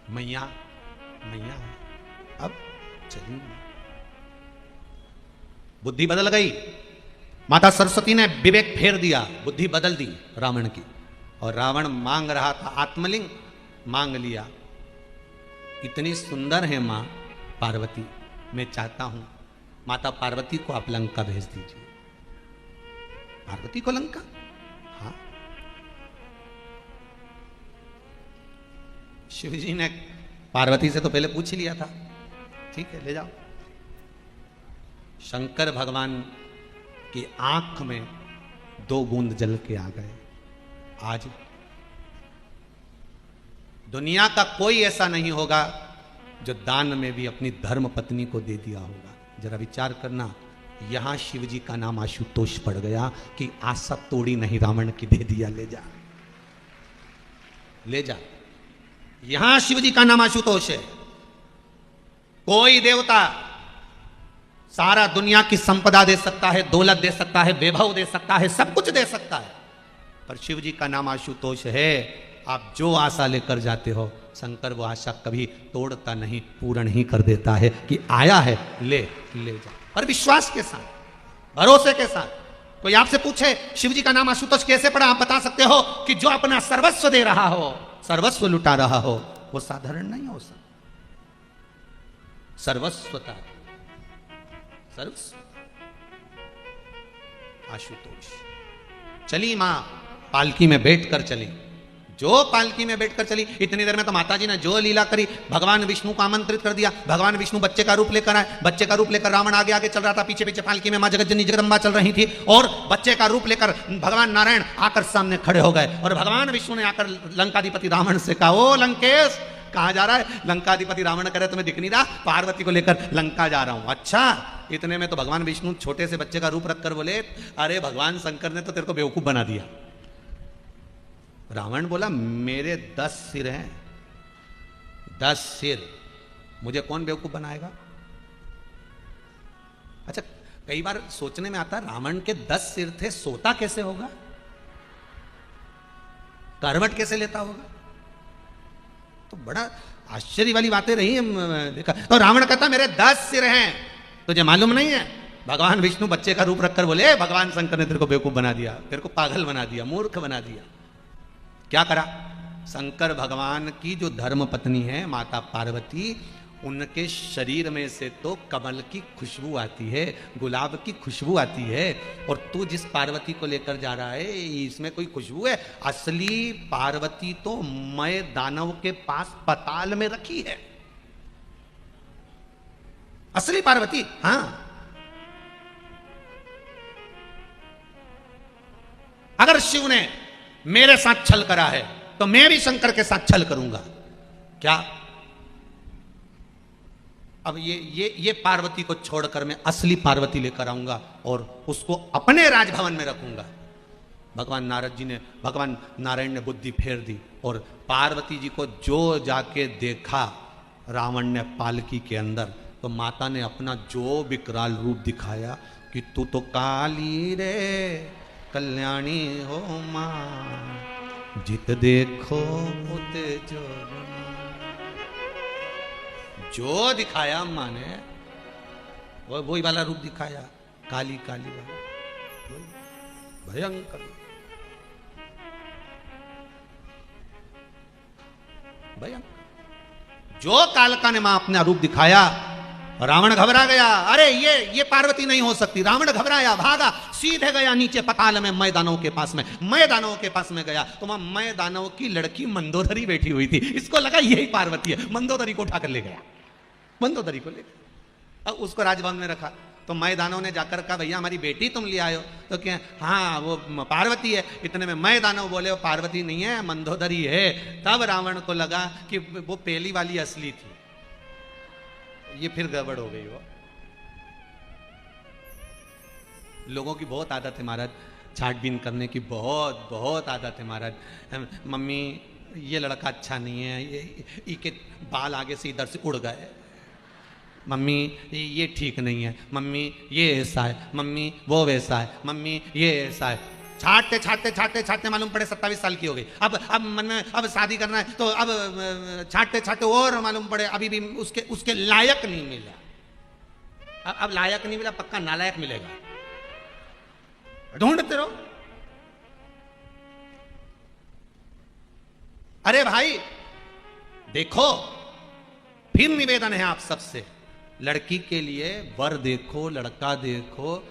मैया मैया है। अब चलिए, बुद्धि बदल गई। माता सरस्वती ने विवेक फेर दिया, बुद्धि बदल दी रावण की। और रावण मांग रहा था आत्मलिंग, मांग लिया। इतनी सुंदर है मां पार्वती, मैं चाहता हूं माता पार्वती को आप लंका भेज दीजिए। पार्वती को लंका? हाँ। शिवजी ने पार्वती से तो पहले पूछ लिया था, ठीक है ले जाओ। शंकर भगवान की आंख में 2 बूंद जल के आ गए। आज दुनिया का कोई ऐसा नहीं होगा जो दान में भी अपनी धर्म पत्नी को दे दिया होगा। जरा विचार करना, यहां शिवजी का नाम आशुतोष पड़ गया कि आशा तोड़ी नहीं रावण की, दे दिया, ले जा ले जा। यहां शिवजी का नाम आशुतोष है। कोई देवता सारा दुनिया की संपदा दे सकता है, दौलत दे सकता है, वैभव दे सकता है, सब कुछ दे सकता है, पर शिव जी का नाम आशुतोष है। आप जो आशा लेकर जाते हो, शंकर वो आशा कभी तोड़ता नहीं, पूर्ण ही कर देता है कि आया है ले जा। पर विश्वास के साथ, भरोसे के साथ। कोई आपसे पूछे शिव जी का नाम आशुतोष कैसे पड़ा, आप बता सकते हो कि जो अपना सर्वस्व दे रहा हो, सर्वस्व लुटा रहा हो, वो साधारण नहीं हो सकता। सर्वस्वता, सर्वस्व आशुतोष। चली मां पालकी में बैठकर चली, जो पालकी में बैठकर चली। इतनी देर में तो माताजी ने जो लीला करी, भगवान विष्णु को आमंत्रित कर दिया। भगवान विष्णु बच्चे का रूप लेकर आए। बच्चे का रूप लेकर रावण आगे आगे चल रहा था, पीछे पीछे पालकी में मां जगज्जननी जगदम्बा चल रही थी। और बच्चे का रूप लेकर भगवान नारायण आकर सामने खड़े हो गए। और भगवान विष्णु ने आकर लंकाधिपति रावण से कहा, ओ लंकेश कहाँ जा रहा है? लंकाधिपति रावण करे तुम्हें दिख नहीं रहा, पार्वती को लेकर लंका जा रहा हूं। अच्छा, इतने में तो भगवान विष्णु छोटे से बच्चे का रूप रखकर बोले, अरे भगवान शंकर ने तो तेरे को बेवकूफ बना दिया। रावण बोला, मेरे 10 सिर हैं, 10 सिर, मुझे कौन बेवकूफ बनाएगा? अच्छा, कई बार सोचने में आता, रावण के 10 सिर थे, सोता कैसे होगा? करवट कैसे लेता होगा? तो बड़ा आश्चर्य वाली बातें रही है। देखा तो रावण कहता, मेरे 10 सिर हैं, तुझे मालूम नहीं है? भगवान विष्णु बच्चे का रूप रखकर बोले, भगवान शंकर ने तेरे को बेवकूफ बना दिया, तेरे को पागल बना दिया, मूर्ख बना दिया। क्या करा? शंकर भगवान की जो धर्म पत्नी है माता पार्वती, उनके शरीर में से तो कमल की खुशबू आती है, गुलाब की खुशबू आती है। और तू जिस पार्वती को लेकर जा रहा है, इसमें कोई खुशबू है? असली पार्वती तो मय दानव के पास पताल में रखी है, असली पार्वती। हां, अगर शिव ने मेरे साथ छल करा है तो मैं भी शंकर के साथ छल करूंगा। क्या? अब ये पार्वती को छोड़कर मैं असली पार्वती लेकर आऊंगा और उसको अपने राजभवन में रखूंगा। भगवान नारायण ने बुद्धि फेर दी और पार्वती जी को जो जाके देखा रावण ने पालकी के अंदर, तो माता ने अपना जो विकराल रूप दिखाया कि तू तो काली रे, कल्याणी हो माँ, जित देखो उते जो जो दिखाया माँ ने वही वाला रूप दिखाया, काली काली वाला, भयंकर भयंकर। जो कालका ने मां अपना रूप दिखाया, रावण घबरा गया। अरे ये पार्वती नहीं हो सकती। रावण घबराया, भागा, सीधे गया नीचे पताल में, मैं दानव के पास में, मैं दानव के पास में गया तो वहां मैं दानव की लड़की मंदोदरी बैठी हुई थी। इसको लगा यही पार्वती है, मंदोदरी को उठाकर ले गया, मंदोदरी को ले गया। अब उसको राजभवन में रखा तो मैं दानव ने जाकर कहा भैया हमारी बेटी तुम ले आयो, तो क्या हाँ वो पार्वती है। इतने में मैं दानव बोले वो पार्वती नहीं है, मंदोदरी है। तब रावण को लगा कि वो पहली वाली असली थी, ये फिर गड़बड़ हो गई। वो लोगों की बहुत आदत है महाराज, छाटबीन करने की बहुत बहुत आदत है महाराज। मम्मी ये लड़का अच्छा नहीं है, ये के बाल आगे से इधर से उड़ गए, मम्मी ये ठीक नहीं है, मम्मी ये ऐसा है, मम्मी वो वैसा है, मम्मी ये ऐसा है। छाटते छाटते छाटते छाटते मालूम पड़े 27 साल की हो गई। अब मन में अब शादी करना है तो अब छाटते छाटते और मालूम पड़े अभी भी उसके लायक नहीं मिला। अब लायक नहीं मिला, पक्का नालायक मिलेगा, ढूंढते रहो। अरे भाई देखो, फिर निवेदन है आप सबसे, लड़की के लिए वर देखो, लड़का देखो,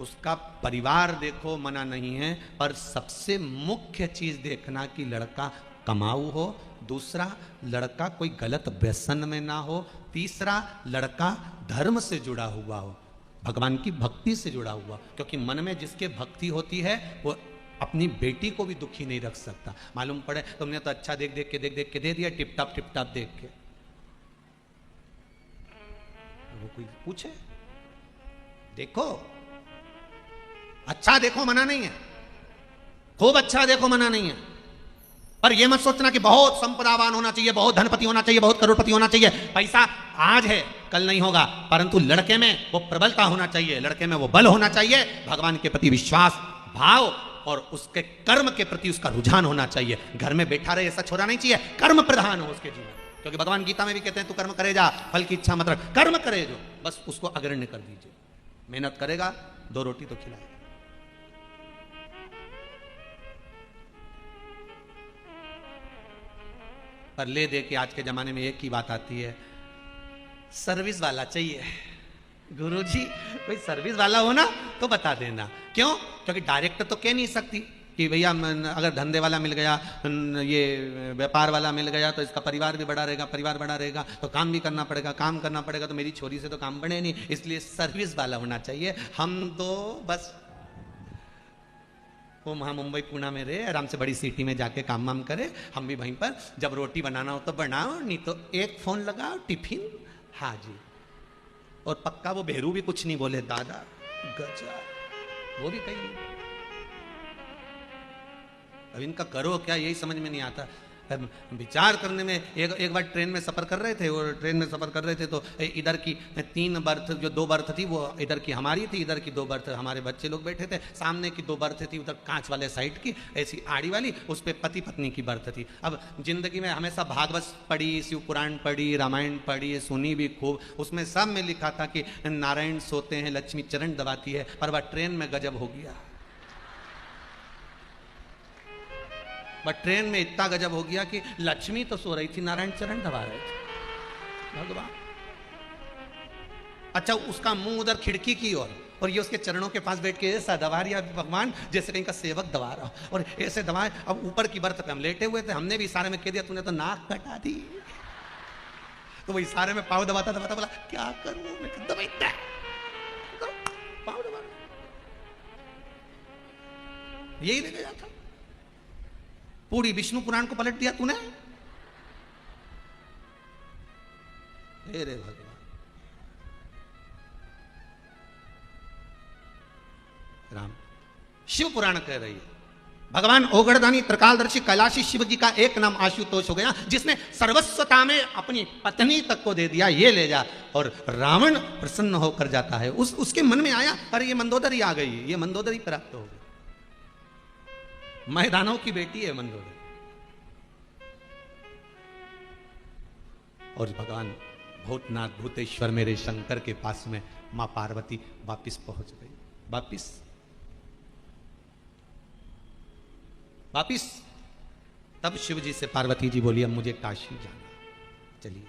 उसका परिवार देखो, मना नहीं है, पर सबसे मुख्य चीज देखना कि लड़का कमाऊ हो, दूसरा लड़का कोई गलत व्यसन में ना हो, तीसरा लड़का धर्म से जुड़ा हुआ हो, भगवान की भक्ति से जुड़ा हुआ। क्योंकि मन में जिसके भक्ति होती है वो अपनी बेटी को भी दुखी नहीं रख सकता। मालूम पड़े तुमने तो अच्छा देख देख के दे दिया, टिप टाप देख के। वो कोई पूछे देखो, अच्छा देखो मना नहीं है, खूब अच्छा देखो मना नहीं है, पर यह मत सोचना कि बहुत संपदावान होना चाहिए, बहुत धनपति होना चाहिए, बहुत करोड़पति होना चाहिए। पैसा आज है कल नहीं होगा, परंतु लड़के में वो प्रबलता होना चाहिए, लड़के में वो बल होना चाहिए, भगवान के प्रति विश्वास भाव और उसके कर्म के प्रति उसका रुझान होना चाहिए। घर में बैठा रहे ऐसा छोरा नहीं चाहिए, कर्म प्रधान हो उसके जीवन। क्योंकि भगवान गीता में भी कहते हैं तू कर्म करे जा, फल की इच्छा मत रख, कर्म करे जो, बस उसको अग्रण्य कर दीजिए। मेहनत करेगा, 2 रोटी तो खिलाएगा। पर ले दे के आज के जमाने में एक ही बात आती है, सर्विस वाला चाहिए। गुरुजी कोई सर्विस वाला हो ना तो बता देना। क्यों? क्योंकि डायरेक्ट तो कह नहीं सकती कि भैया अगर धंधे वाला मिल गया, ये व्यापार वाला मिल गया तो इसका परिवार भी बड़ा रहेगा, परिवार बड़ा रहेगा तो काम भी करना पड़ेगा, काम करना पड़ेगा तो मेरी छोरी से तो काम बने नहीं, इसलिए सर्विस वाला होना चाहिए। हम तो बस वो वहाँ मुंबई पुणे में रहे, आराम से बड़ी सिटी में जाके काम वाम करे, हम भी वहीं पर जब रोटी बनाना हो तो बनाओ, नहीं तो एक फोन लगाओ, टिफिन हाजी। और पक्का वो भेरू भी कुछ नहीं बोले, दादा गजब, वो भी कहीं। अब इनका करो क्या यही समझ में नहीं आता। विचार करने में एक बार ट्रेन में सफ़र कर रहे थे, और ट्रेन में सफ़र कर रहे थे तो इधर की 3 बर्थ, जो 2 बर्थ थी वो इधर की हमारी थी, इधर की 2 बर्थ हमारे बच्चे लोग बैठे थे, सामने की 2 बर्थ थी उधर कांच वाले साइड की, ऐसी आड़ी वाली, उस पर पति पत्नी की बर्थ थी। अब जिंदगी में हमेशा भागवत पढ़ी, शिव पुराण पढ़ी, रामायण पढ़ी, सुनी भी खूब, उसमें सब में लिखा था कि नारायण सोते हैं, लक्ष्मी चरण दबाती है, पर वह ट्रेन में गजब हो गया। बट ट्रेन में इतना गजब हो गया कि लक्ष्मी तो सो रही थी, नारायण चरण दबा रहे थे। भगवान, अच्छा उसका मुंह उधर खिड़की की ओर, और ये उसके चरणों के पास बैठ के ऐसा दबा रहा भगवान जैसे कहीं का सेवक दबा रहा हो, और ऐसे दबाए। अब ऊपर की बर्थ पे हम लेटे हुए थे, हमने भी इशारे में कह दिया तूने तो नाक कटा दी, तो वो इशारे में पाँव दबाता दबाता बोला क्या करूं मैं, दबाता पाँव दबा, यही देखे जाता। पूरी विष्णु पुराण को पलट दिया तूने। हे रे भगवान, राम शिव पुराण कह रही है, भगवान ओगड़दानी त्रिकालदर्शी कैलाशी शिव जी का एक नाम आशुतोष हो गया, जिसने सर्वस्वता में अपनी पत्नी तक को दे दिया, ये ले जा। और रावण प्रसन्न होकर जाता है, उसके मन में आया अरे ये मंदोदरी आ गई, ये मंदोदरी प्राप्त हो गई। मैदानों की बेटी है मंदोदरी। और भगवान भूतनाथ भूतेश्वर मेरे शंकर के पास में मां पार्वती वापिस पहुंच गई। वापिस तब शिव जी से पार्वती जी बोली अब मुझे काशी जाना। चलिए,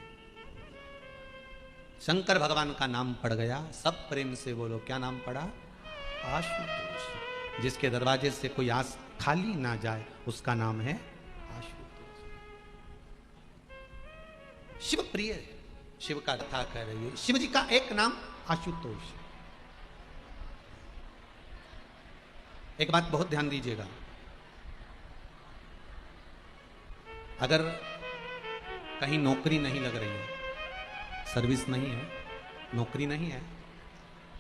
शंकर भगवान का नाम पड़ गया। सब प्रेम से बोलो, क्या नाम पड़ा? आशुतोष। जिसके दरवाजे से कोई आस खाली ना जाए उसका नाम है आशुतोष। शिव प्रिय, शिव का कथा कह रही है। शिव जी का एक नाम आशुतोष। एक बात बहुत ध्यान दीजिएगा, अगर कहीं नौकरी नहीं लग रही है, सर्विस नहीं है, नौकरी नहीं है,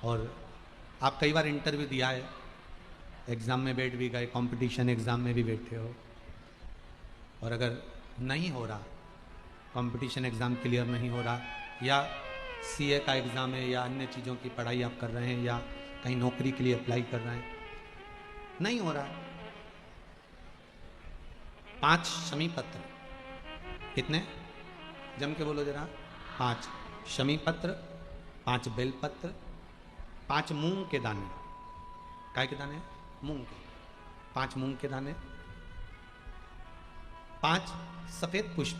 और आप कई बार इंटरव्यू दिया है, एग्ज़ाम में बैठ भी गए, कंपटीशन एग्ज़ाम में भी बैठे हो, और अगर नहीं हो रहा, कंपटीशन एग्ज़ाम क्लियर नहीं हो रहा, या सीए का एग्ज़ाम है या अन्य चीज़ों की पढ़ाई आप कर रहे हैं, या कहीं नौकरी के लिए अप्लाई कर रहे हैं, नहीं हो रहा, 5 शमी पत्र, कितने? जम के बोलो जरा। 5 शमी पत्र, 5 बेल पत्र, 5 मूंग के दाने। काय के दाने? मूंग के। 5 मूंग के दाने, 5 सफेद पुष्प,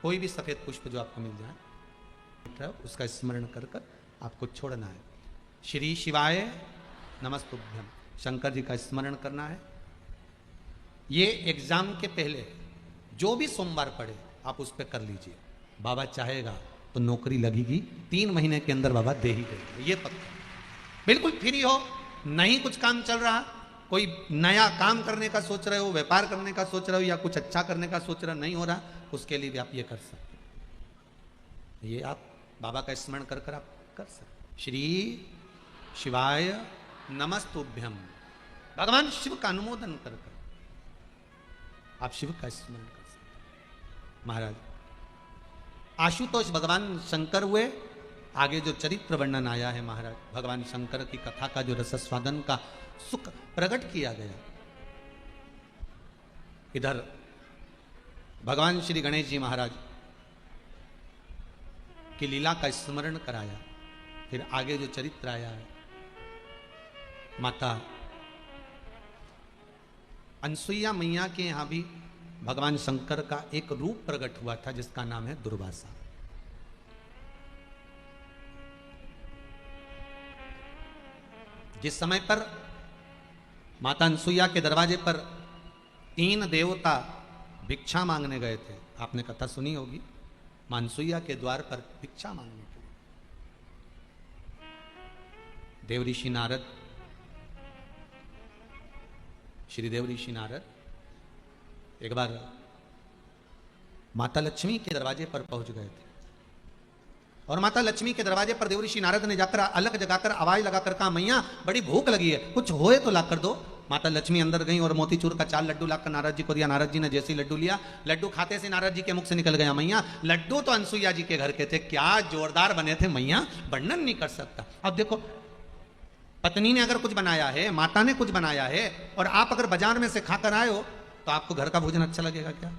कोई भी सफेद पुष्प जो आपको मिल जाए, उसका स्मरण कर कर आपको छोड़ना है। श्री शिवाय नमस्तुभ्यम, शंकर जी का स्मरण करना है। ये एग्जाम के पहले जो भी सोमवार पड़े आप उस पर कर लीजिए। बाबा चाहेगा तो नौकरी लगेगी, 3 महीने के अंदर बाबा दे ही देगा, ये पक्का। बिल्कुल फ्री हो, नहीं कुछ काम चल रहा, कोई नया काम करने का सोच रहे हो, व्यापार करने का सोच रहे हो, या कुछ अच्छा करने का सोच रहे हो, नहीं हो रहा, उसके लिए भी आप ये कर सकते। ये आप बाबा का स्मरण कर कर आप कर सकते। श्री शिवाय नमस्तुभ्यम, भगवान शिव का अनुमोदन कर कर आप शिव का स्मरण कर सकते। महाराज आशुतोष भगवान शंकर हुए। आगे जो चरित्र वर्णन आया है महाराज, भगवान शंकर की कथा का जो रसस्वादन का सुख प्रकट किया गया, इधर भगवान श्री गणेश जी महाराज की लीला का स्मरण कराया। फिर आगे जो चरित्र आया है, माता अनसुईया मैया के यहां भी भगवान शंकर का एक रूप प्रकट हुआ था जिसका नाम है दुर्वासा। जिस समय पर माता अनसुईया के दरवाजे पर 3 देवता भिक्षा मांगने गए थे, आपने कथा सुनी होगी, मां अनसुईया के द्वार पर भिक्षा मांगने के लिए देव ऋषि नारद, श्री देव ऋषि नारद एक बार माता लक्ष्मी के दरवाजे पर पहुंच गए थे, और माता लक्ष्मी के दरवाजे पर देव ऋषि नारद ने जाकर अलग जगाकर आवाज लगाकर कहा, मैया बड़ी भूख लगी है, कुछ होए तो लाकर दो। माता लक्ष्मी अंदर गई और मोतीचूर का 4 लड्डू लाकर नारद जी को दिया। नारद जी ने जैसे ही लड्डू लिया, लड्डू खाते से नारद जी के मुख से निकल गया, मैया लड्डू तो अनसुईया जी के घर के थे, क्या जोरदार बने थे मैया, वर्णन नहीं कर सकता। अब देखो, पत्नी ने अगर कुछ बनाया है, माता ने कुछ बनाया है, और आप अगर बाजार में से खाकर आए हो तो आपको घर का भोजन अच्छा लगेगा क्या?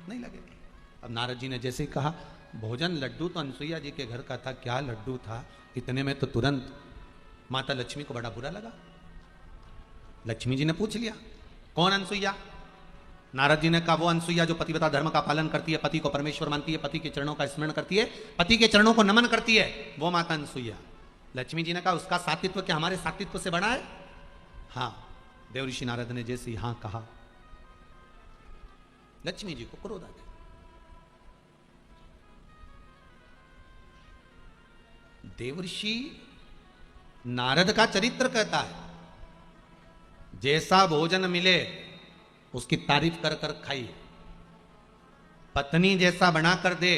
नहीं लगेगा। अब नारद जी ने जैसे ही कहा, भोजन लड्डू तो अनसुईया जी के घर का था, क्या लड्डू था, इतने में तो तुरंत माता लक्ष्मी को बड़ा बुरा लगा। लक्ष्मी जी ने पूछ लिया, कौन अनसुईया? नारद जी ने कहा, वो अनसुईया जो पतिव्रता धर्म का पालन करती है, पति को परमेश्वर मानती है, पति के चरणों का स्मरण करती है, पति के चरणों को नमन करती है, वो माता अनसुईया। लक्ष्मी जी ने कहा, उसका सात्वित्व क्या हमारे सात्वित्व से बड़ा है? हाँ। देव ऋषि नारद ने जैसे ही हाँ कहा, लक्ष्मी जी को क्रोध आ गया। देवर्षि नारद का चरित्र कहता है, जैसा भोजन मिले उसकी तारीफ कर कर खाइए, पत्नी जैसा बनाकर दे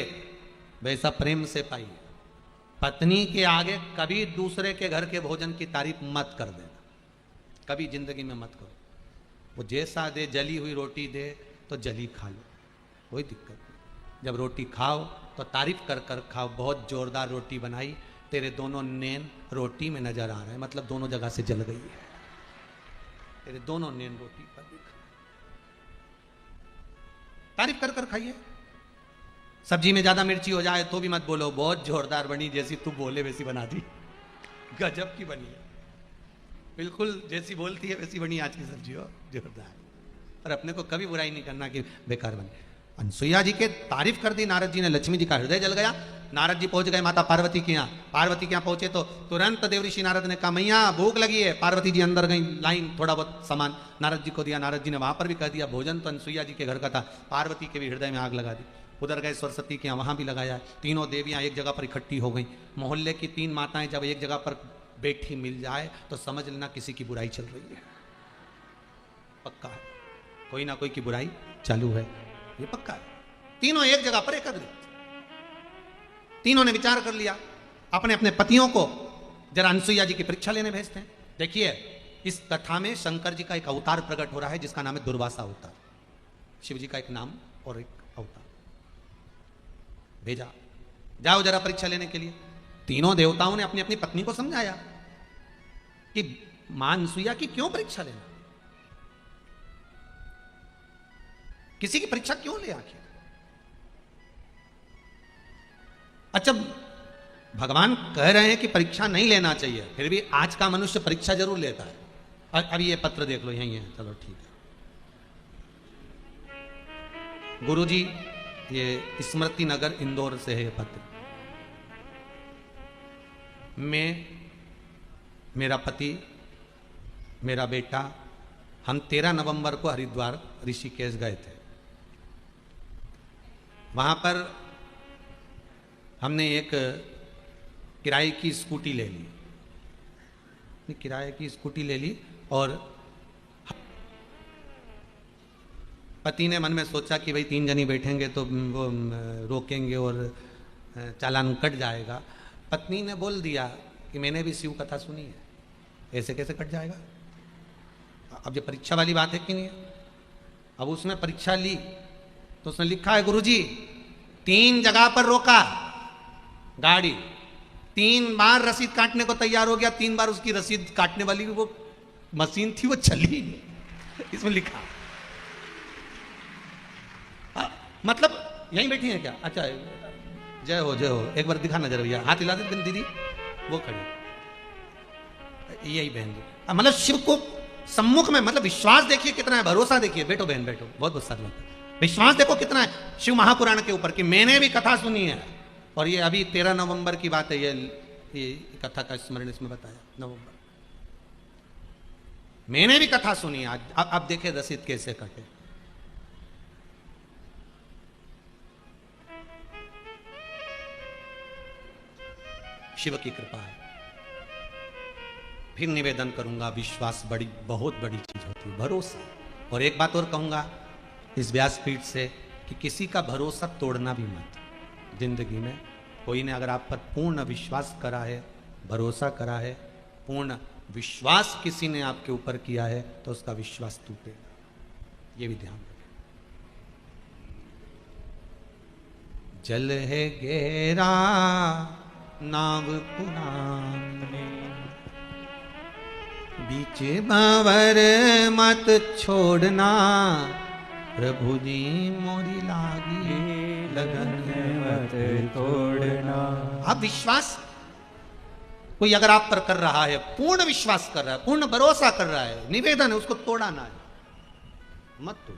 वैसा प्रेम से पाइए, पत्नी के आगे कभी दूसरे के घर के भोजन की तारीफ मत कर देना, कभी जिंदगी में मत करो। वो जैसा दे, जली हुई रोटी दे तो जली खा लो, कोई दिक्कत नहीं। जब रोटी खाओ तो तारीफ कर कर खाओ, बहुत जोरदार रोटी बनाई, तेरे दोनों नैन रोटी में नजर आ रहे हैं, मतलब दोनों जगह से जल गई है। तेरे दोनों नैन रोटी पर भी खा। तारीफ कर कर खाइए। सब्जी में ज्यादा मिर्ची हो जाए तो भी मत बोलो बहुत जोरदार बनी, जैसी तू बोले वैसी बना दी, गजब की बनी है, बिल्कुल जैसी बोलती है वैसी बनी आज की सब्जी हो, जोरदार। और अपने को कभी बुराई नहीं करना कि बेकार बने। अनसुईया जी के तारीफ कर दी नारद जी ने, लक्ष्मी जी का हृदय जल गया। नारद जी पहुंच गए माता पार्वती के यहाँ। पार्वती के यहाँ पहुंचे तो तुरंत देवऋषि नारद ने कहा मैया भूख लगी है। पार्वती जी अंदर गई, लाइन थोड़ा बहुत सामान नारद जी को दिया। नारद जी ने वहां पर भी कह दिया भोजन तो अनसुईया जी के घर का था। पार्वती के भी हृदय में आग लगा दी। उधर गए सरस्वती के यहाँ, वहां भी लगाया। तीनों देवियां एक जगह पर इकट्ठी हो गई। मोहल्ले की 3 माताएं जब एक जगह पर बैठी मिल जाए तो समझ लेना किसी की बुराई चल रही है, पक्का है, कोई ना कोई की बुराई चालू है, ये पक्का है। तीनों एक जगह पर एकत्रित, तीनों ने विचार कर लिया अपने अपने पतियों को जरा अनसुईया जी की परीक्षा लेने भेजते हैं। देखिए इस कथा में शंकर जी का एक अवतार प्रकट हो रहा है जिसका नाम है दुर्वासा अवतार। शिव जी का एक नाम और एक अवतार भेजा, जाओ जरा परीक्षा लेने के लिए। तीनों देवताओं ने अपनी अपनी पत्नी को समझाया कि मां अनसुईया की क्यों परीक्षा लेना, किसी की परीक्षा क्यों ले आखिर। अच्छा भगवान कह रहे हैं कि परीक्षा नहीं लेना चाहिए, फिर भी आज का मनुष्य परीक्षा जरूर लेता है। अभी ये पत्र देख लो, यही है, चलो ठीक है। गुरुजी ये स्मृति नगर इंदौर से है ये पत्र। मैं, मेरा पति, मेरा बेटा, हम 13 नवंबर को हरिद्वार ऋषिकेश गए थे। वहां पर हमने एक किराए की स्कूटी ले ली, किराए की स्कूटी ले ली और पति ने मन में सोचा कि भाई 3 जनी बैठेंगे तो वो रोकेंगे और चालान कट जाएगा। पत्नी ने बोल दिया कि मैंने भी शिव कथा सुनी है, ऐसे कैसे कट जाएगा। अब ये परीक्षा वाली बात है कि नहीं है। अब उसने परीक्षा ली तो उसने लिखा है गुरुजी 3 जगह पर रोका गाड़ी, 3 बार रसीद काटने को तैयार हो गया, 3 बार उसकी रसीद काटने वाली वो मशीन थी वो चली, इसमें लिखा। मतलब यहीं बैठी है क्या? अच्छा जय हो जय हो, एक बार दिखा नजर भैया, हाथ हिला दे दीदी, वो खड़ी यही बहन जी। मतलब शिव को सम्मुख में, मतलब विश्वास देखिए कितना है, भरोसा देखिए। बैठो बहन बैठो, बहुत बहुत सारी बात, विश्वास देखो कितना है शिव महापुराण के ऊपर कि मैंने भी कथा सुनी है। और ये अभी 13 नवंबर की बात है, ये कथा का स्मरण इसमें बताया नवंबर, मैंने भी कथा सुनी आज। अब देखे रसीद कैसे कटे। शिव की कृपा है। फिर निवेदन करूंगा, विश्वास बड़ी बहुत बड़ी चीज होती है, भरोसा। और एक बात और कहूंगा इस व्यासपीठ से कि किसी का भरोसा तोड़ना भी मत। जिंदगी में कोई ने अगर आप पर पूर्ण विश्वास करा है, भरोसा करा है, पूर्ण विश्वास किसी ने आपके ऊपर किया है तो उसका विश्वास टूटेगा, ये भी ध्यान रखें। जल है गहरा नाव पुराण में, बीच बावर मत छोड़ना, प्रभु जी मोरी लागी लगन मत तोड़ना। अब विश्वास कोई अगर आप पर कर रहा है, पूर्ण विश्वास कर रहा है, पूर्ण भरोसा कर रहा है, निवेदन है, उसको तोड़ना है, मत तोड़।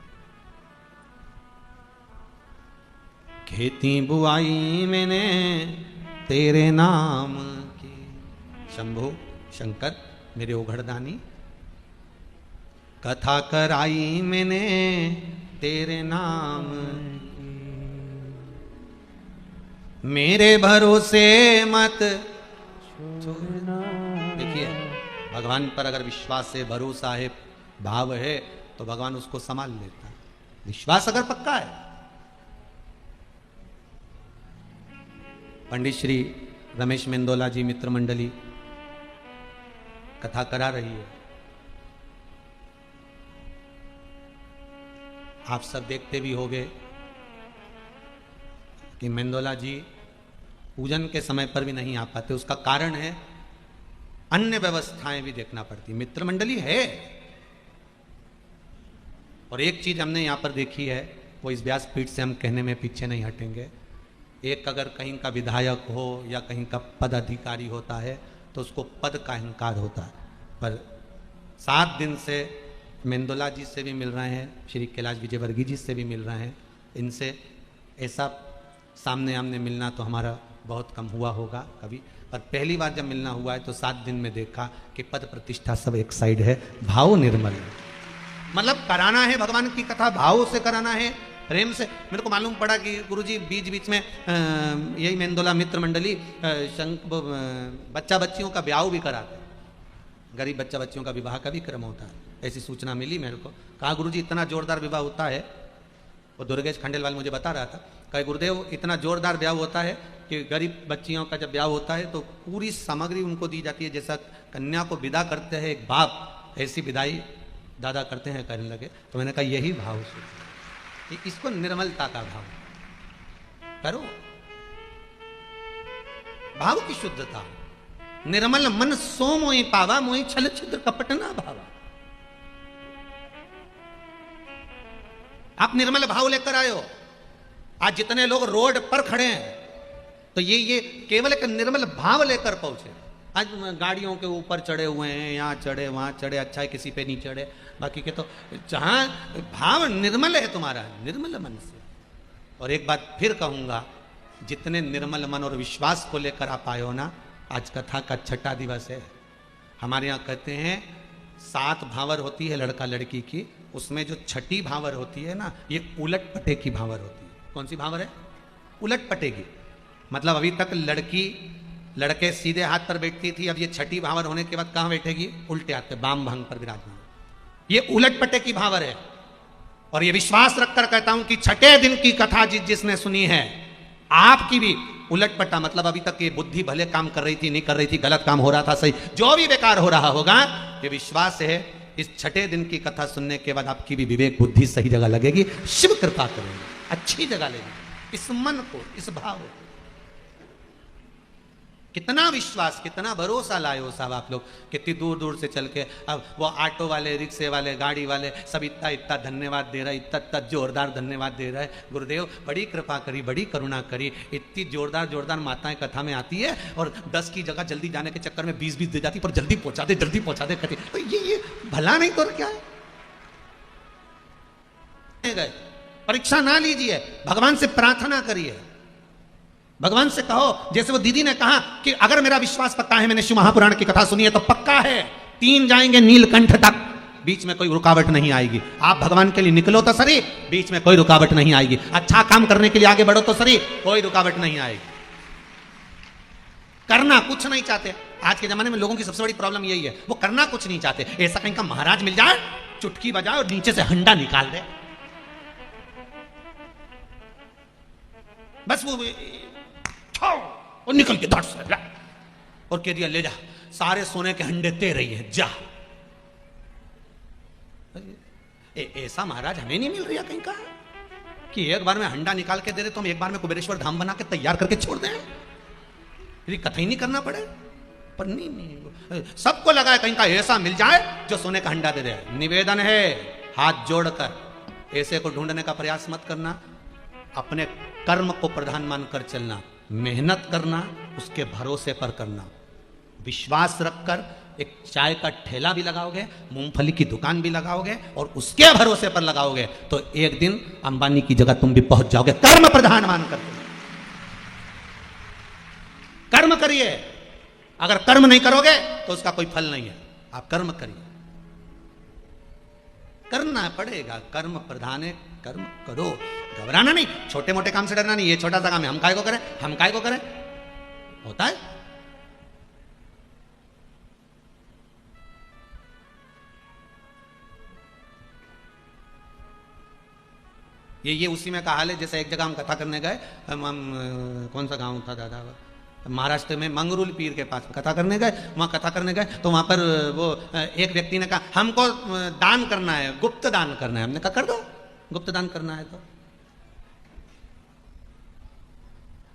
खेती बुआई मैंने तेरे नाम की, शंभो शंकर मेरे ओघड़दानी, कथा कराई मैंने तेरे नाम की, मेरे भरोसे मत छोड़ना। देखिए भगवान पर अगर विश्वास है, भरोसा है, भाव है तो भगवान उसको संभाल लेता है। विश्वास अगर पक्का है। पंडित श्री रमेश मेंदोला जी मित्र मंडली कथा करा रही है, आप सब देखते भी होंगे कि मेंदोला जी पूजन के समय पर भी नहीं आ पाते। उसका कारण है अन्य व्यवस्थाएं भी देखना पड़ती। मित्र मंडली है और एक चीज हमने यहाँ पर देखी है, वो इस व्यासपीठ से हम कहने में पीछे नहीं हटेंगे। एक अगर कहीं का विधायक हो या कहीं का पद अधिकारी होता है तो उसको पद का अहंकार होता है। पर 7 दिन से मेंदोला जी से भी मिल रहे हैं, श्री कैलाश विजयवर्गीय जी से भी मिल रहे हैं, इनसे ऐसा सामने आमने मिलना तो हमारा बहुत कम हुआ होगा कभी, पर पहली बार जब मिलना हुआ है तो 7 दिन में देखा कि पद प्रतिष्ठा सब एक साइड है, भाव निर्मल है। मतलब कराना है भगवान की कथा, भाव से कराना है, प्रेम से। मेरे को मालूम पड़ा कि गुरुजी बीच बीच में यही मेंदोला मित्र मंडली बच्चा बच्चियों का ब्याह भी कराते हैं, गरीब बच्चा बच्चियों का विवाह का भी क्रम होता है। ऐसी सूचना मिली मेरे को, कहा गुरुजी इतना जोरदार विवाह होता है, वो दुर्गेश खंडेलवाल मुझे बता रहा था, कहा गुरुदेव इतना जोरदार ब्याह होता है कि गरीब बच्चियों का जब ब्याह होता है तो पूरी सामग्री उनको दी जाती है, जैसा कन्या को विदा करते हैं एक बाप, ऐसी विदाई दादा करते हैं, करने लगे। तो मैंने कहा यही भाव से, इसको निर्मलता का भाव करो, भाव की शुद्धता। निर्मल मन सो मोहि पावा, मोहि छल छिद्र कपट ना भावा। आप निर्मल भाव लेकर आए हो। आज जितने लोग रोड पर खड़े हैं तो ये केवल एक निर्मल भाव लेकर पहुंचे। आज गाड़ियों के ऊपर चढ़े हुए हैं, यहाँ चढ़े वहां चढ़े, अच्छा है किसी पे नहीं चढ़े, बाकी के तो जहां भाव निर्मल है तुम्हारा, निर्मल मन से। और एक बात फिर कहूंगा, जितने निर्मल मन और विश्वास को लेकर आप आए हो ना, आज कथा का 6ठा दिवस है। हमारे यहाँ कहते हैं 7 भावर होती है लड़का लड़की की, उसमें जो 6ठी भावर होती है ना, ये उलट पटे की भावर होती है। कौन सी भावर है? उलट पटे की। मतलब अभी तक लड़की लड़के सीधे हाथ पर बैठती थी, अब ये 6ठी भावर होने के बाद कहां बैठेगी? उल्टे हाथ पे, बाम भांग पर विराजमान। ये उलट पटे की भावर है। और ये विश्वास रखकर कहता हूं कि 6ठे दिन की कथा जिसने सुनी है, आपकी भी उलट पटा, मतलब अभी तक ये बुद्धि भले काम कर रही थी, नहीं कर रही थी, गलत काम हो रहा था, सही, जो भी बेकार हो रहा होगा, ये विश्वास है इस 6ठे दिन की कथा सुनने के बाद आपकी भी विवेक बुद्धि सही जगह लगेगी, शिव कृपा करेंगे, अच्छी जगह लेगी इस मन को, इस भाव को। कितना विश्वास, कितना भरोसा लाए हो साहब आप लोग, कितनी दूर दूर से चल के। अब वो ऑटो वाले, रिक्शे वाले, गाड़ी वाले सब इतना इतना धन्यवाद दे रहा है, इतना इतना जोरदार धन्यवाद दे रहा है। गुरुदेव बड़ी कृपा करी, बड़ी करुणा करी, इतनी जोरदार जोरदार माताएं कथा में आती है और 10 की जगह जल्दी जाने के चक्कर में 20 दे जाती, पर जल्दी पहुंचा दे, जल्दी पहुंचा दे कहती। तो ये भला नहीं तो क्या है? परीक्षा ना लीजिए, भगवान से प्रार्थना करिए, भगवान से कहो, जैसे वो दीदी ने कहा कि अगर मेरा विश्वास पक्का है, मैंने शिव महापुराण की कथा सुनी है तो पक्का है 3 जाएंगे नीलकंठ तक, बीच में कोई रुकावट नहीं आएगी। आप भगवान के लिए निकलो तो सही, बीच में कोई रुकावट नहीं आएगी। अच्छा काम करने के लिए आगे बढ़ो तो सही, कोई रुकावट नहीं आएगी। करना कुछ नहीं चाहते। आज के जमाने में लोगों की सबसे बड़ी प्रॉब्लम यही है, वो करना कुछ नहीं चाहते। ऐसा कहीं का महाराज मिल जाए, चुटकी बजाए और नीचे से हंडा निकाल दे, बस वो और निकल के धड़ से और कह दिया ले जा, सारे सोने के हंडे तेरे ही है, जा। ऐसा महाराज हमें नहीं मिल रहा कहीं का कि एक बार में हंडा निकाल के दे दे तो हम एक बार में कुबेरेश्वर धाम बना के तैयार करके छोड़ दें, यदि कथा ही नहीं करना पड़े। पर नहीं, सबको लगा है कहीं का ऐसा मिल जाए जो सोने का हंडा दे दे। निवेदन है हाथ जोड़कर, ऐसे को ढूंढने का प्रयास मत करना, अपने कर्म को प्रधान मानकर चलना, मेहनत करना, उसके भरोसे पर करना। विश्वास रखकर एक चाय का ठेला भी लगाओगे, मूंगफली की दुकान भी लगाओगे और उसके भरोसे पर लगाओगे तो एक दिन अंबानी की जगह तुम भी पहुंच जाओगे। कर्म प्रधान मानकर कर्म करिए। अगर कर्म नहीं करोगे तो उसका कोई फल नहीं है। आप कर्म करिए, करना पड़ेगा, कर्म प्रधान है, कर्म करो, घबराना नहीं, छोटे मोटे काम से डरना नहीं। ये छोटा सा काम है, हम काय को करें, हम काय को करें, होता है। ये उसी में का हाल है। जैसे एक जगह हम कथा करने गए, हम कौन सा गांव था दादा, महाराष्ट्र में मंगरूल पीर के पास कथा करने गए। वहां कथा करने गए तो वहां पर वो एक व्यक्ति ने कहा हमको दान करना है, गुप्त दान करना है। हमने कहा कर दो, गुप्त दान करना है तो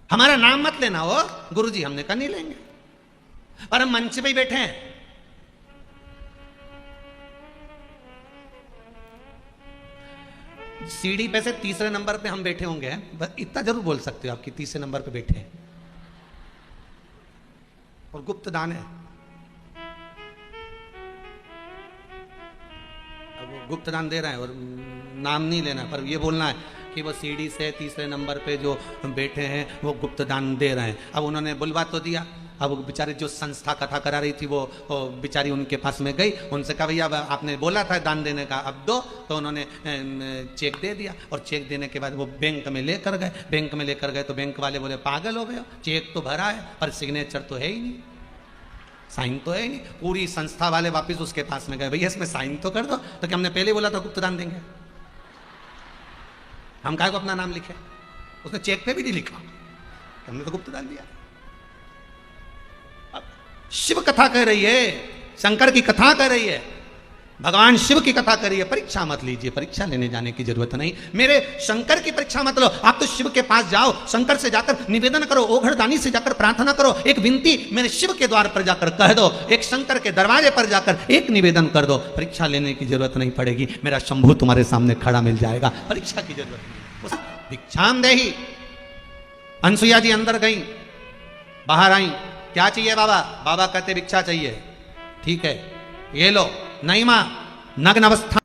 हमारा नाम मत लेना हो गुरुजी। हमने कहा नहीं लेंगे, और हम मंच पे ही बैठे हैं। सीढ़ी पे से तीसरे नंबर पे हम बैठे होंगे, बस इतना जरूर बोल सकते हो आप कि तीसरे नंबर पे बैठे हैं और गुप्त दान है। अब वो गुप्त दान दे रहे हैं और नाम नहीं लेना, पर ये बोलना है कि वो सीढ़ी से तीसरे नंबर पे जो बैठे हैं वो गुप्त दान दे रहे हैं। अब उन्होंने बुलवा तो दिया, अब वो बेचारे जो संस्था कथा करा रही थी वो बेचारी उनके पास में गई, उनसे कहा भैया आपने बोला था दान देने का, अब दो। तो उन्होंने चेक दे दिया और चेक देने के बाद वो बैंक में लेकर गए। बैंक में लेकर गए तो बैंक वाले बोले पागल हो गए हो, चेक तो भरा है पर सिग्नेचर तो है ही नहीं, साइन तो है ही नहीं। पूरी संस्था वाले वापस उसके पास में गए, भैया इसमें साइन तो कर दो। तो क्या हमने पहले बोला था गुप्त दान देंगे, हम काहे को अपना नाम लिखे, उसने चेक पे भी नहीं लिखा, हमने तो गुप्त दान दिया। अब शिव कथा कह रही है, शंकर की कथा कह रही है, भगवान शिव की कथा कह रही है, परीक्षा मत लीजिए, परीक्षा लेने जाने की जरूरत नहीं। मेरे शंकर की परीक्षा मत लो, आप तो शिव के पास जाओ, शंकर से जाकर निवेदन करो, ओघड़दानी से जाकर प्रार्थना करो, एक विनती मेरे शिव के द्वार पर जाकर कह दो, एक शंकर के दरवाजे पर जाकर एक निवेदन कर दो, परीक्षा लेने की जरूरत नहीं पड़ेगी, मेरा शंभू तुम्हारे सामने खड़ा मिल जाएगा, परीक्षा की जरूरत नहीं। भिक्षाम देही। अनसुईया जी अंदर गई, बाहर आई, क्या चाहिए बाबा? बाबा कहते भिक्षा चाहिए। ठीक है ये लो। नहीं मां, नग्न अवस्था